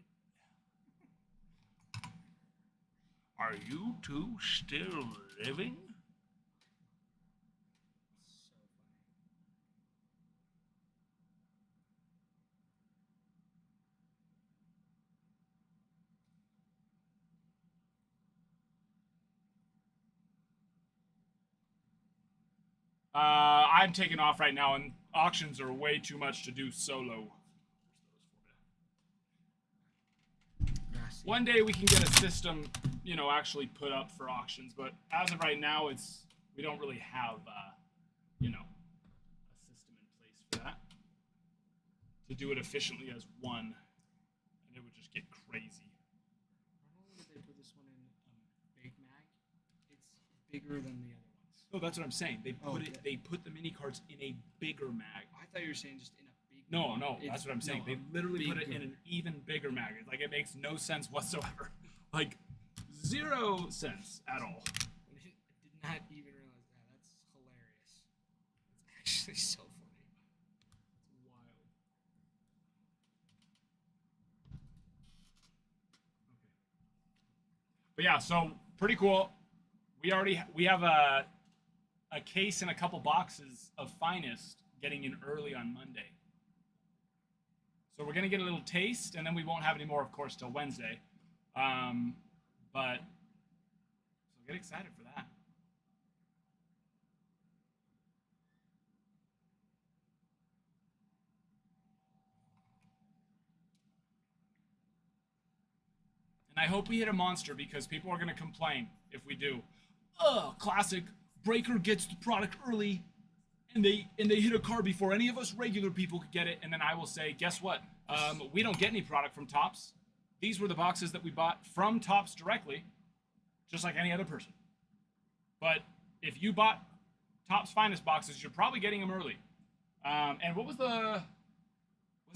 Are you two still living? So funny. I'm taking off right now, and auctions are way too much to do solo. Grassy. One day we can get a system, actually put up for auctions. But as of right now, we don't really have, a system in place for that to do it efficiently as one, and it would just get crazy. Not only did they put this one in Big Mag, it's bigger than the other ones. No, that's what I'm saying. They Oh, put yeah. They put the mini cards in a bigger mag. I thought you were saying just in a Big No, no, It's- that's what I'm saying. no, They literally put it bigger. in an even bigger magnet. Like, it makes no sense whatsoever. Like, 0 sense at all. I did not even realize that. That's hilarious. It's actually so funny. It's wild. Okay. But yeah, so pretty cool. We have a case and a couple boxes of Finest getting in early on Monday. So we're gonna get a little taste, and then we won't have any more, of course, till Wednesday. But so get excited for that. And I hope we hit a monster because people are gonna complain if we do. Classic. Breaker gets the product early, and they hit a card before any of us regular people could get it. And then I will say, guess what? We don't get any product from Topps. These were the boxes that we bought from Topps directly, just like any other person. But if you bought Topps Finest boxes, you're probably getting them early. And what was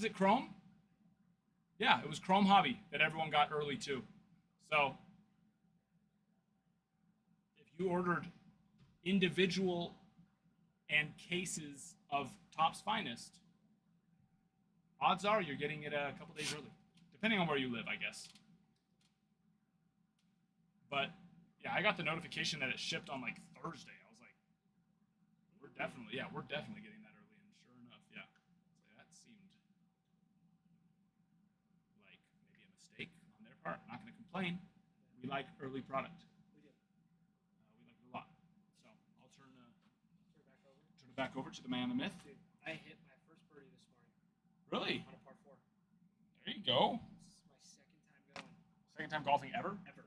it Chrome? Yeah, it was Chrome Hobby that everyone got early too. So if you ordered individual and cases of Topps Finest, odds are you're getting it a couple days early, depending on where you live, I guess. But yeah, I got the notification that it shipped on like Thursday. I was like, we're definitely getting that early. And sure enough, yeah, so that seemed like maybe a mistake on their part. I'm not going to complain. We like early product. We did. We like it a lot. So I'll turn it back over to the man, the myth. Dude, I hit my first birdie this morning Really? on a par 4. There you go. This is my second time going. Second time golfing ever? Ever.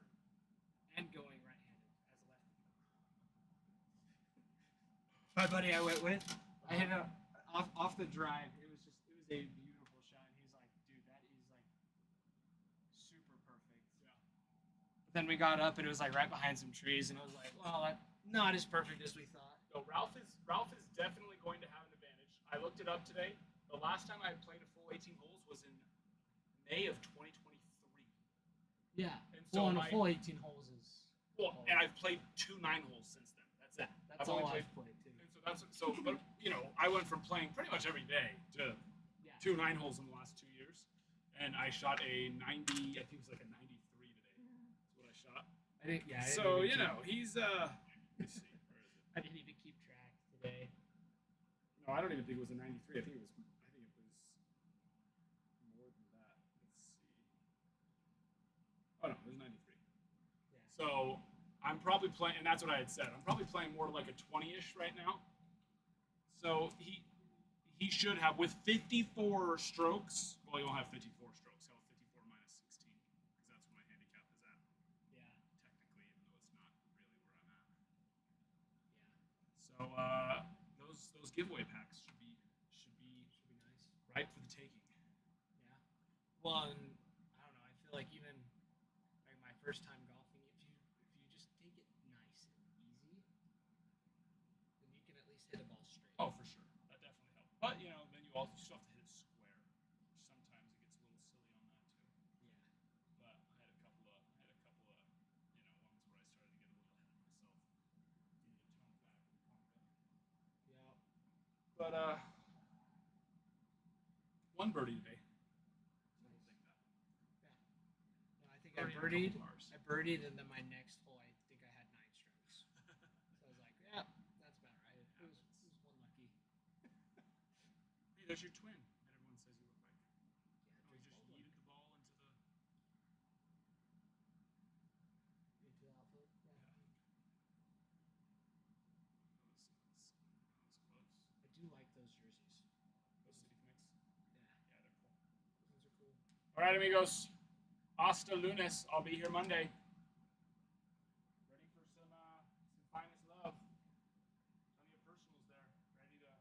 And going right-handed as a lefty. My buddy I went with, I hit it off the drive. It was a beautiful shot. And he's like, dude, that is like super perfect. Yeah. But then we got up and it was like right behind some trees, and I was like, well, that's not as perfect as we thought. No, Ralph is definitely going to have an advantage. I looked it up today. The last time I played a full 18 holes was in May of 2023. Yeah. And so Well, a full 18 holes is. Well, and I've played 2 9 holes since then. That's it. That's I've all only I've played too. And so but you know, I went from playing pretty much every day to Yeah. 2 9 holes in the last 2 years, and I shot a 90. I think it was like a 93 today. That's what I shot. I didn't So even you know, he's Let me see. Where is it? I didn't even keep track today. No, I don't even think it was a 93. I think it was more than that. Let's see. Oh no, it was 93. Yeah. So I'm probably playing, and that's what I had said. I'm probably playing more like a 20-ish right now. So he should have, with 54 strokes. Well, he won't have 54 strokes. He'll have 54 minus 16 because that's what my handicap is at. Yeah. Technically, even though it's not really where I'm at. Yeah. So those giveaway packs should be nice. right for the taking. Yeah. Well, and I don't know. I feel like even like my first time golfing, if you just take it nice and easy, then you can at least hit a ball straight. Oh, for sure. That definitely helps. But you know, then you still have to hit it square. Which sometimes it gets a little silly on that too. Yeah. But I had a couple of ones where I started to get a little ahead of myself. Needed to tone it back. Yeah. But one birdie today. Nice. No, I think Birdie I and a birdied. couple bars. I birdied, and then my next hole, I think I had 9 strokes. So I was like, yeah, that's about right. It was one lucky. Hey, there's your twin that everyone says you look like. Yeah, Oh, he just yeeted the ball into the. into the outfield. Yeah. That was close. I do like those jerseys. Those City Connects. Yeah, Yeah, they're cool. those are cool. All right, amigos. Hasta lunes. I'll be here Monday. Ready for some finest love. Plenty of personals there, ready to reveal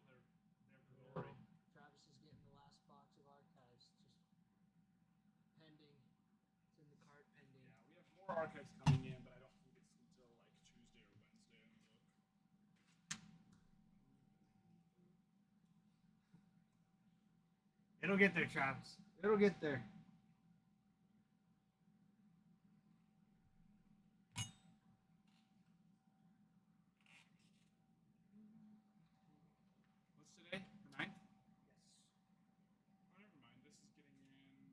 their glory. Travis is getting the last box of archives, just pending. It's in the cart pending. Yeah, we have more archives coming in, but I don't think it's until like Tuesday or Wednesday. Let me look. It'll get there, Travis. It'll get there. What's today? The 9th? Oh, never mind. This is getting in.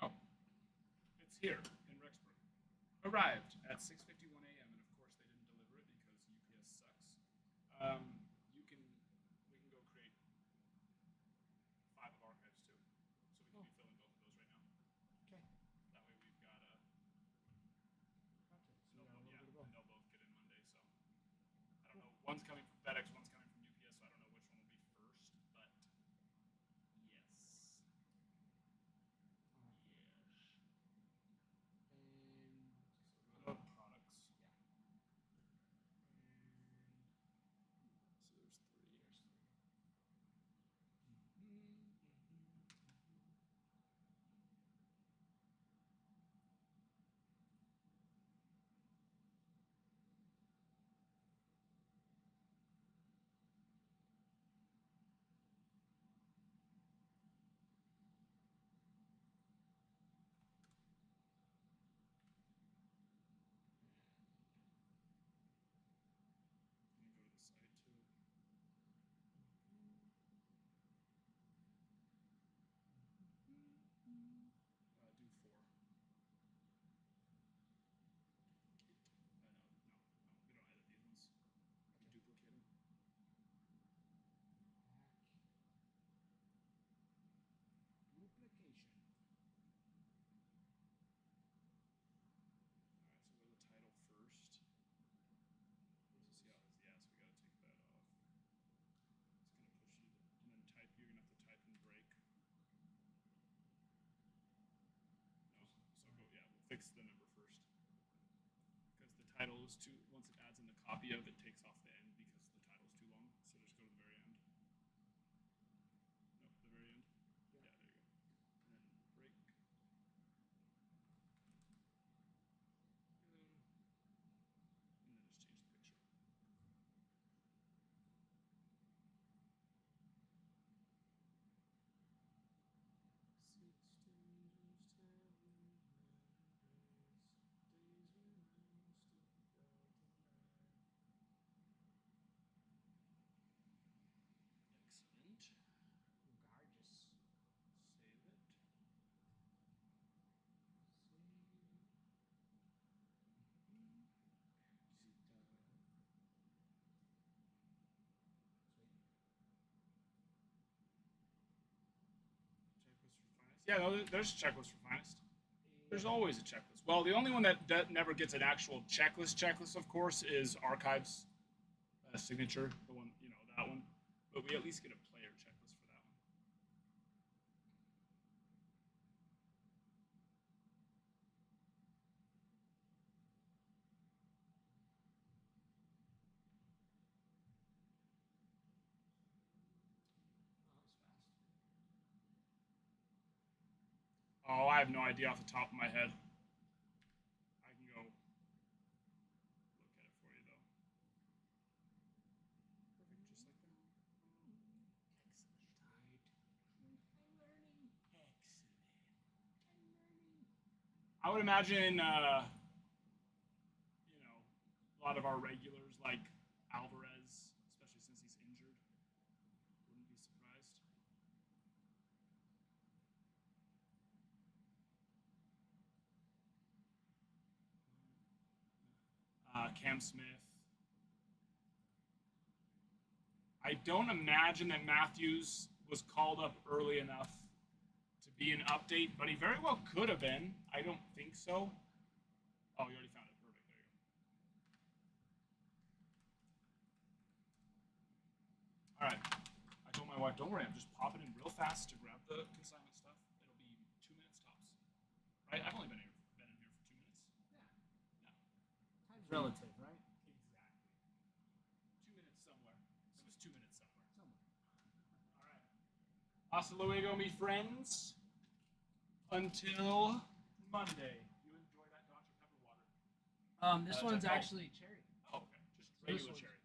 Oh, it's here in Rexburg. Arrived at 6:51 a.m. and of course they didn't deliver it because UPS sucks. You can we can go create 5 of archives too, so we can be filling both of those right now. Okay. That way we've got So we got a little bit to go. and they'll both get in Monday. So I don't know. One's coming from FedEx, one's coming from UPS. So I don't know which one will be first, but yes. And Products. So there's 3. Let me go to the site too. Do 4. No, we don't edit these ones. I can duplicate them. duplication. All right, so go to the title first. So see how it is. Yeah, so we got to take that off. It's gonna push you, and then type. You're gonna have to type and break. No, so go. Yeah, we'll fix the number first because the title is too. Once it adds in the copy of it, takes off the end because the title's too long. So just go to the very end. No, the very end. Yeah, there you go. And then break. And then just change the picture. Excellent. Gorgeous. Save it. Checklist for finest. Yeah, no, there's a checklist for finest. There's always a checklist. Well, the only one that never gets an actual checklist, of course, is Archives signature, the one, that one. But we at least get a player checklist for that one. Oh, I have no idea off the top of my head. I can go look at it for you, though. Perfect, just like that. Excellent. I'm learning. Excellent. I'm learning. I would imagine, a lot of our regulars like Alvarez, especially since he's injured, wouldn't be surprised. Cam Smith. I don't imagine that Matthews was called up early enough to be an update, but he very well could have been. I don't think so. Oh, you already found it. Perfect. There you go. All right. I told my wife, don't worry, I'm just popping in real fast to grab the consignment stuff. It'll be 2 minutes tops. Right? I've only been in here for 2 minutes. Yeah. No. Time's relative, right? Exactly. 2 minutes somewhere. It was 2 minutes somewhere. All right. Hasta luego, me friends. Until Monday. You enjoy that Dr. Pepper water. This Oh. one's actually cherry. Oh, okay. Just So this regular one's- cherry.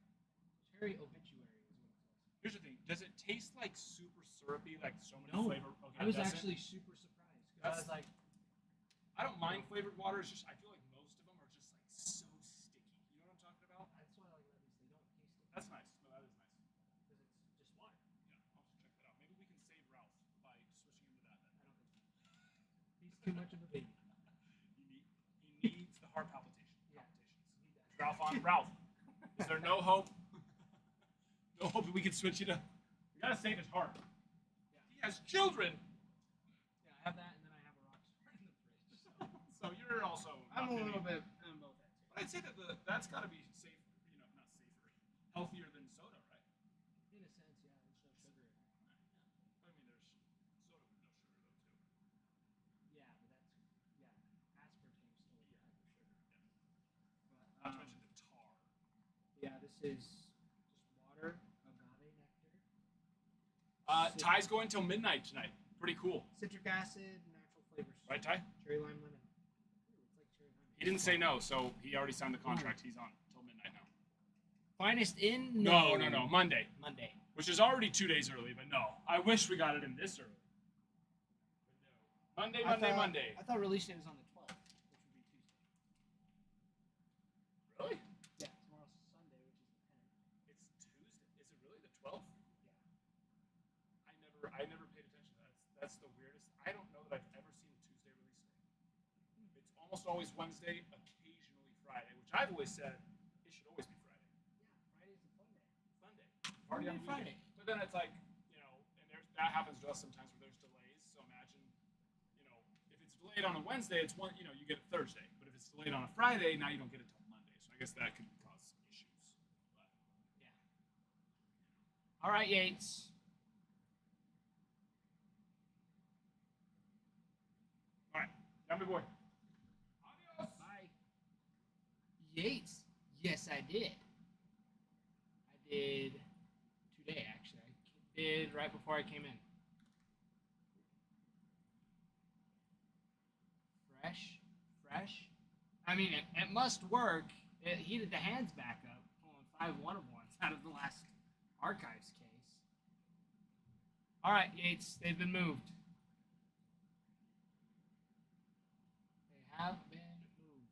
Cherry obituary is what it says. Here's the thing. Does it taste like super syrupy, like so many No, flavor? Okay, I was it doesn't? actually super surprised. 'Cause I was like, I don't mind flavored water. It's just I feel like most of them are just like so sticky. You know what I'm talking about? that's why I like Lebanese. They don't taste it. That's nice. No, that is nice. Because it's just water. Yeah, I'll have to check that out. Maybe we can save Ralph by switching him to that. Then. I don't think so. He's too much of a baby. He needs the heart palpitation. Yeah. Palpitations. Need that. Ralph on Ralph. Is there no hope? No hope that we can switch you to. We gotta save his heart. Yeah. He has children. Yeah, I have that, and then I have a Rockstar in the fridge. So you're also. I'm not a little maybe- bit. I'm both that too. But I'd say that that's got to be safe. You know, not safer, healthier than soda, right? In a sense, yeah. There's no sugar in it. I mean, there's soda with no sugar though too. Yeah, but that's aspartame still a type of sugar. But, Not to mention the tar. yeah, this is just water, agave nectar, Ty's going till midnight tonight. Pretty cool, citric acid, natural flavors. right, Ty? Cherry lime lemon. Ooh, it's like cherry lime. He didn't say no, so he already signed the contract. He's on till midnight now. Finest in? No, Monday, Monday. which is already 2 days early, but no. I wish we got it in this early. But no. Monday. I thought release date was on the 12th, which would be Tuesday. Really? Yeah, tomorrow's Sunday, which is the 10th. It's Tuesday. Is it really the 12th? Yeah. I never paid attention to that. That's the weirdest. I don't know that I've ever seen a Tuesday release day. It's almost always Wednesday, occasionally Friday, which I've always said it should always be Friday. Yeah, Friday's the fun day. Fun day. Party on the Friday. weekend. But then it's like, you know, and that happens to us sometimes where there's delays. So imagine, you know, if it's delayed on a Wednesday, it's one, you know, you get it Thursday. But if it's delayed on a Friday, now you don't get it till Monday. So I guess that could cause some issues. But All right, Yates. all right, yummy boy. Adios. Bye. Yates. Yes, I did. I did today, actually. I did right before I came in. Fresh. I mean, it must work. It heated the hands back up, pulling 5 1-of-1s out of the last archives case. All right, Yates, they've been moved. They have been moved.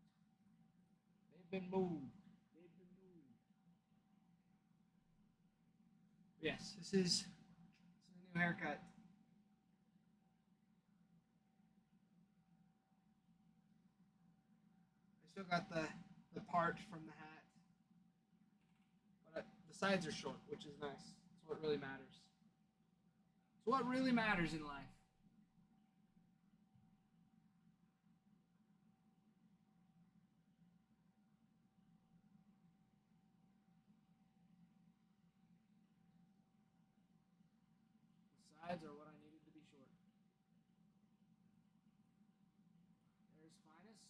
They've been moved. Yes, this is a new haircut. I still got the part from the hat, but the sides are short, which is nice. That's what really matters. It's what really matters in life. The sides are what I needed to be short. There's finest.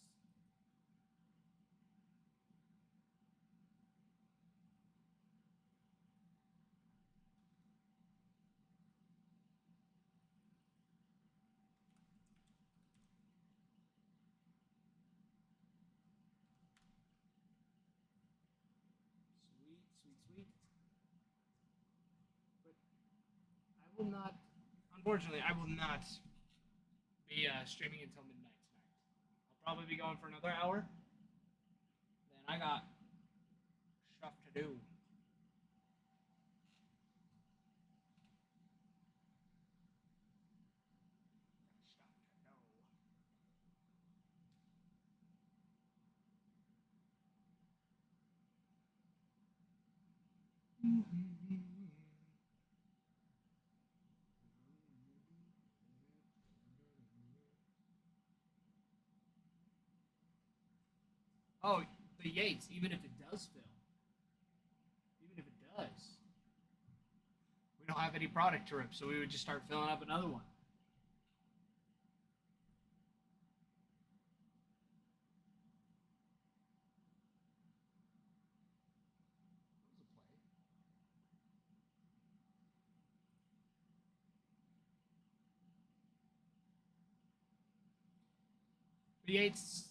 Sweet. But I will not, unfortunately, I will not be streaming until midnight tonight. I'll probably be going for another hour. Then I got stuff to do. Oh, the Yates, even if it does fill. Even if it does. We don't have any product to rip, so we would just start filling up another one. That was a play. The Yates.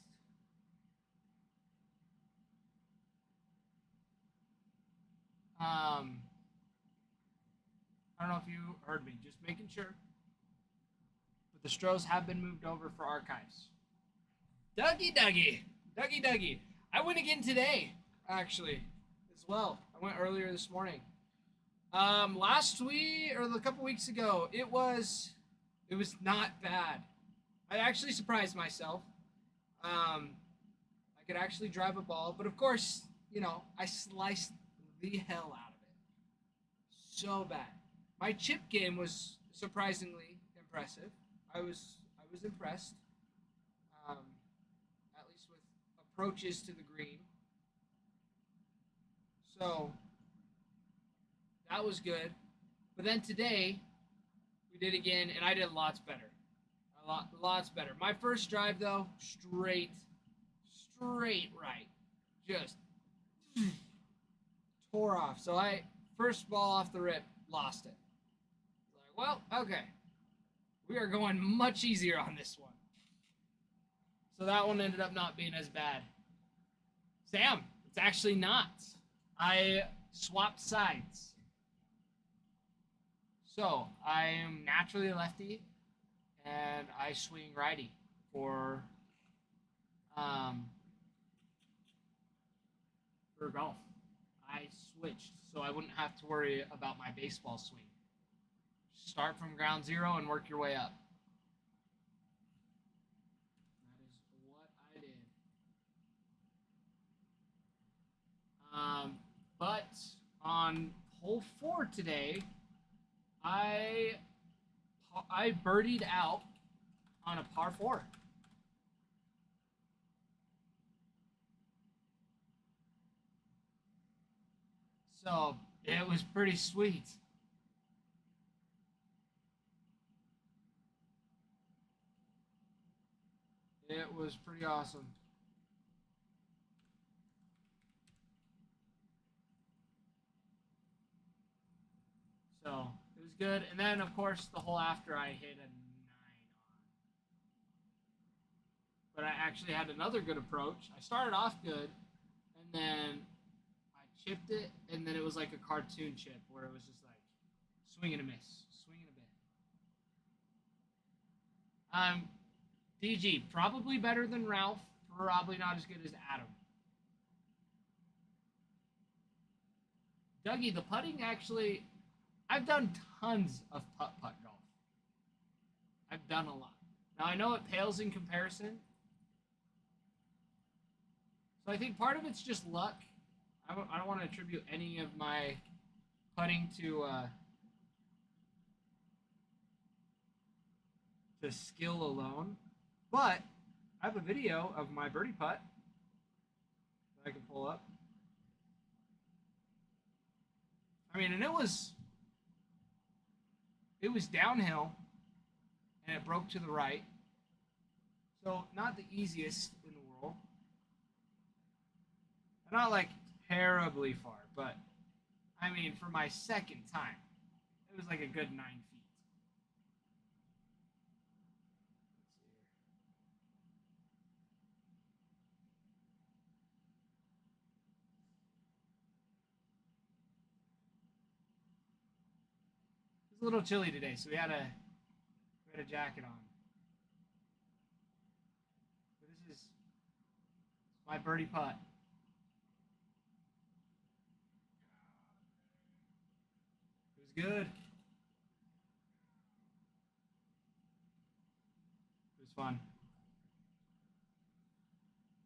I don't know if you heard me. Just making sure. But the Stros have been moved over for archives. Dougie. I went again today, actually, as well. I went earlier this morning. Last week or a couple weeks ago, it was not bad. I actually surprised myself. I could actually drive a ball, but of course, I sliced the hell out of it. So bad. My chip game was surprisingly impressive. I was impressed. At least with approaches to the green. So that was good. But then today we did again, and I did lots better. Lots better. My first drive though, straight right, just tore off. So first ball off the rip, lost it. Like, well, okay, we are going much easier on this one. So that one ended up not being as bad. Sam, it's actually not. I swapped sides. So I am naturally a lefty, and I swing righty for golf. I switched so I wouldn't have to worry about my baseball swing. Start from ground zero and work your way up. That is what I did. But on hole 4 today, I birdied out on a par 4. So it was pretty sweet. It was pretty awesome. So it was good. And then, of course, the hole after I hit a 9 on. But I actually had another good approach. I started off good, and then I chipped it, and then it was like a cartoon chip where it was just like swing and a miss, swing and a bit. DG, probably better than Ralph, probably not as good as Adam. Dougie, the putting actually, I've done tons of putt-putt golf. I've done a lot. Now, I know it pales in comparison. So I think part of it's just luck. I don't want to attribute any of my putting to skill alone. But I have a video of my birdie putt that I can pull up. I mean, and it was downhill, and it broke to the right. So not the easiest in the world. Not like terribly far, but I mean, for my second time, it was like a good 9 feet. It's a little chilly today, so we had a jacket on. But this is my birdie putt. It was good. It was fun.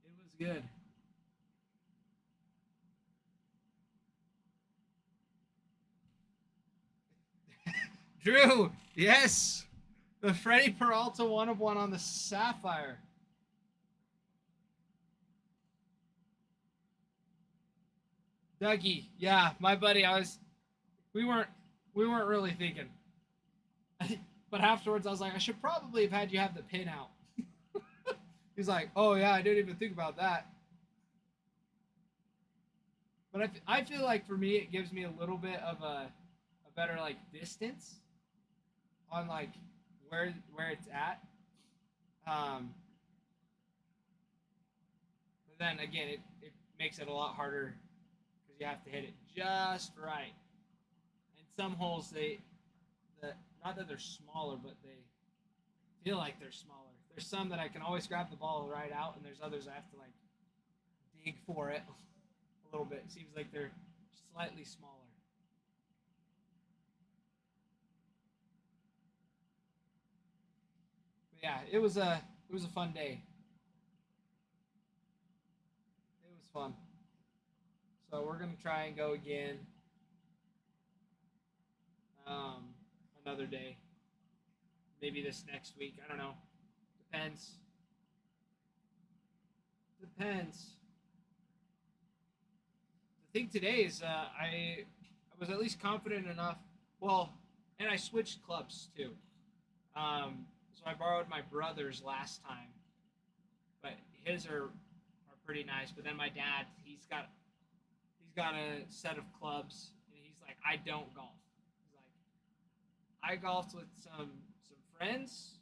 It was good. Drew, yes. The Freddie Peralta 1 of 1 on the Sapphire. Dougie, yeah, my buddy, we weren't really thinking. But afterwards I was like, I should probably have had you have the pin out. He's like, oh yeah, I didn't even think about that. But I feel like for me it gives me a little bit of a better like distance on like where it's at. But then again, it makes it a lot harder because you have to hit it just right. And some holes that, not that they're smaller, but they feel like they're smaller. There's some that I can always grab the ball right out, and there's others I have to like dig for it a little bit. It seems like they're slightly smaller. But yeah, it was a fun day. It was fun. So we're gonna try and go again um, another day. Maybe this next week. I don't know. Depends. Depends. The thing today is I was at least confident enough. Well, and I switched clubs too. So I borrowed my brother's last time, but his are pretty nice. But then my dad, he's got a set of clubs, and he's like, I don't golf. He's like, I golfed with some friends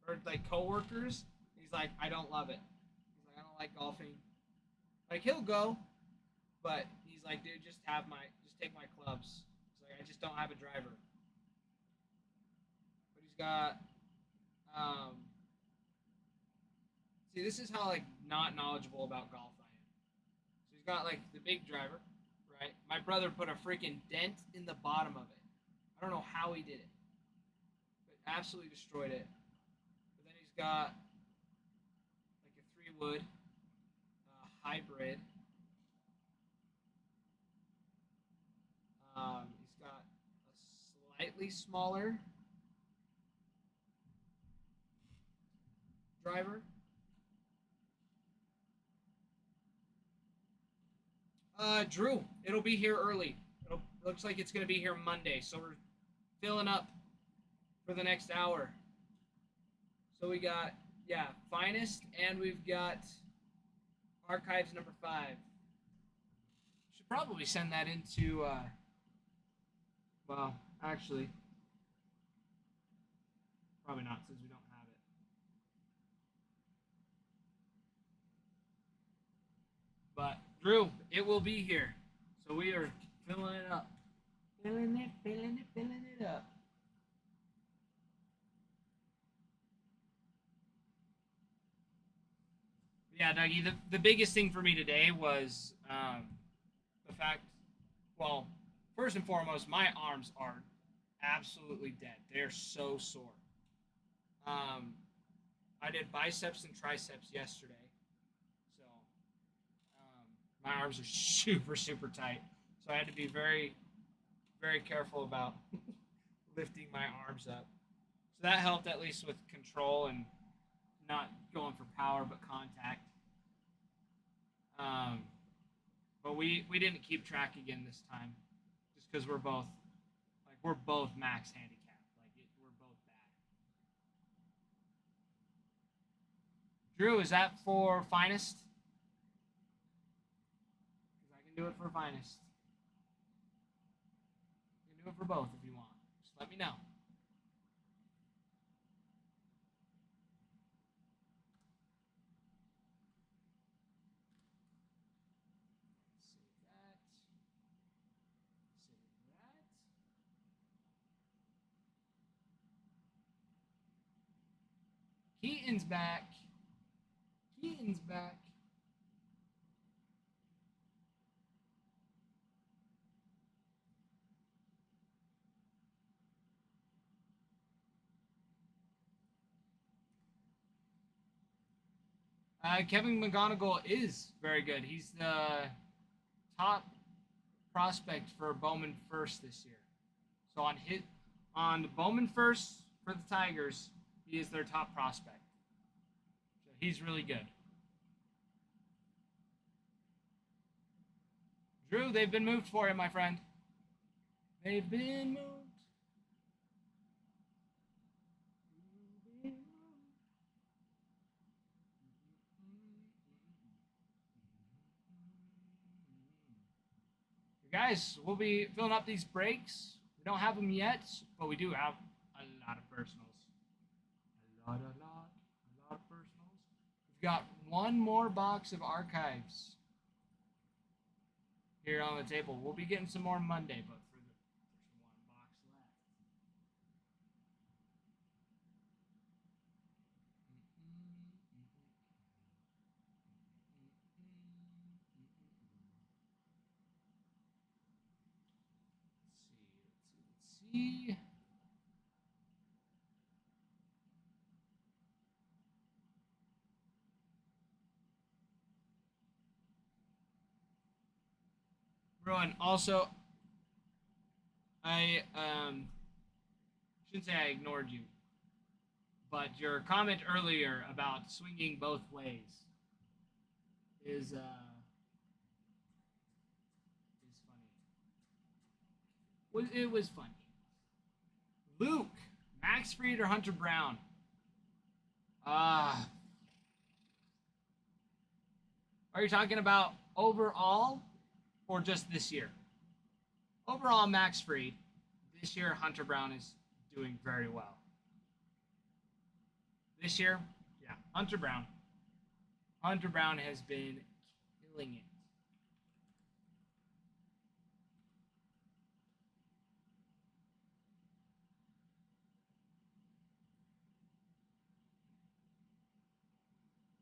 or like coworkers. He's like, I don't love it. He's like, I don't like golfing. Like he'll go, but he's like, dude, just take my clubs. He's like, I just don't have a driver. But he's got see, this is how like not knowledgeable about golf I am. So he's got like the big driver, right? My brother put a freaking dent in the bottom of it. I don't know how he did it, but absolutely destroyed it. But then he's got like a 3-wood hybrid. He's got a slightly smaller driver. Drew, it'll be here early. Looks like it's gonna be here Monday, so we're filling up for the next hour. So we got finest, and we've got archives number 5. Should probably send that into. Well, actually, probably not since we don't have it. But Drew, it will be here. So we are filling it up. Filling it up. Yeah, Dougie, the biggest thing for me today was the fact, well, first and foremost, my arms are absolutely dead. They're so sore. I did biceps and triceps yesterday. So my arms are super, super tight. So I had to be very, very careful about lifting my arms up. So that helped at least with control and not going for power but contact. But we didn't keep track again this time, just because we're both max handicapped. We're both bad. Drew, is that for finest? Because I can do it for finest. You can do it for both if you want. Just let me know. Keaton's back. Keaton's back. Kevin McGonigal is very good. He's the top prospect for Bowman First this year. So on the Bowman First for the Tigers, he is their top prospect. So he's really good. Drew, they've been moved for you, my friend. They've been moved. Guys, we'll be filling up these breaks. We don't have them yet, but we do have a lot of personals. A lot of personals. We've got one more box of archives here on the table. We'll be getting some more Monday, but there's one box left. Bruin, also, I shouldn't say I ignored you, but your comment earlier about swinging both ways is funny. It was funny. Luke, Max Fried or Hunter Brown? Are you talking about overall or just this year? Overall, Max Fried. This year, Hunter Brown is doing very well. This year, yeah, Hunter Brown. Hunter Brown has been killing it.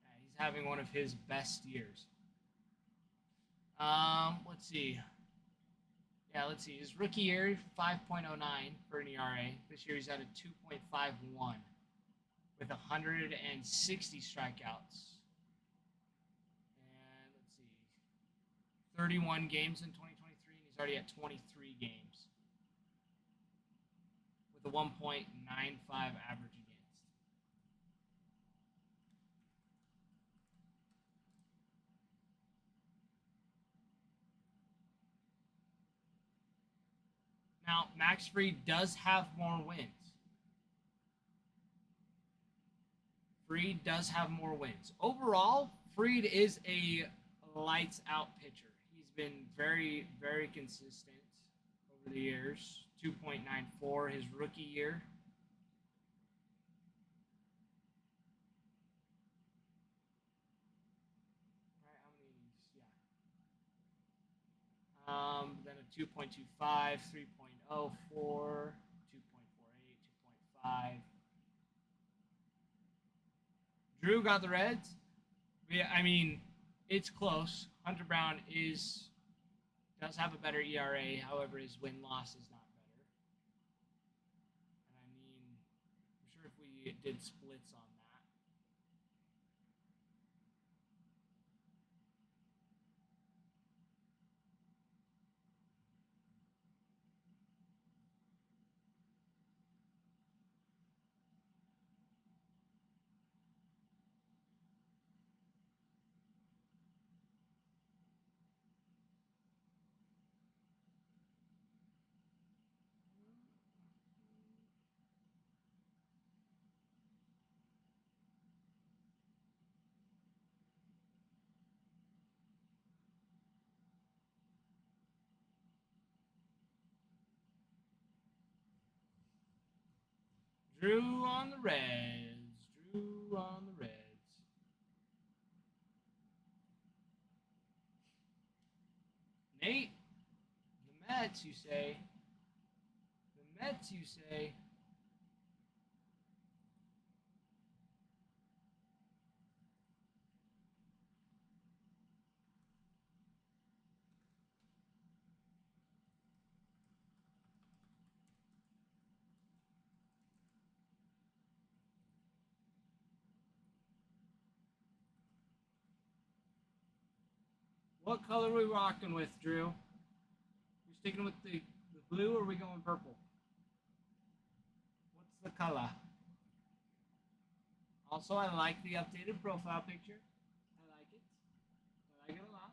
Yeah, he's having one of his best years. Let's see. Yeah, let's see. His rookie year, 5.09 for an ERA. This year he's at a 2.51 with 160 strikeouts. And let's see. 31 games in 2023, and he's already at 23 games with a 1.95 average against. Now, Max Fried does have more wins. Fried does have more wins. Overall, Fried is a lights out pitcher. He's been very, very consistent over the years. 2.94 his rookie year. Right, how many? Yeah. Then a 2.25, 3.04, 2.48, 2.5. Drew got the Reds. Yeah, I mean, it's close. Hunter Brown does have a better ERA. However, his win-loss is not better. And I mean, I'm sure if we did splits on that. Drew on the Reds. Drew on the Reds. Nate, the Mets, you say? The Mets, you say? What color are we rocking with, Drew? We sticking with the blue or are we going purple? What's the color? Also, I like the updated profile picture. I like it. I like it a lot.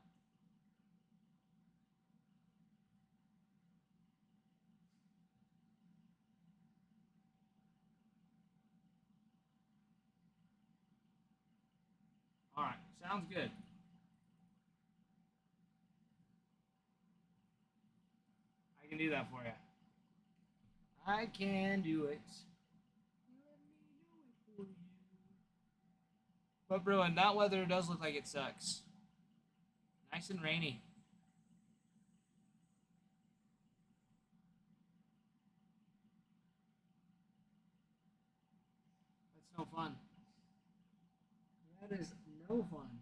All right, sounds good. I can do that for you. I can do it. Let me do it for you. But Bruin, that weather does look like it sucks. Nice and rainy. That's no fun. That is no fun.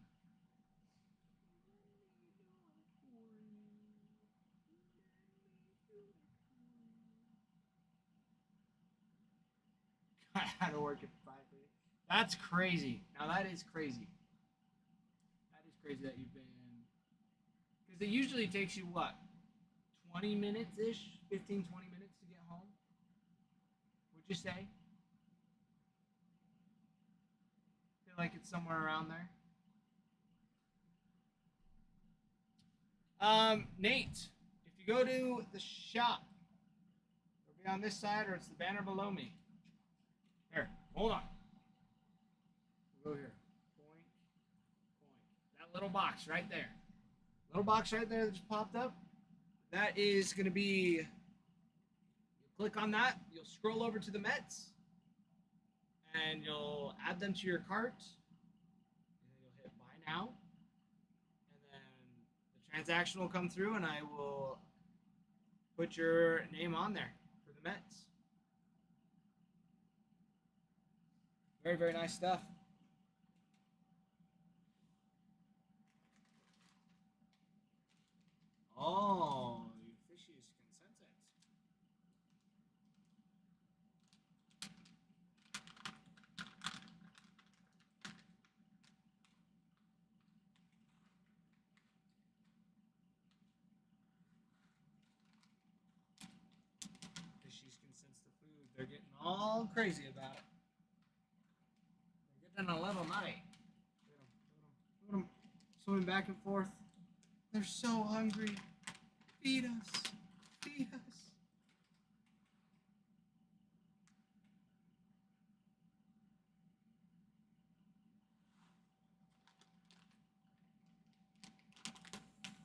I had to work at 5:30. That's crazy. Now that is crazy. That is crazy that you've been. Because it usually takes you what? 20 minutes ish, 15, 20 minutes to get home. Would you say? Feel like it's somewhere around there. Nate, if you go to the shop, it'll be on this side or it's the banner below me. Here, hold on. We'll go here. Point, point. That little box right there. Little box right there that just popped up. That is going to be. You click on that. You'll scroll over to the Mets, and you'll add them to your cart. And then you'll hit buy now, and then the transaction will come through, and I will put your name on there for the Mets. Very, very nice stuff. Oh, you fishies can sense it. Fishies can sense the food. They're getting all crazy about it. They're getting a little nutty. Look at them. Swimming back and forth. They're so hungry. Feed us. Feed us.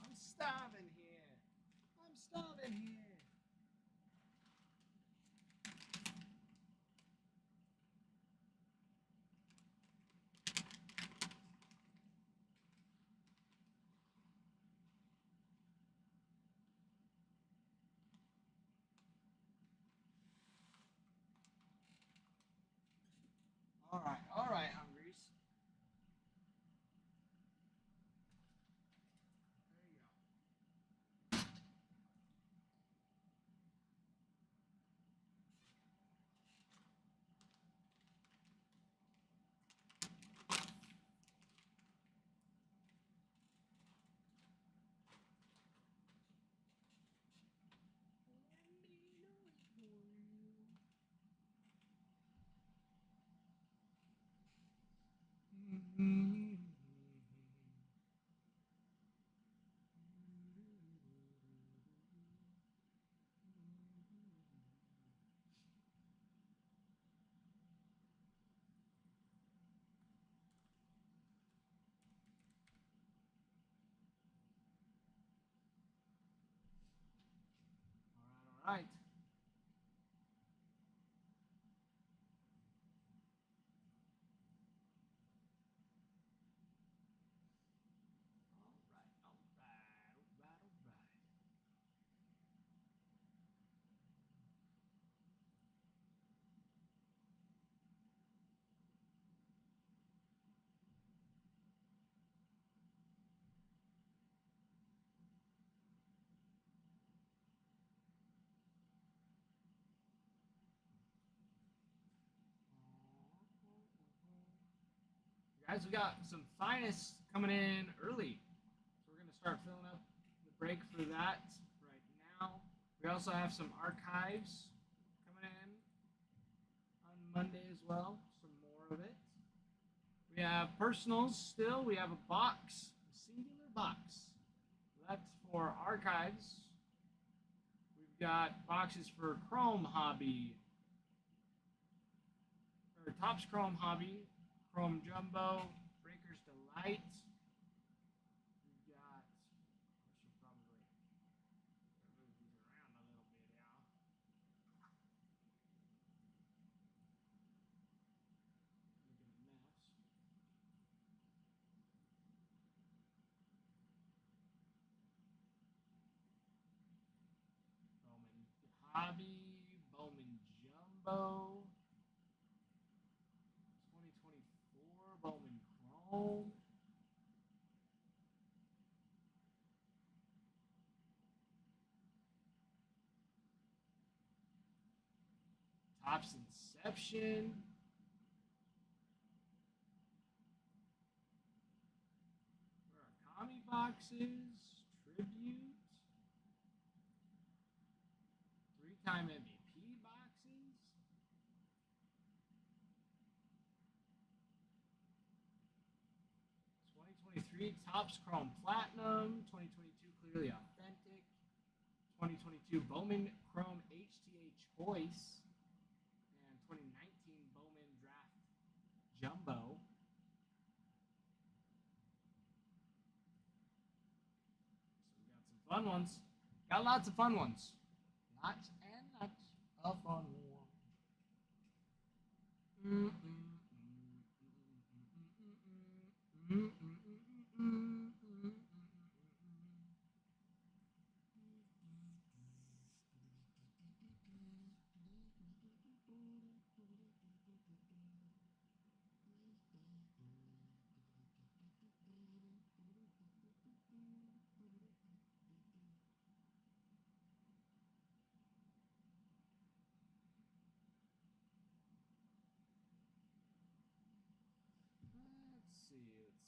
I'm starving here. I'm starving here. All right, hungries. There you go. All right. Guys, we got some finest coming in early. So we're going to start filling up the break for that right now. We also have some archives coming in on Monday as well. Some more of it. We have personals still. We have a box, a singular box left for archives. We've got boxes for Chrome Hobby, or Topps Chrome Hobby, Chrome Jumbo, Breaker's Delight. We've got, I should probably move these around a little bit, yeah. Looking a mess. Bowman Hobby, Bowman Jumbo. 2024 Bowman Chrome. Topps Inception. Murakami boxes. Tribute. Three-time MVP boxes. '23 Topps Chrome Platinum. 2022 Clearly Authentic. 2022 Bowman Chrome HTA Choice. And 2019 Bowman Draft Jumbo. So we got some fun ones. Got lots of fun ones. Lots and lots of fun ones.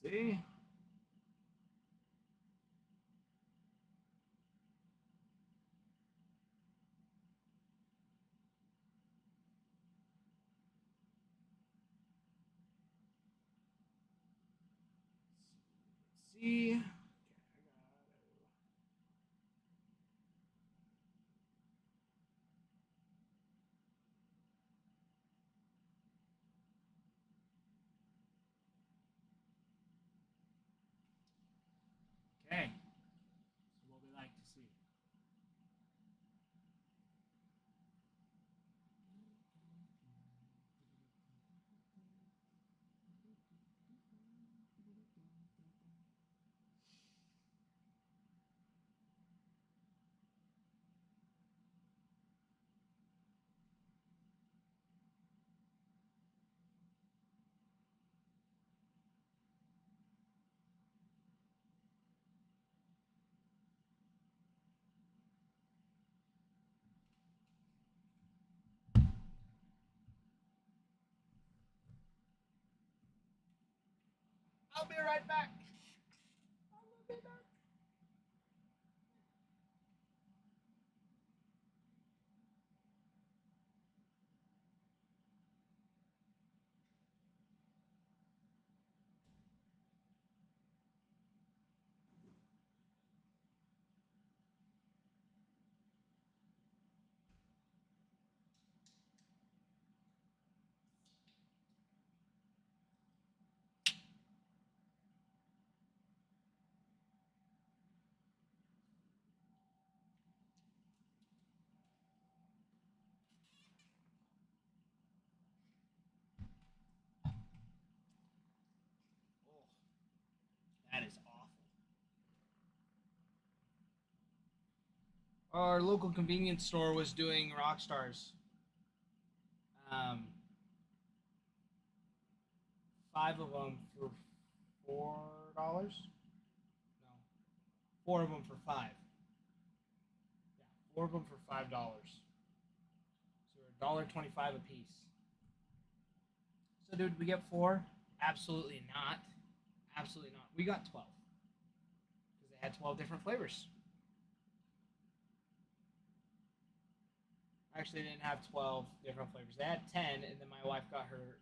Let's see. See. Okay, okay. So what we like to see. I'll be right back. I'll be back. Oh, that is awful. Our local convenience store was doing Rockstars. 5 of them for $4. No, 4 of them for 5. Yeah, 4 of them for $5. So they're $1.25 a piece. So, dude, we get 4? Absolutely not. Absolutely not. We got 12 because they had 12 different flavors. Actually, they didn't have 12 different flavors. They had 10, and then my wife got her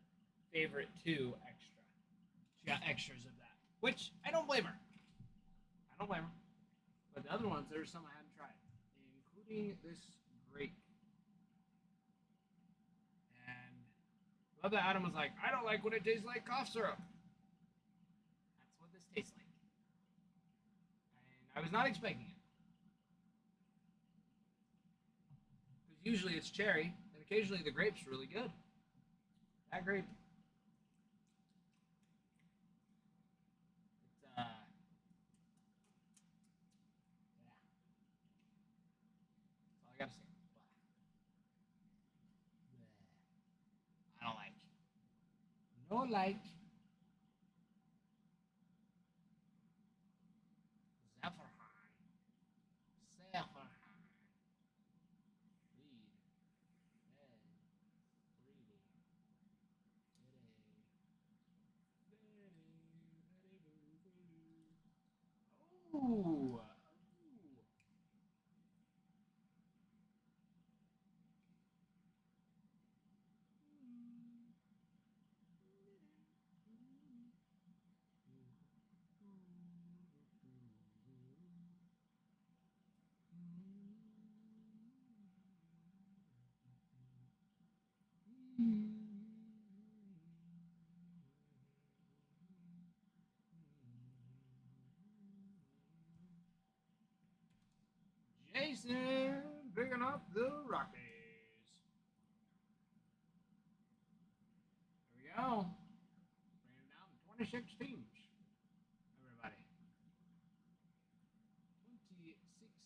favorite 2 extra. She got extras of that, which I don't blame her. I don't blame her. But the other ones, there were some I hadn't tried, including this grape. And I love that Adam was like, I don't like when it tastes like cough syrup. That's what this tastes like. And I was not expecting it. Because usually it's cherry, and occasionally the grape's really good. That grape. It's, yeah. That's all I gotta say. I don't like. No like. Zephyrhine. Zephyrhine. Read. Ed. Reading. Ooh. Ooh. Jason picking up the Rockies. There we go. Bringing it down to 26 teams. Everybody. 26 teams. Okay.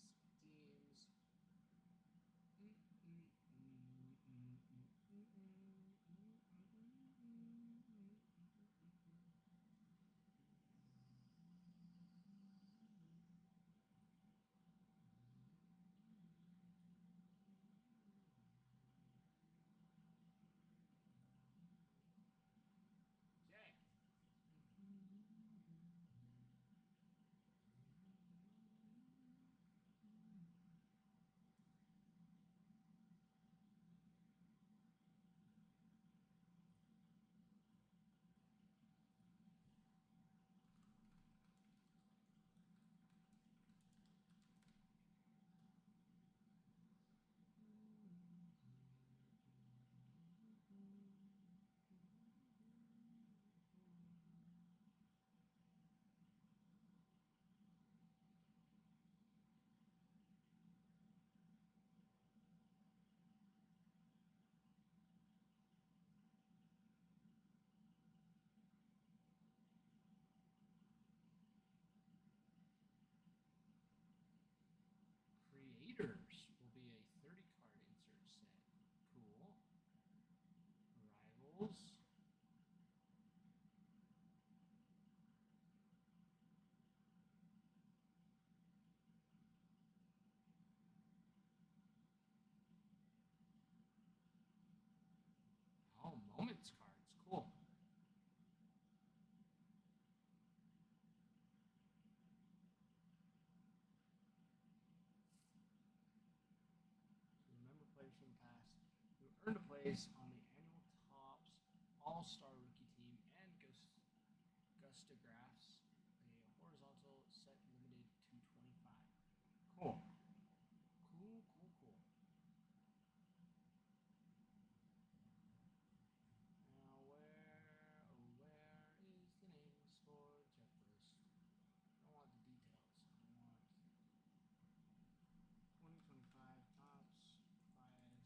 Creators will be a 30 card insert set. Cool. Rivals. Oh, moments cards. Cool. Remember players from the past who earned a place on the annual Topps All-Star Rookie Team and Gustagraphs, a horizontal set limited to 25. Cool. Cool, cool, cool. Now where is the names for checklist? I don't want the details. I want 2025 Topps biased checklist.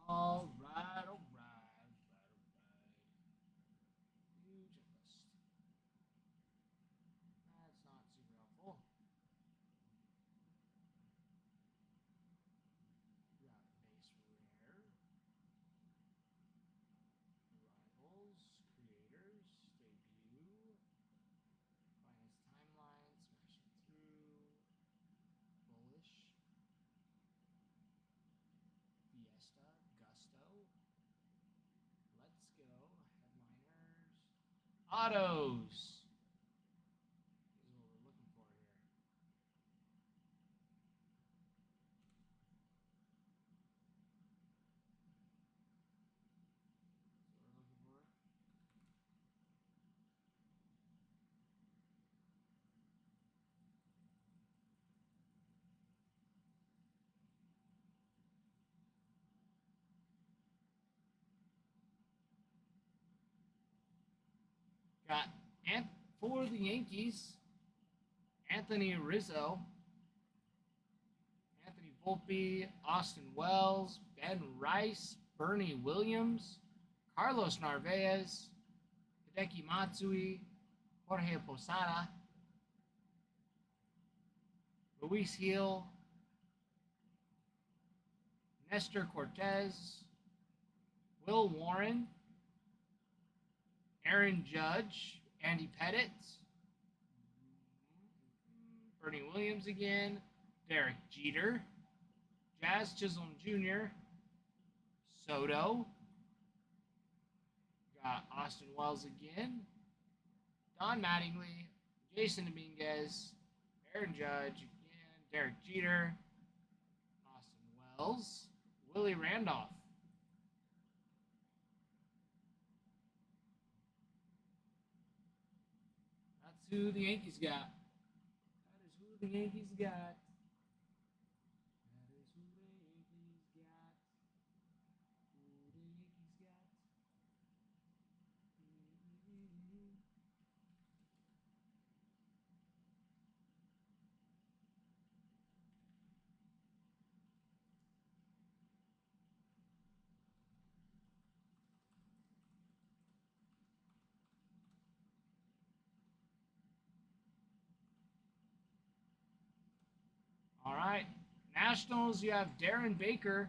All right, all right, New checklist. That's not super helpful. We got base rare, rivals, creators, debut, finance timeline, smashing through, bullish, fiesta, gusto, let's go, headliners, autos. This is what we're looking for here. That's what we're looking for. Got for the Yankees, Anthony Rizzo, Anthony Volpe, Austin Wells, Ben Rice, Bernie Williams, Carlos Narvaez, Hideki Matsui, Jorge Posada, Luis Gil, Nestor Cortez, Will Warren, Aaron Judge, Andy Pettit, Bernie Williams again, Derek Jeter, Jazz Chisholm Jr., Soto, got Austin Wells again, Don Mattingly, Jason Dominguez, Aaron Judge again, Derek Jeter, Austin Wells, Willie Randolph. That's who the Yankees got. That is who the Yankees got. That is who the Yankees got. Who the Yankees got. All right. Nationals, you have Darren Baker,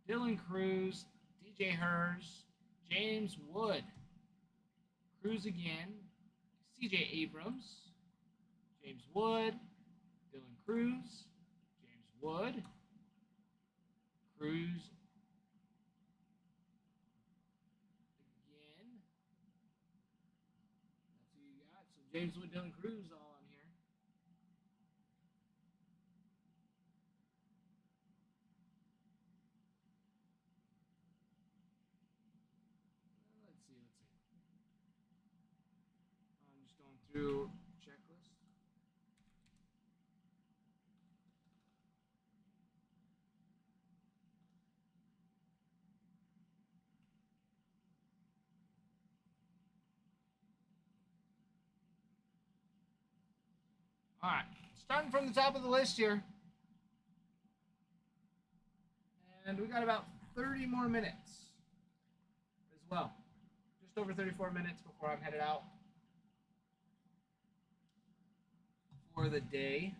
Dylan Cruz, DJ Hers, James Wood, Cruz again, CJ Abrams, James Wood, Dylan Cruz, James Wood, Cruz again. That's who you got. So James Wood, Dylan Cruz all on here. Let's see. I'm just going through checklist. All right, starting from the top of the list here. And we got about 30 more minutes as well. Just over 34 minutes before I'm headed out for the day.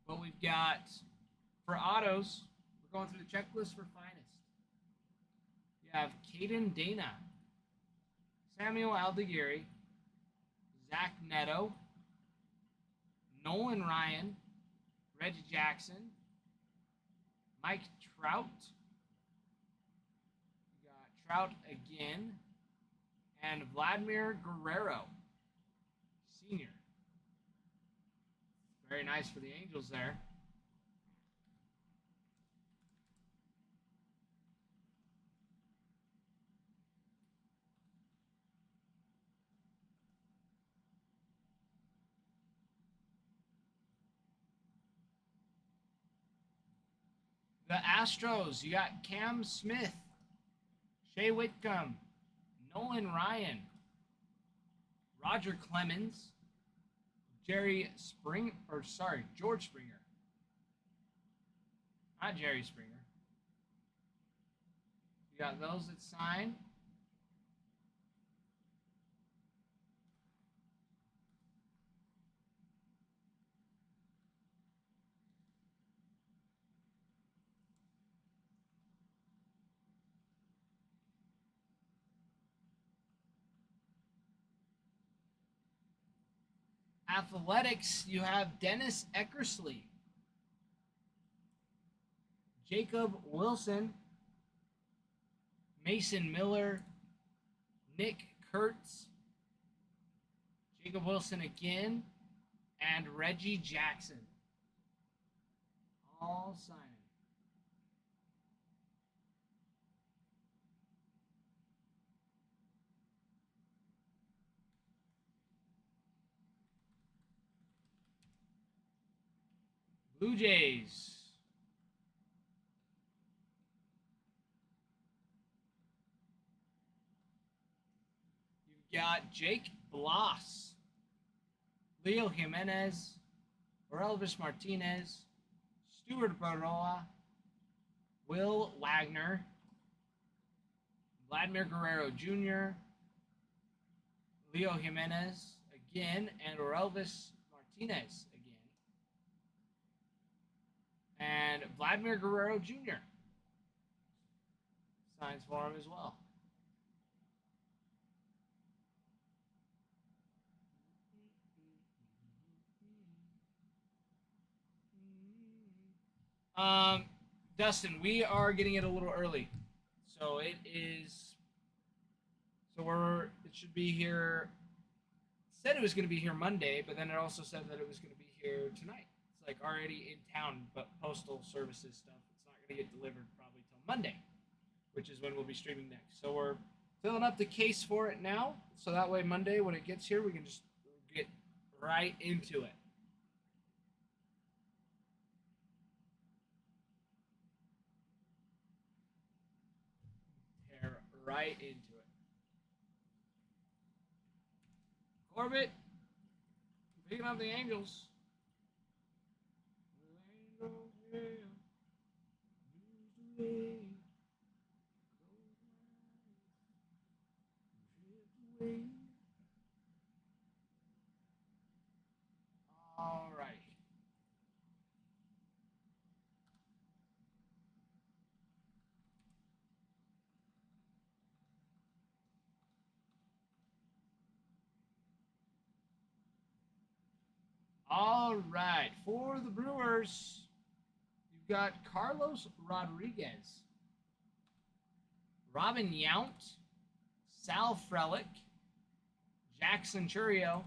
But we've got, for autos, we're going through the checklist for finest. You have Caden Dana, Samuel Aldigueri, Zach Neto, Nolan Ryan, Reggie Jackson, Mike Trout. We got Trout again, and Vladimir Guerrero, Sr. Very nice for the Angels there. The Astros, you got Cam Smith, Shea Whitcomb, Nolan Ryan, Roger Clemens, George Springer. Not Jerry Springer. You got those that signed. Athletics, you have Dennis Eckersley, Jacob Wilson, Mason Miller, Nick Kurtz, Jacob Wilson again, and Reggie Jackson. All signing. Blue Jays. You've got Jake Bloss, Leo Jimenez, Elvis Martinez, Stuart Baroa, Will Wagner, Vladimir Guerrero Jr., Leo Jimenez again, and Elvis Martinez again. And Vladimir Guerrero Jr. signs for him as well. Dustin, we are getting it a little early. So it's It should be here. It said it was going to be here Monday, but then it also said that it was going to be here tonight. It's like already in town, but postal services stuff. It's not going to get delivered probably till Monday, which is when we'll be streaming next. So we're filling up the case for it now, so that way Monday when it gets here, we can just get right into it. Tear right into it. Corbett, picking up the Angels. The Angels, yeah. Use the way. All right. All right. For the Brewers, you've got Carlos Rodriguez, Robin Yount, Sal Frelick, Jackson Chourio,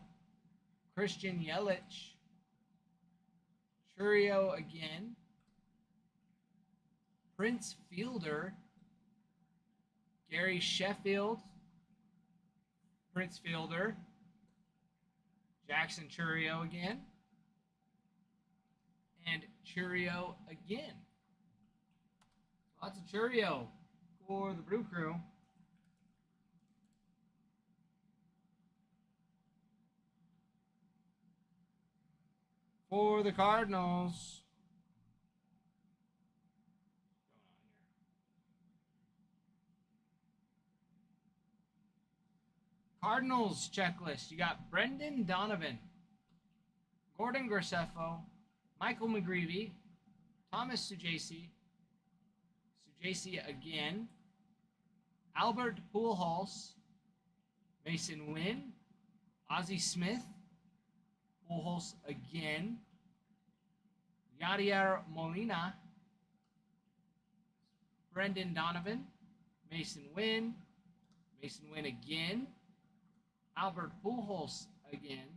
Christian Yelich, Chourio again, Prince Fielder, Gary Sheffield, Prince Fielder, Jackson Chourio again, and Chourio again. Lots of Chourio for the Brew Crew. For the Cardinals, Cardinals checklist. You got Brendan Donovan, Gordon Graceffo, Michael McGreevy, Thomas Sujasi again, Albert Pujols, Mason Wynn, Ozzie Smith, Pujols again, Yadier Molina, Brendan Donovan, Mason Wynn again, Albert Pujols again,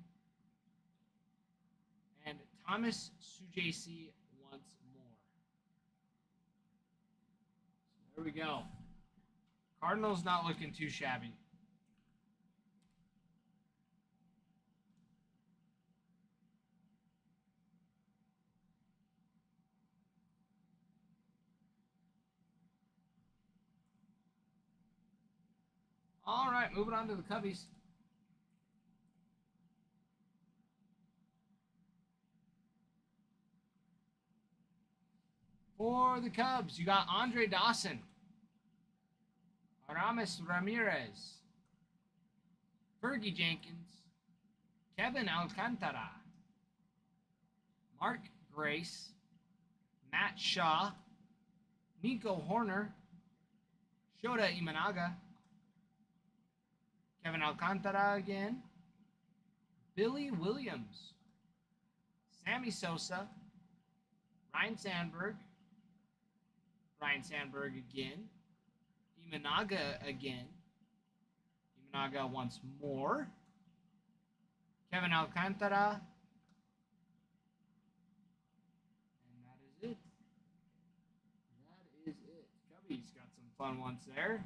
and Thomas Sujasi once more. So there we go. Cardinals not looking too shabby. All right, moving on to the Cubbies. For the Cubs, you got Andre Dawson, Aramis Ramirez, Fergie Jenkins, Kevin Alcantara, Mark Grace, Matt Shaw, Nico Horner, Shota Imanaga, Kevin Alcantara again, Billy Williams, Sammy Sosa, Ryan Sandberg again, Imanaga again, Imanaga once more, Kevin Alcantara, and that is it. That is it. Cubbies got some fun ones there.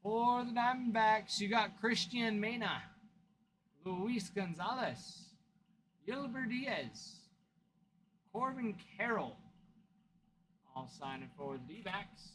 For the Diamondbacks, you got Christian Mena, Luis Gonzalez, Gilbert Diaz, Corbin Carroll, all signing for the D-backs.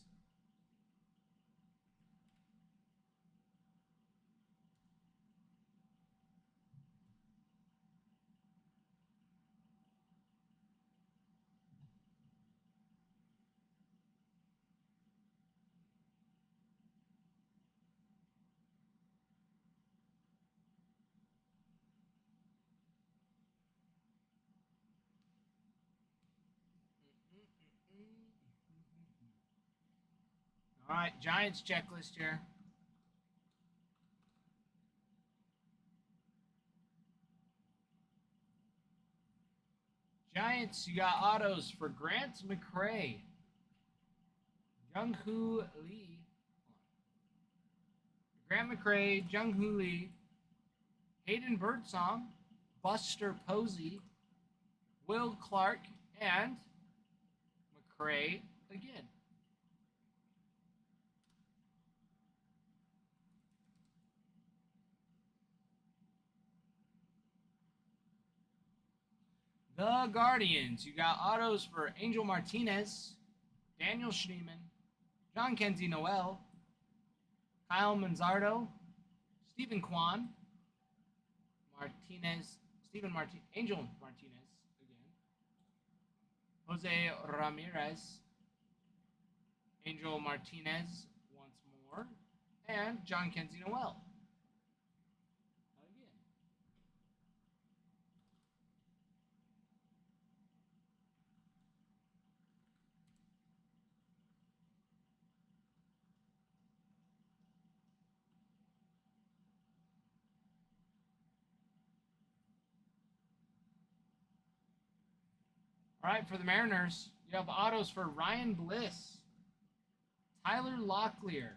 All right, Giants checklist here. Giants, you got autos for Grant McCray, Jung-Hoo Lee, Grant McCray, Jung-Hoo Lee, Hayden Birdsong, Buster Posey, Will Clark, and McCray again. The Guardians, you got autos for Angel Martinez, Daniel Schneeman, John Kenzie Noel, Kyle Manzardo, Stephen Kwan, Angel Martinez again, Jose Ramirez, Angel Martinez once more, and John Kenzie Noel. Again. All right, for the Mariners, you have autos for Ryan Bliss, Tyler Locklear,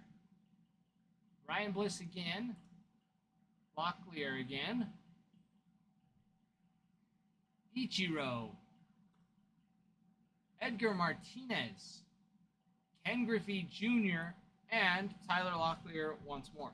Ryan Bliss again, Locklear again, Ichiro, Edgar Martinez, Ken Griffey Jr., and Tyler Locklear once more.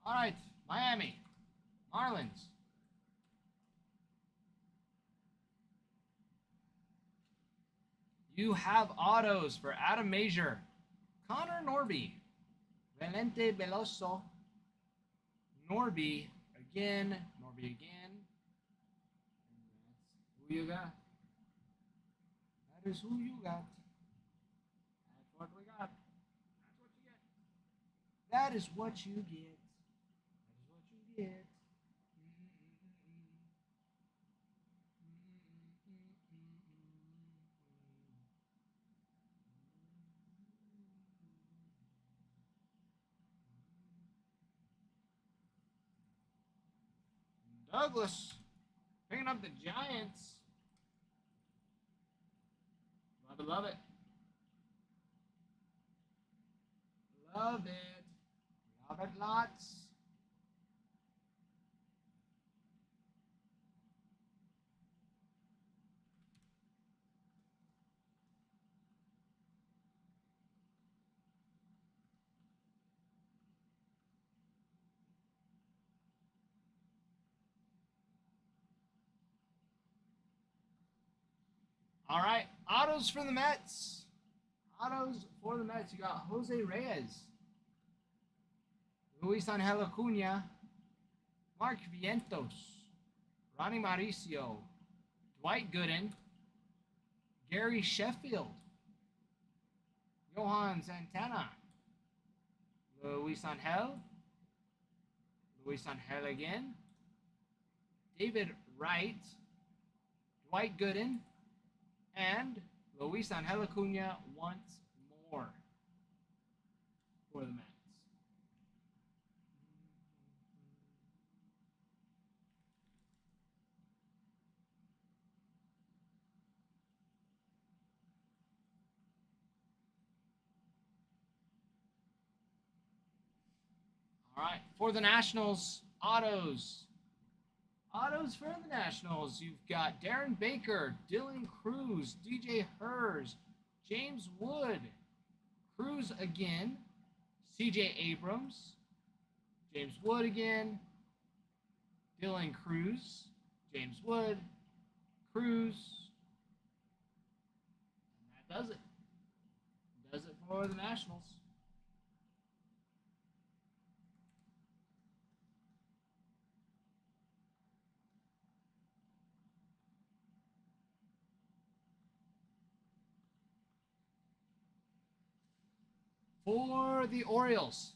All right, Miami Marlins. You have autos for Adam Major, Connor Norby, Valente Veloso, Norby again. And that's who you got. That is who you got. That's what we got. That's what you get. That is what you get. That is what you get. Douglas picking up the Giants. Love it, love it. Love it. Love it lots. All right, autos for the Mets. Autos for the Mets. You got Jose Reyes, Luis Angel Acuna, Mark Vientos, Ronnie Mauricio, Dwight Gooden, Gary Sheffield, Johan Santana, Luis Angel again, David Wright, Dwight Gooden, and Luis Angel Acuna once more for the Mets. All right, for the Nationals, autos. Autos for the Nationals. You've got Darren Baker, Dylan Cruz, DJ Hers, James Wood, Cruz again, CJ Abrams, James Wood again, Dylan Cruz, James Wood, Cruz, and that does it. for the Nationals. For the Orioles,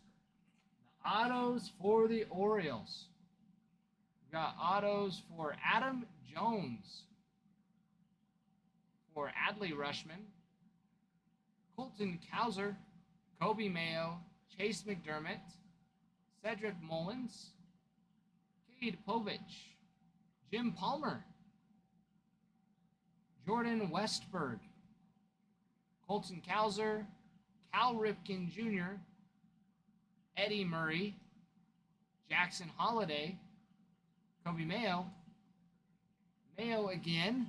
the autos for the Orioles. We got autos for Adam Jones, for Adley Rushman, Colton Cowser, Kobe Mayo, Chase McDermott, Cedric Mullins, Cade Povich, Jim Palmer, Jordan Westberg, Colton Cowser, Cal Ripken Jr., Eddie Murray, Jackson Holliday, Kobe Mayo, Mayo again,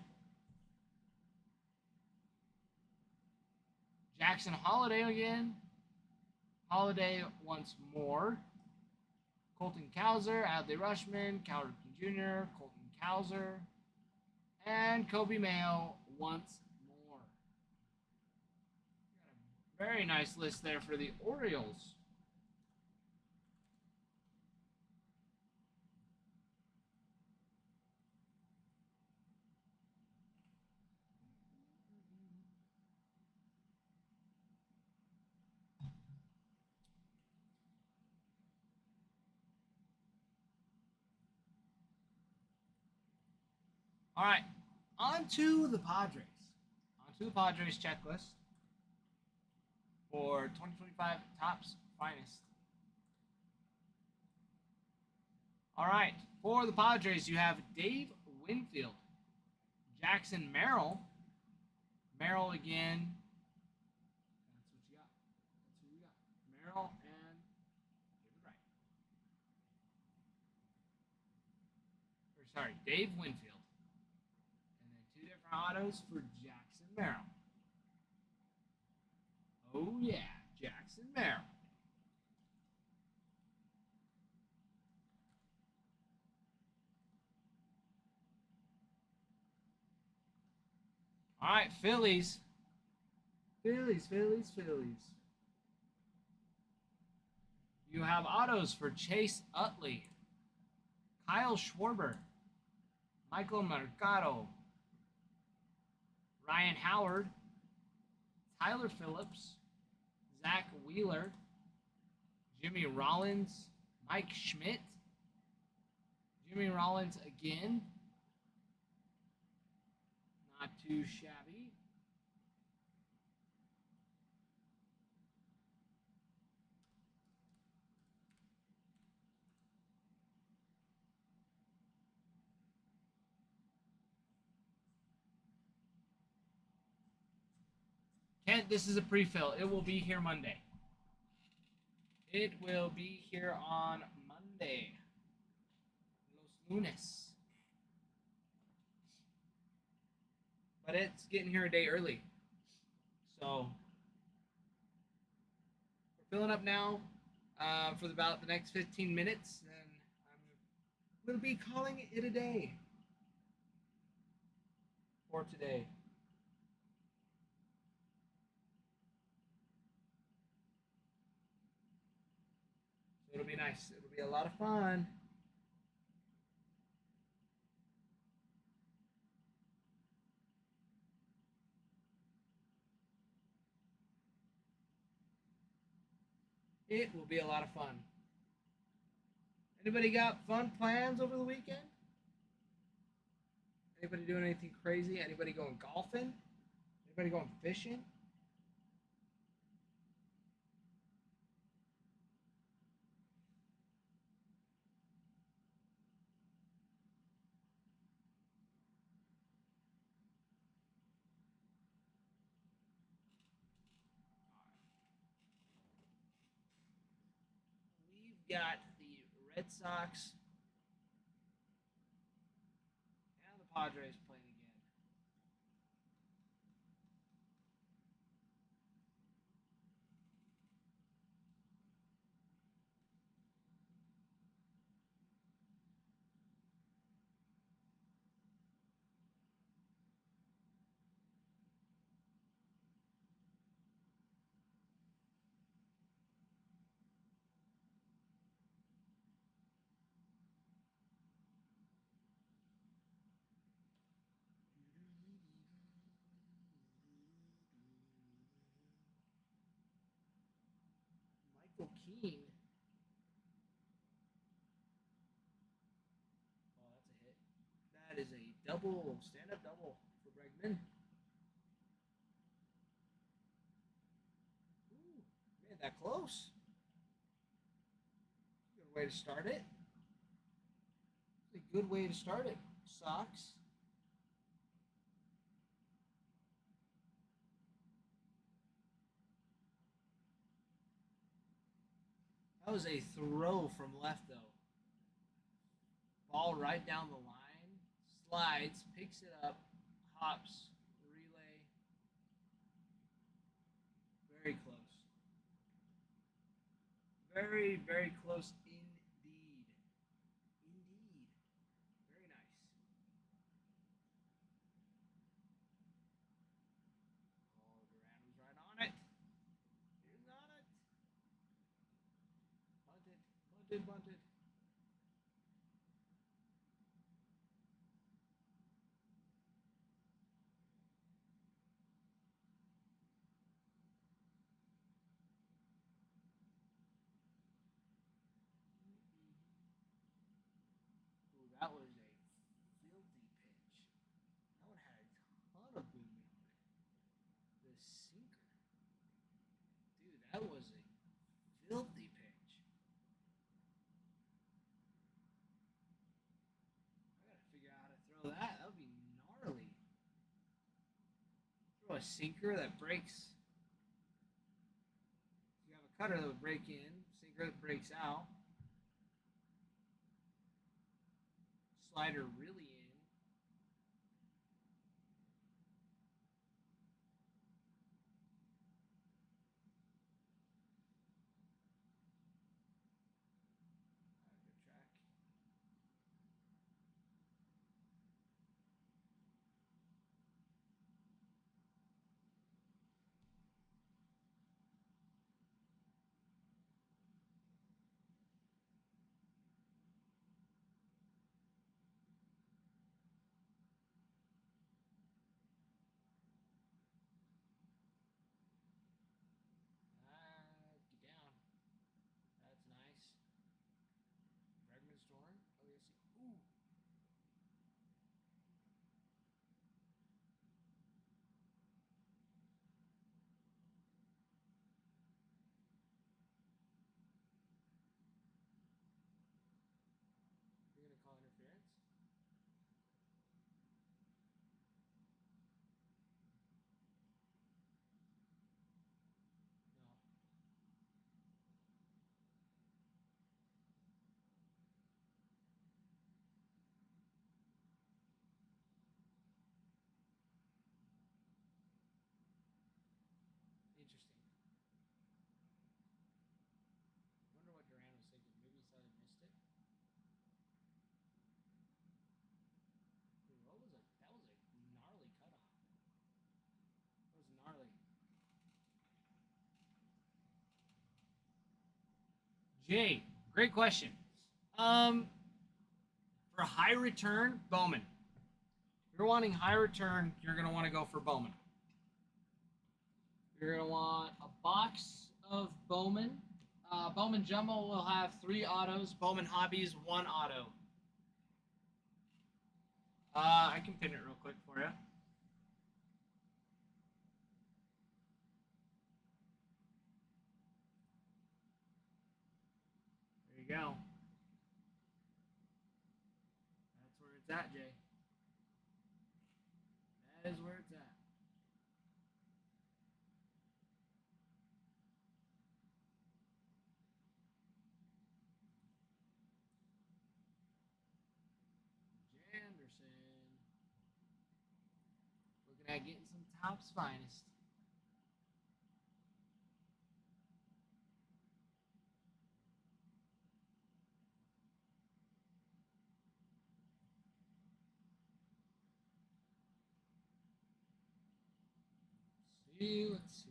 Jackson Holliday again, Holliday once more, Colton Cowser, Adley Rushman, Cal Ripken Jr., Colton Cowser, and Kobe Mayo once more. Got a very nice list there for the Orioles. All right, on to the Padres. On to the Padres checklist for 2025 Topps Finest. All right, for the Padres, you have Dave Winfield, Jackson Merrill, Merrill again. That's what you got. That's who you got. Merrill and David Wright. Or sorry, Dave Winfield. And then two different autos for Jackson Merrill. Oh yeah, Jackson Merrill. All right, Phillies. Phillies. You have autos for Chase Utley, Kyle Schwarber, Michael Mercado, Ryan Howard, Tyler Phillips, Zach Wheeler, Jimmy Rollins, Mike Schmidt, Jimmy Rollins again. Not too shabby. Kent, this is a pre-fill. It will be here Monday. It will be here on Monday. Los lunes. But it's getting here a day early. So we're filling up now for about the next 15 minutes. And I'm going to be calling it a day for today. So it'll be nice. It'll be a lot of fun. It will be a lot of fun. Anybody got fun plans over the weekend? Anybody doing anything crazy? Anybody going golfing? Anybody going fishing? We've got the Red Sox and the Padres playing again. Michael Keane. Oh, that's a hit. That is a double, stand-up double for Bregman. Ooh, made that close. Good way to start it. It's a good way to start it. Sox. That was a throw from left, though. Ball right down the line. Slides, picks it up, hops, relay. Very close. Very, very close indeed. Indeed. Very nice. Oh, Duran was right on it. He was on it. Bunted, bunted, bunted. Ooh, that was a filthy pitch. That one had a ton of movement on it. The sinker. Dude, that was a filthy pitch. I gotta figure out how to throw that. That would be gnarly. Throw a sinker that breaks. You have a cutter that would break in, sinker that breaks out. Slider really in. Good track. Get down. That's nice. Bregman Storm. Oh, yes. Ooh. You're gonna call interference? No. Interesting. Wonder what Duran was thinking. Maybe he thought he missed it. Dude, what was it? That was a gnarly cutoff. That was gnarly. Jay, great question. For high return, Bowman. If you're wanting high return, you're gonna want to go for Bowman. You're gonna want a box of Bowman. Bowman Jumbo will have 3 autos. Bowman Hobbies 1 auto. I can pin it real quick for you. There you go. That's where it's at, Jay. That is where it's at. Janderson. Looking at getting some Topps finest. Let's see.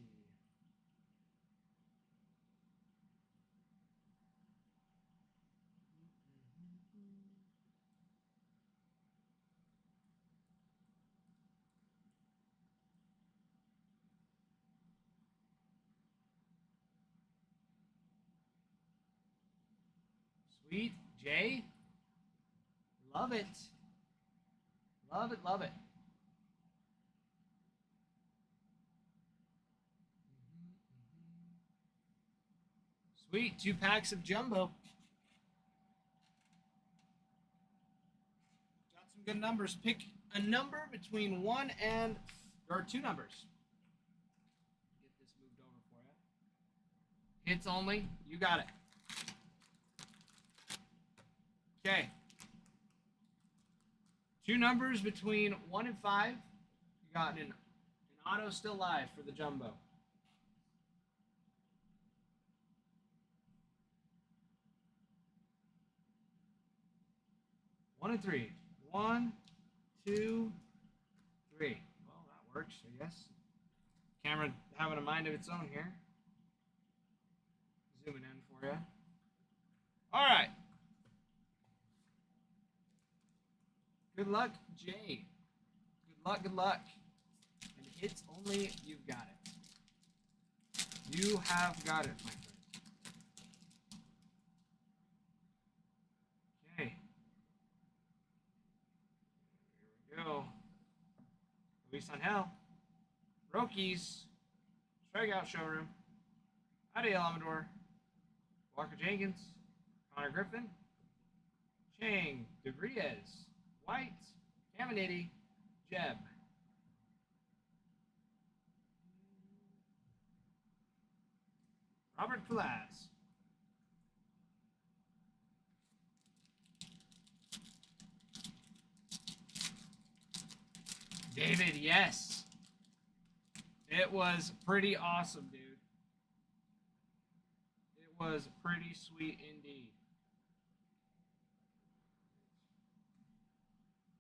Sweet Jay. Love it. Love it, love it. Sweet, 2 packs of jumbo. Got some good numbers. Pick a number between 1 and, or 2 numbers. Get this moved over for you. Hits only. You got it. Okay. 2 numbers between 1 and 5. You got an auto still live for the jumbo. 1 and 3. 1, 2, 3. Well, that works, I guess. Camera having a mind of its own here. Zooming in for you. All right. Good luck, Jay. Good luck, good luck. And hits only, you've got it. You have got it, my friend. Okay. Here we go. Luis Angel. Rockies. Strikeout Showroom. Adiel Amador. Walker Jenkins. Connor Griffin. Chang. DeVries. White. Caminiti. Jeb. Robert Pulas. David, yes. It was pretty awesome, dude. It was pretty sweet indeed.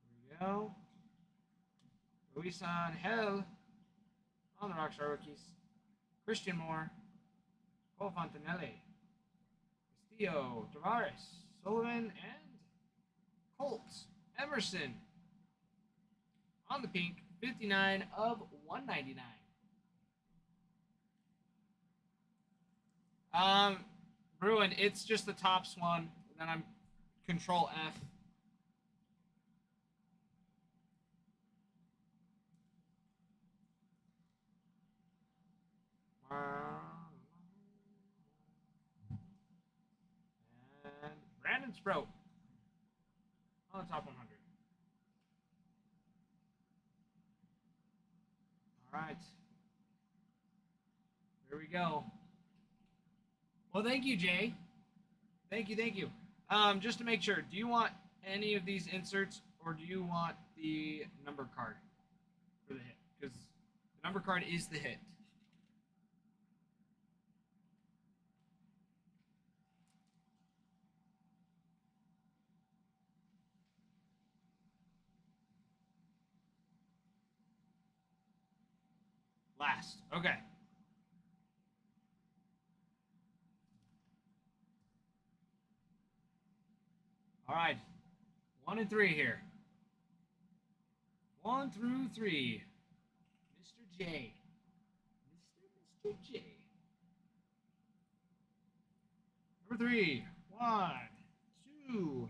Here we go. Luis Angel on the Rockstar Rookies. Christian Moore. Cole Fontanelli. Castillo. Tavares. Sullivan and Colts. Emerson. On the pink, 59 of 199. Bruin, it's just the tops one, and then I'm Control F. And Brandon Sproat on the top 100. All right. Here we go. Well, thank you, Jay. Thank you, thank you. Just to make sure, do you want any of these inserts, or do you want the number card for the hit? Because the number card is the hit. Last. Okay. All right. 1 and 3 here. 1 through 3. Mr. J. Mr. J. Number 3. 1, 2.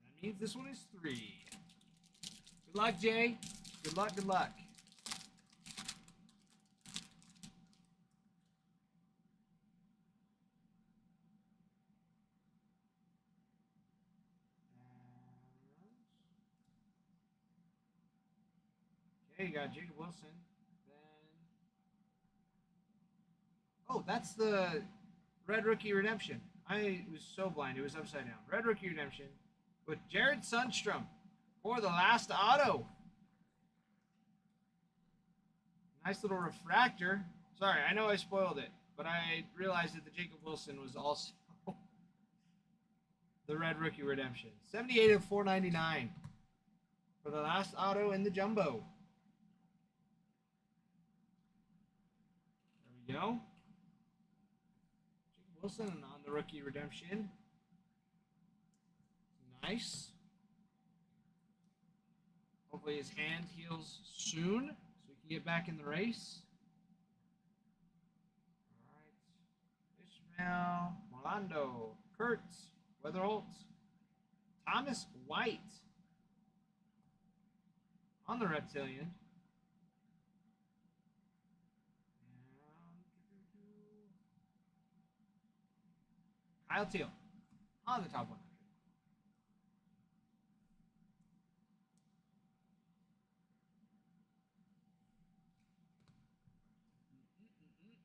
That means this one is 3. Good luck, Jay. Good luck, good luck. Okay, you got Jacob Wilson. Then, oh, that's the Red Rookie Redemption. I was so blind; it was upside down. Red Rookie Redemption with Jared Sundstrom for the last auto. Nice little refractor. Sorry, I know I spoiled it, but I realized that the Jacob Wilson was also the Red Rookie Redemption. 78 of 499 for the last auto in the jumbo. There we go. Jacob Wilson on the Rookie Redemption. Nice. Hopefully his hand heals soon so we can get back in the race. All right. Ishmael, Molando, Kurtz, Weatherholt. Thomas White on the Reptilian. Kyle Teal on the top 100.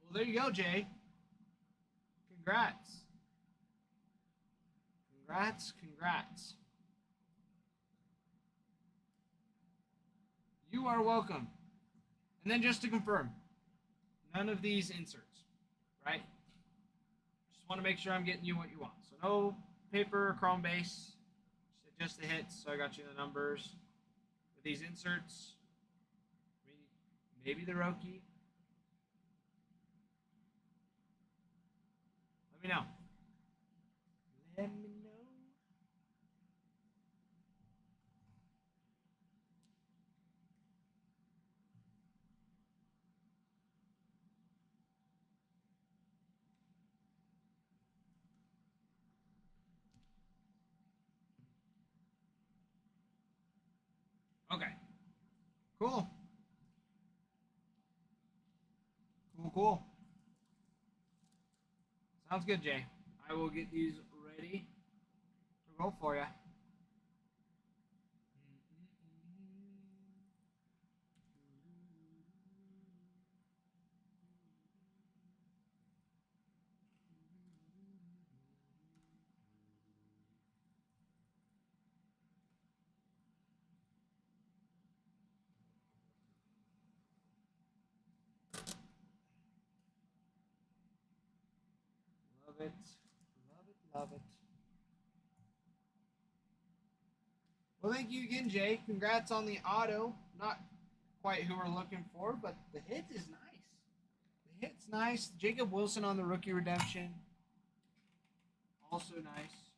Well, there you go, Jay. Congrats. Congrats. You are welcome. And then just to confirm, none of these inserts, right? Just want to make sure I'm getting you what you want. So no paper or chrome base, just the hits. So I got you the numbers. With these inserts, maybe the Roki. Let me know. Let me know. Okay. Cool. Cool. Sounds good, Jay. I will get these ready to go for you. Love it. Well, thank you again, Jay. Congrats on the auto. Not quite who we're looking for, but the hit is nice. The hit's nice. Jacob Wilson on the rookie redemption. Also nice.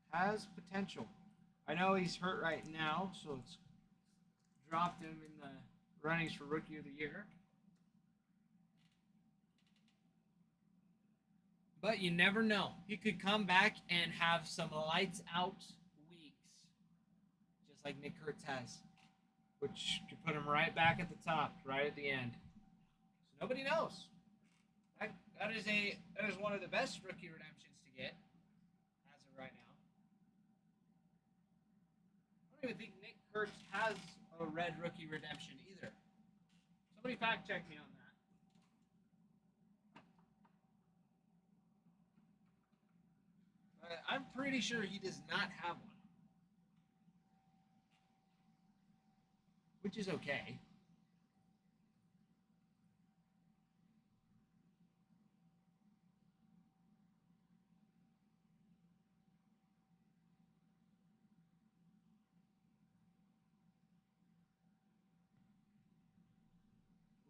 Has potential. I know he's hurt right now, so it's dropped him in the runnings for rookie of the year. But you never know. He could come back and have some lights out weeks. Just like Nick Kurtz has. Which could put him right back at the top, right at the end. So nobody knows. That is one of the best rookie redemptions to get as of right now. I don't even think Nick Kurtz has a red rookie redemption either. Somebody fact check me on that. I'm pretty sure he does not have one. Which is okay.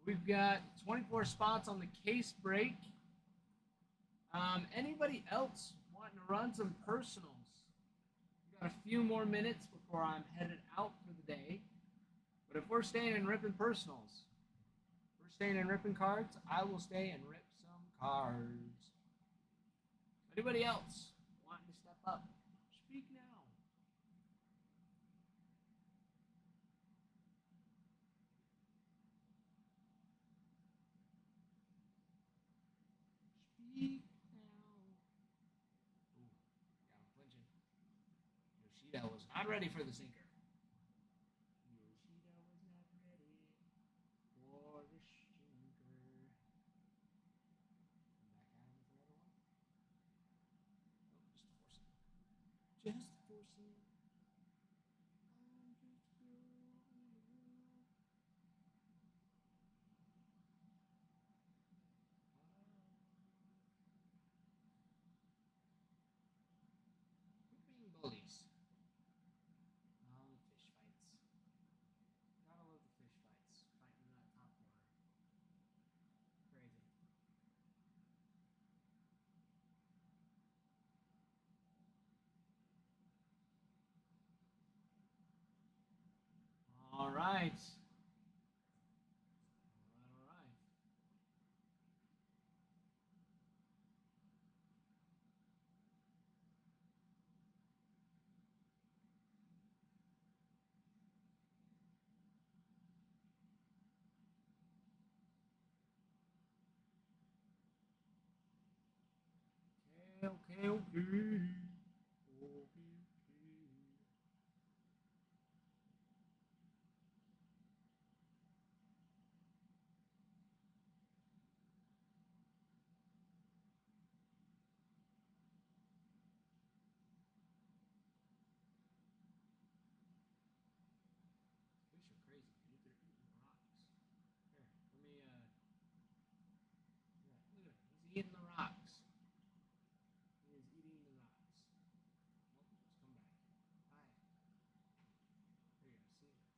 We've got 24 spots on the case break. Anybody else wanting to run some personals? We've got a few more minutes before I'm headed out for the day. But if we're staying and ripping personals, if we're staying and ripping cards, I will stay and rip some cards. Anybody else wanting to step up? Speak now. Speak now. Ooh, got him flinching. Yoshida was not ready for the sinker. Yoshida was not ready for the sinker. Back at him with another one. Oh, just to force him. Quit being bullies. Oh, fish fights. Gotta love the fish fights. Fighting in that top corner. Crazy. All right. Okay. Fish are crazy, dude. They're eating rocks. Here, let me yeah, look at him. He's eating the rocks. He is eating the rocks. Nope, just come back. Hi. There you go.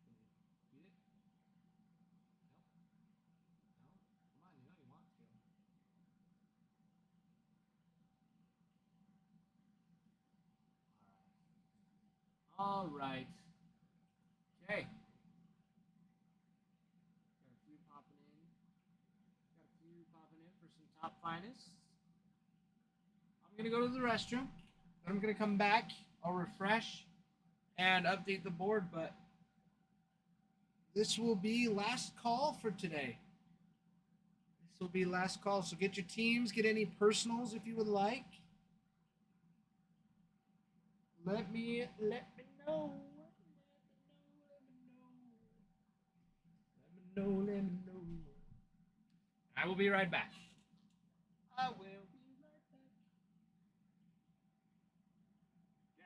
See it? Can you eat it? Nope. No? Come on, you know you want to. All right. Okay. Got a few popping in. Got a few popping in for some top finest. I'm gonna go to the restroom. Then I'm gonna come back. I'll refresh and update the board, but this will be last call for today. This will be last call. So get your teams, get any personals if you would like. Let me know. Let me know. Let me know. I will be right back. I will be right back. Yeah.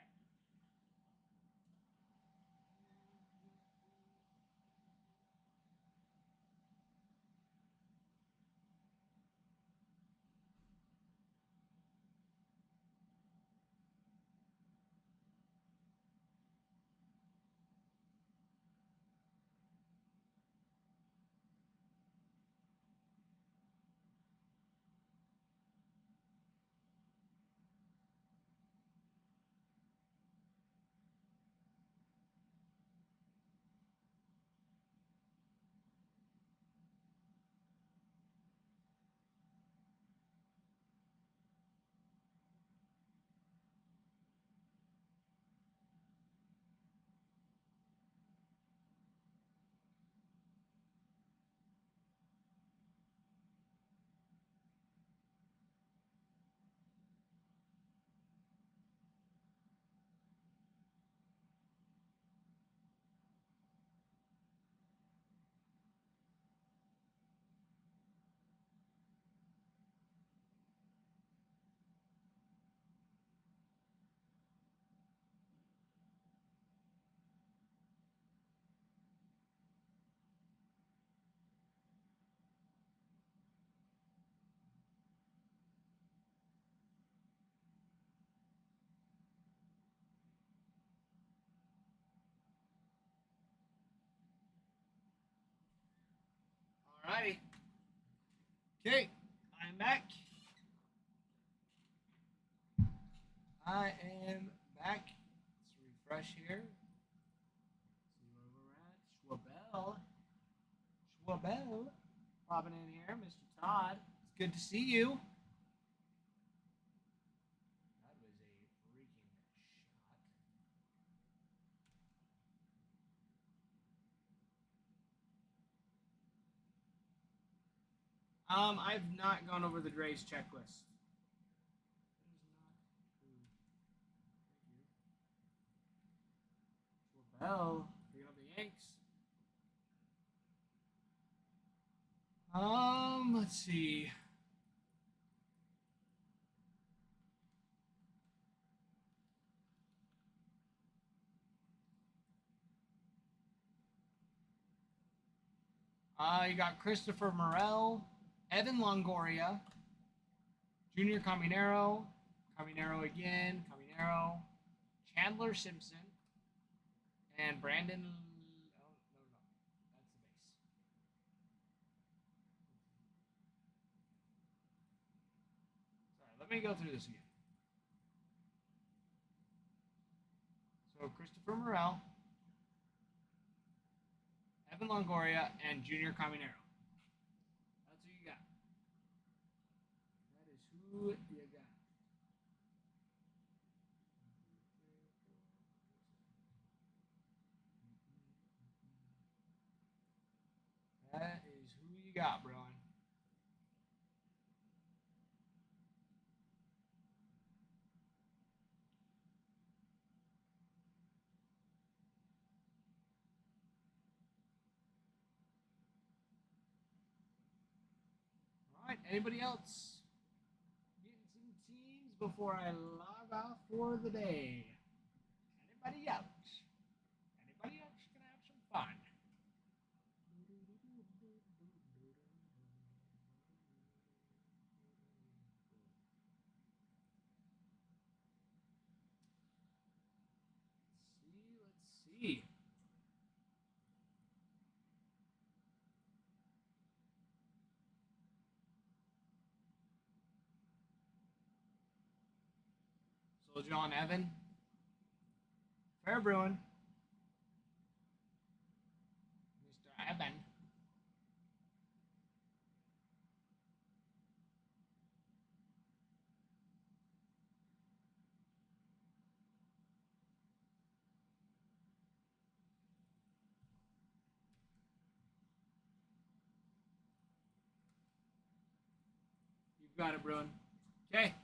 Alrighty. Okay, I'm back. I am back. Let's refresh here. See where we're at. Schwabell. Popping in here, Mr. Todd. It's good to see you. That was a freaking shot. I've not gone over the Dre's checklist. That is not true. Thank you. Schwabell. Bring up the Yanks. Let's see. You got Christopher Morel, Evan Longoria, Junior Caminero, Caminero again, Caminero, Chandler Simpson, and Brandon. Oh, no, that's the base. Sorry, let me go through this again. So Christopher Morel, Evan Longoria, and Junior Caminero. That's who you got. That is who you got. That is who you got, Brian. Anybody else getting some teams before I log off for the day? Anybody else? Anybody else gonna have some fun? Let's see. So John Evan. Fair Bruin. Mr. Evan. You've got it, Bruin. Okay.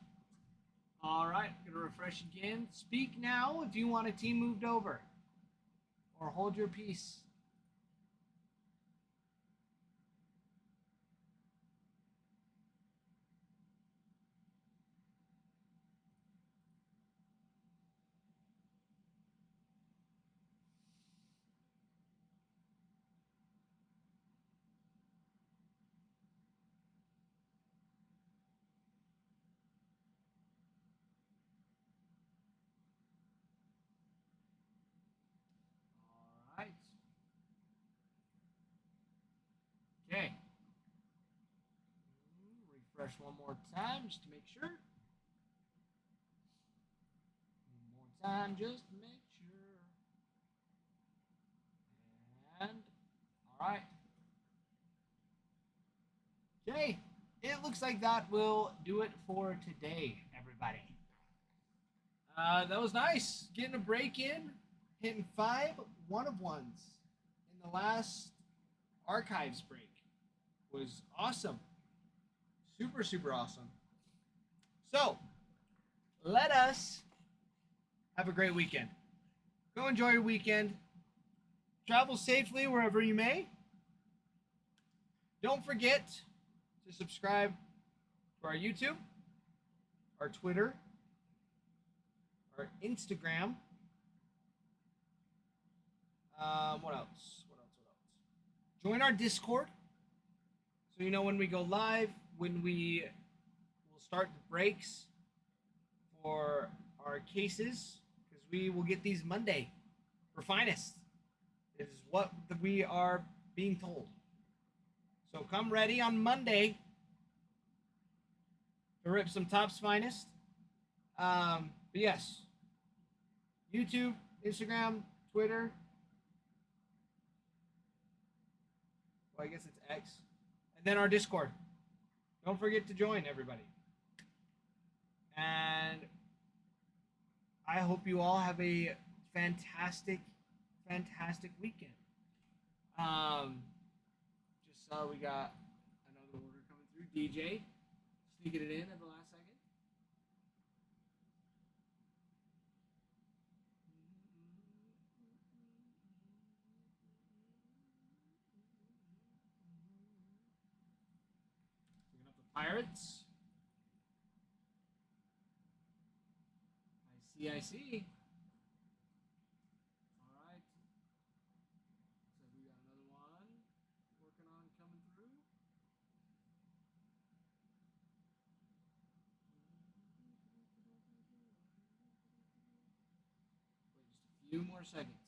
All right. Gonna refresh again. Speak now if you want a team moved over, or hold your peace. All right. Okay. Refresh one more time just to make sure. One more time just to make sure. And all right. Okay. It looks like that will do it for today, everybody. That was nice. Getting a break in, hitting 5 one-of-ones in the last archives break was awesome. Super, super awesome. So, let us have a great weekend. Go enjoy your weekend. Travel safely wherever you may. Don't forget to subscribe to our YouTube, our Twitter, our Instagram. What else? Join our Discord so you know when we go live, when we will start the breaks for our cases, because we will get these Monday for Finest. It is what we are being told. So come ready on Monday to rip some Topps Finest. But yes, YouTube, Instagram, Twitter. Well, I guess it's X. And then our Discord. Don't forget to join, everybody. And I hope you all have a fantastic, fantastic weekend. Just saw we got another order coming through. DJ sneaking it in at the last second. Picking up the Pirates. I see. All right. So we got another one working on coming through. Wait just a few more seconds.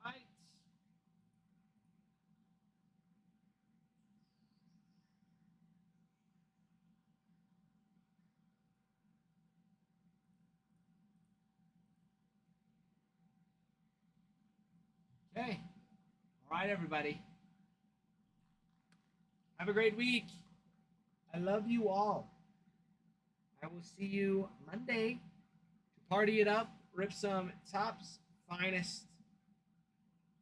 All right. Okay. All right, everybody. Have a great week. I love you all. I will see you Monday to party it up, rip some Topps Finest.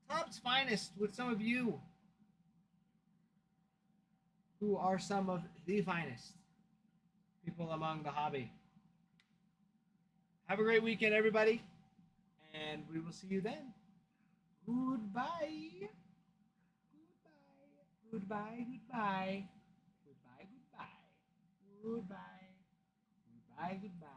Topps Finest with some of you who are some of the finest people among the hobby. Have a great weekend, everybody. And we will see you then. Goodbye. Goodbye. Goodbye. Goodbye. Goodbye. Goodbye. Goodbye. Goodbye.